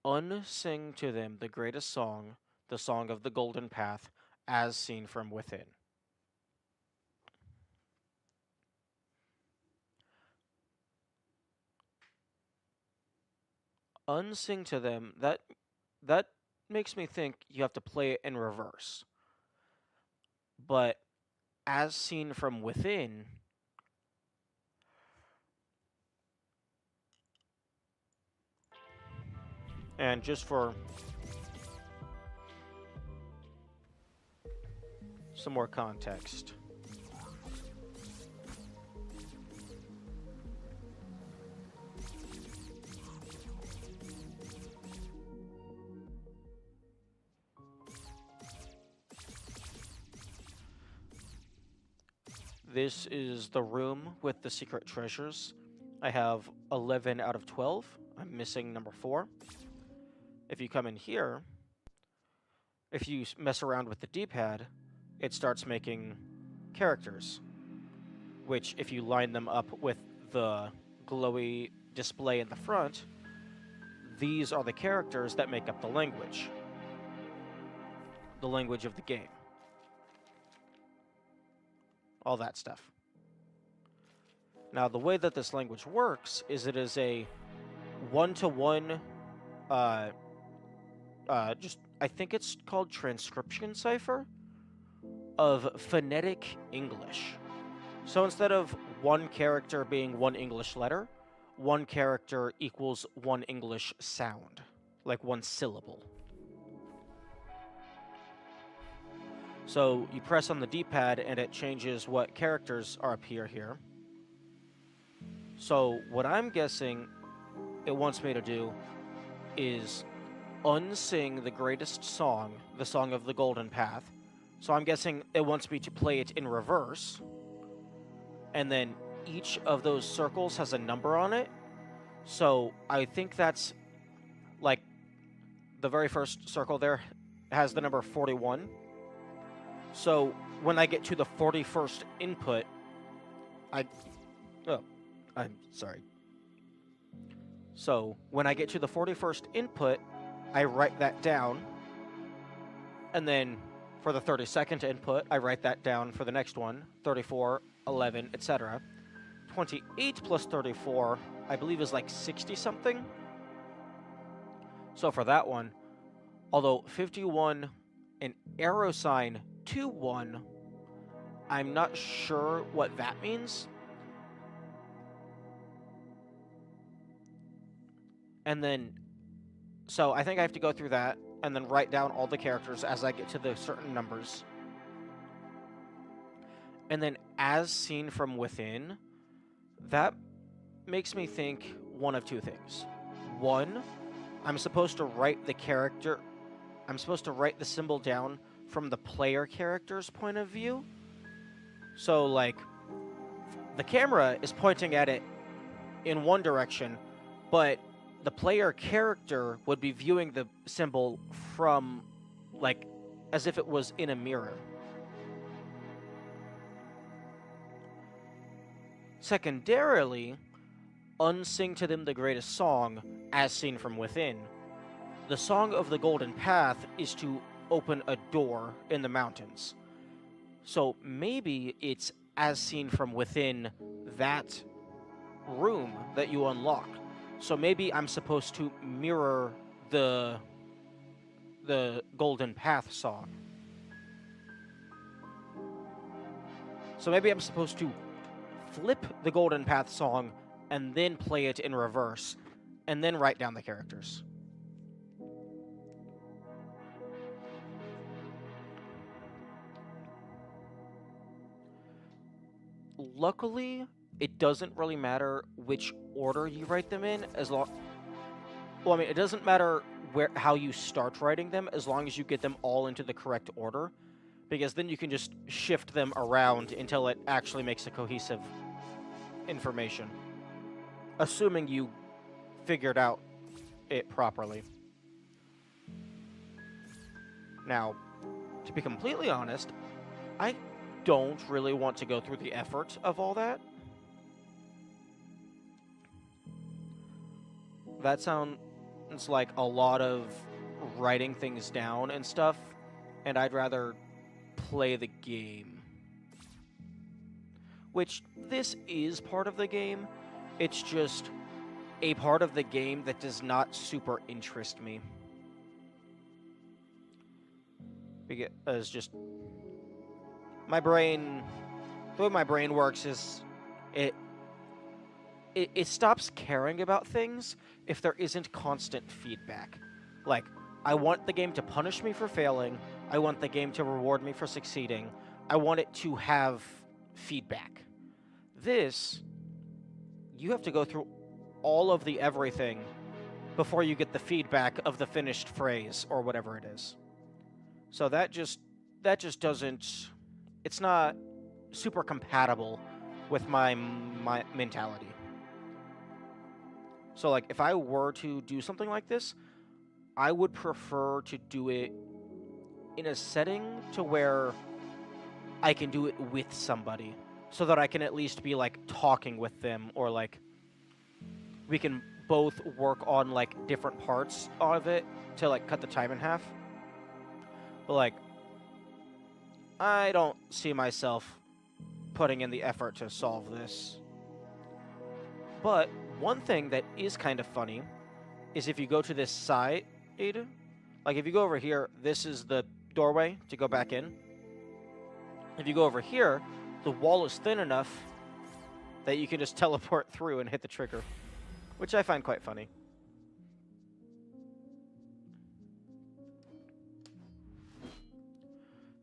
unsing to them the greatest song, the song of the golden path, as seen from within. Unsing to them, that makes me think you have to play it in reverse. But as seen from within, and just for some more context, this is the room with the secret treasures. I have 11 out of 12. I'm missing number 4. if you come in here, if you mess around with the D-pad, it starts making characters, which if you line them up with the glowy display in the front, these are the characters that make up the language of the game. All that stuff. Now, the way that this language works is it is a one-to-one, just, I think it's called transcription cipher of phonetic English. So instead of one character being one English letter, one character equals one English sound, like one syllable. So you press on the D-pad and it changes what characters are appear here. So what I'm guessing it wants me to do is unsing the greatest song, the Song of the Golden Path. So I'm guessing it wants me to play it in reverse. And then each of those circles has a number on it. So I think that's like the very first circle there has the number 41. So when I get to the 41st input, I'm sorry. So when I get to the 41st input, I write that down. And then for the 32nd input, I write that down for the next one, 34, 11, etc. 28 plus 34, I believe, is like 60-something. So for that one, although 51 and arrow sign 2-1, I'm not sure what that means. And then, so I think I have to go through that and then write down all the characters as I get to the certain numbers. And then as seen from within, that makes me think one of two things. One, I'm supposed to write the symbol down from the player character's point of view. So, like, the camera is pointing at it in one direction, but the player character would be viewing the symbol from, like, as if it was in a mirror. Secondarily, unsing to them the greatest song, as seen from within. The Song of the Golden Path is to open a door in the mountains. So maybe it's as seen from within that room that you unlock. So maybe I'm supposed to mirror the Golden Path song. So maybe I'm supposed to flip the Golden Path song and then play it in reverse and then write down the characters. Luckily, it doesn't really matter which order you write them in, as long... Well, I mean, it doesn't matter how you start writing them, as long as you get them all into the correct order, because then you can just shift them around until it actually makes a cohesive information, assuming you figured out it properly. Now, to be completely honest, I don't really want to go through the effort of all that. That sounds like a lot of writing things down and stuff, and I'd rather play the game. Which, this is part of the game, it's just a part of the game that does not super interest me. Because just... my brain... the way my brain works is... It stops caring about things if there isn't constant feedback. Like, I want the game to punish me for failing. I want the game to reward me for succeeding. I want it to have feedback. This, you have to go through all of the everything before you get the feedback of the finished phrase or whatever it is. So that just doesn't... it's not super compatible with my mentality. So, like, if I were to do something like this, I would prefer to do it in a setting to where I can do it with somebody, so that I can at least be like talking with them, or like we can both work on like different parts of it to like cut the time in half. But like, I don't see myself putting in the effort to solve this. But one thing that is kind of funny is if you go to this side, like if you go over here, this is the doorway to go back in. If you go over here, the wall is thin enough that you can just teleport through and hit the trigger, which I find quite funny.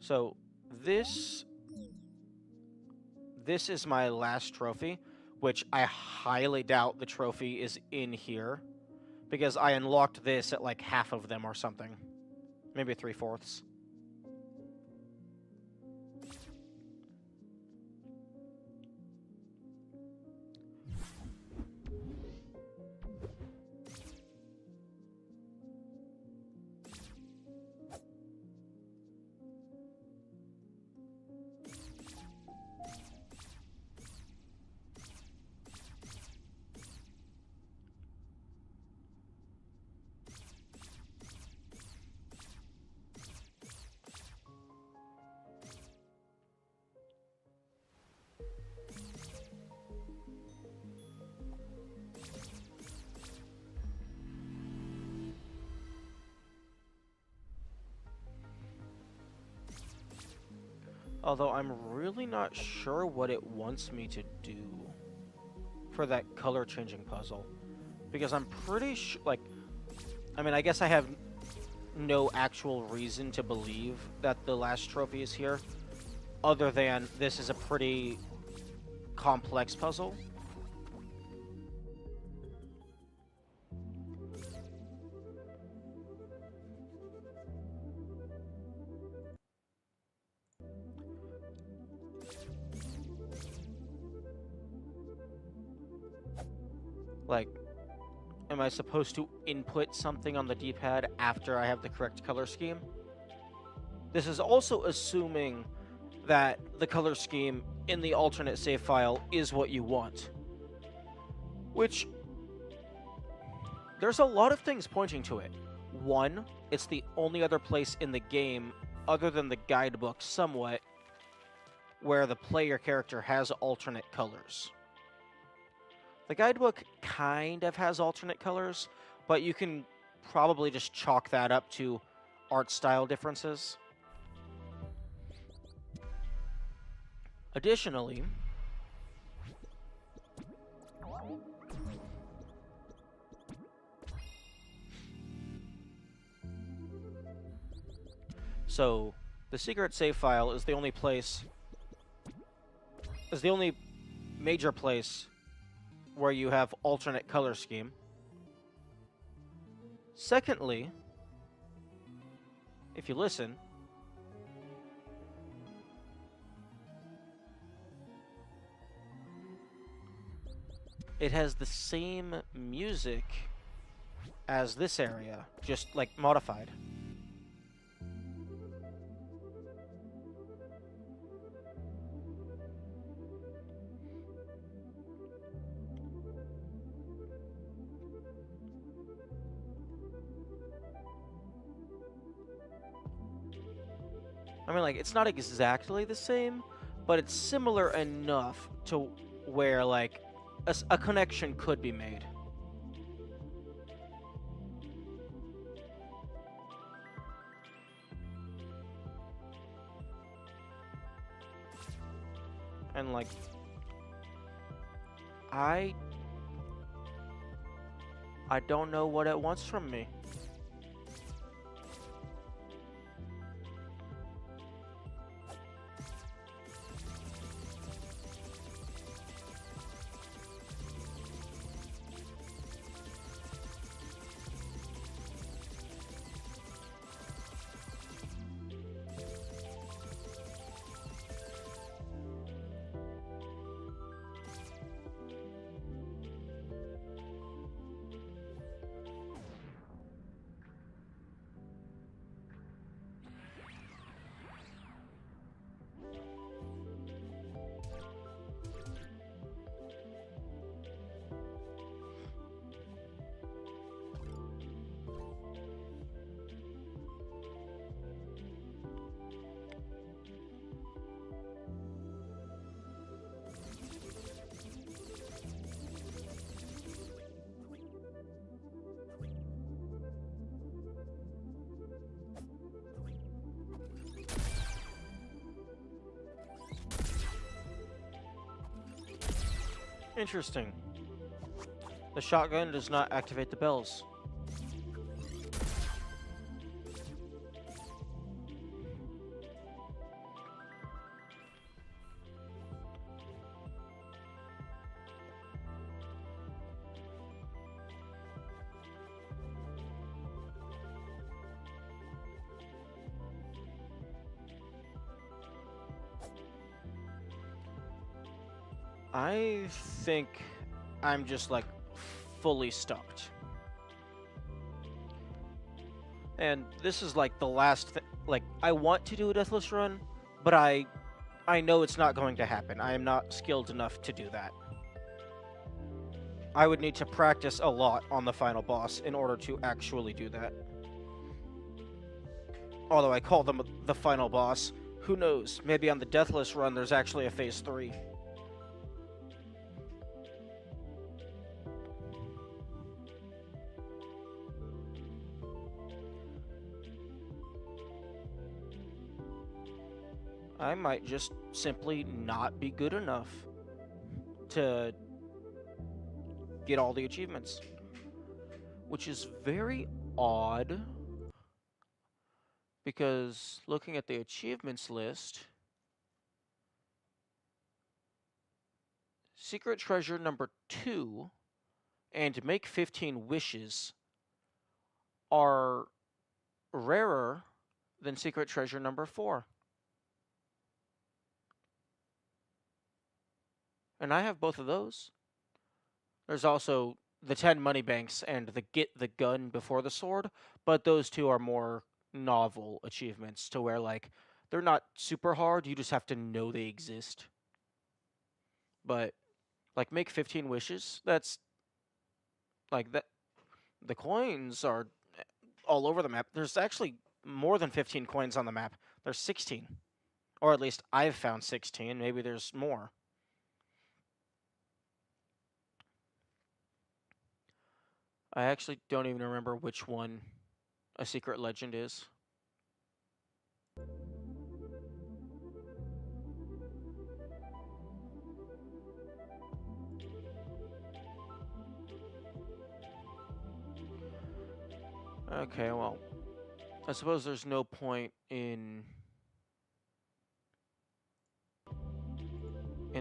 So this is my last trophy, which I highly doubt the trophy is in here, because I unlocked this at like half of them or something, maybe 3/4. Although I'm really not sure what it wants me to do for that color changing puzzle. Because I'm pretty sure, like, I mean, I guess I have no actual reason to believe that the last trophy is here, other than this is a pretty complex puzzle. Like, am I supposed to input something on the D-pad after I have the correct color scheme? This is also assuming that the color scheme in the alternate save file is what you want. Which, there's a lot of things pointing to it. One, it's the only other place in the game, other than the guidebook somewhat, where the player character has alternate colors. The guidebook kind of has alternate colors, but you can probably just chalk that up to art style differences. Additionally, so the secret save file is the only major place where you have alternate color scheme. Secondly, if you listen, it has the same music as this area, just like modified. I mean, like, it's not exactly the same, but it's similar enough to where, like, a connection could be made. And, like, I don't know what it wants from me. Interesting. The shotgun does not activate the bells. I think I'm just like fully stumped. And this is like the last like I want to do a deathless run, but I know it's not going to happen. I am not skilled enough to do that. I would need to practice a lot on the final boss in order to actually do that. Although I call them the final boss, who knows? Maybe on the deathless run there's actually a phase 3. I might just simply not be good enough to get all the achievements, which is very odd because looking at the achievements list, secret treasure number 2 and make 15 wishes are rarer than secret treasure number 4. And I have both of those. There's also the 10 money banks and the get the gun before the sword, but those two are more novel achievements to where like they're not super hard, you just have to know they exist. But like make 15 wishes, that's like that the coins are all over the map. There's actually more than 15 coins on the map. There's 16. Or at least I've found 16, maybe there's more. I actually don't even remember which one a secret legend is. Okay, well, I suppose there's no point in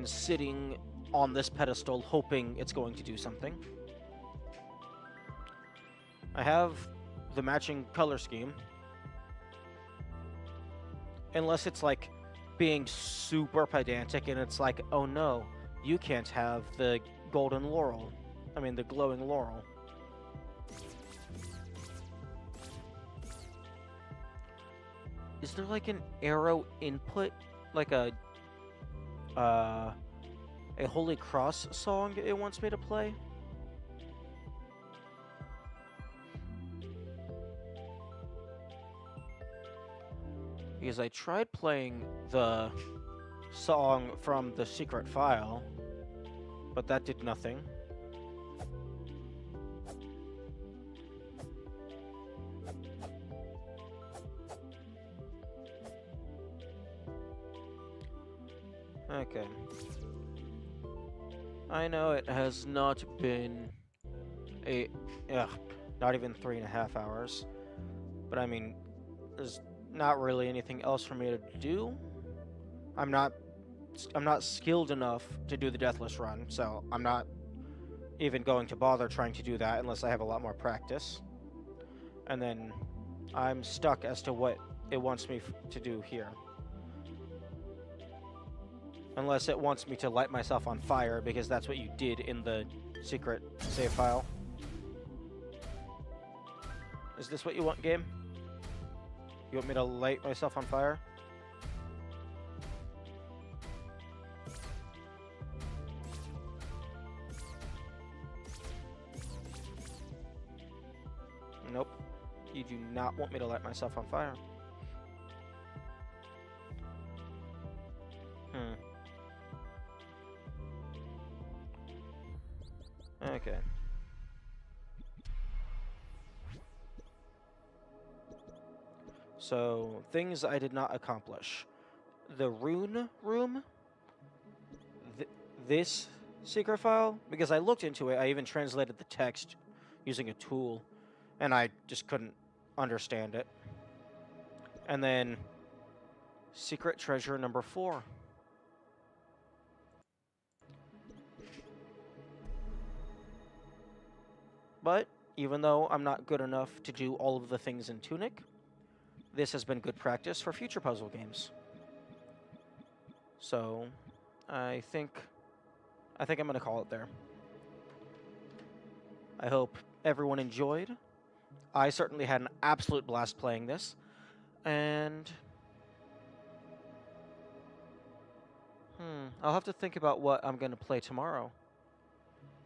sitting on this pedestal hoping it's going to do something. I have the matching color scheme. Unless it's like being super pedantic and it's like, oh no, you can't have the golden laurel. I mean, the glowing laurel. Is there like an arrow input? Like a Holy Cross song it wants me to play? Because I tried playing the song from the secret file, but that did nothing. Okay. I know it has not been not even 3.5 hours, but I mean, there's not really anything else for me to do. I'm not skilled enough to do the deathless run, so I'm not even going to bother trying to do that unless I have a lot more practice. And then I'm stuck as to what it wants me to do here. Unless it wants me to light myself on fire, because that's what you did in the secret save file. Is this what you want, game? You want me to light myself on fire? Nope. You do not want me to light myself on fire. Okay. So, things I did not accomplish. The rune room. This secret file? Because I looked into it, I even translated the text using a tool, and I just couldn't understand it. And then secret treasure number 4. But even though I'm not good enough to do all of the things in Tunic, this has been good practice for future puzzle games. So, I think I'm going to call it there. I hope everyone enjoyed. I certainly had an absolute blast playing this. And I'll have to think about what I'm going to play tomorrow.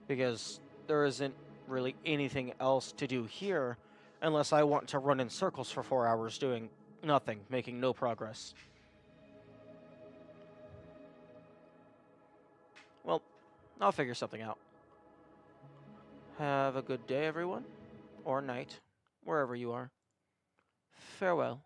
Because there isn't really anything else to do here unless I want to run in circles for 4 hours doing nothing, making no progress. Well, I'll figure something out. Have a good day, everyone. Or night, wherever you are. Farewell.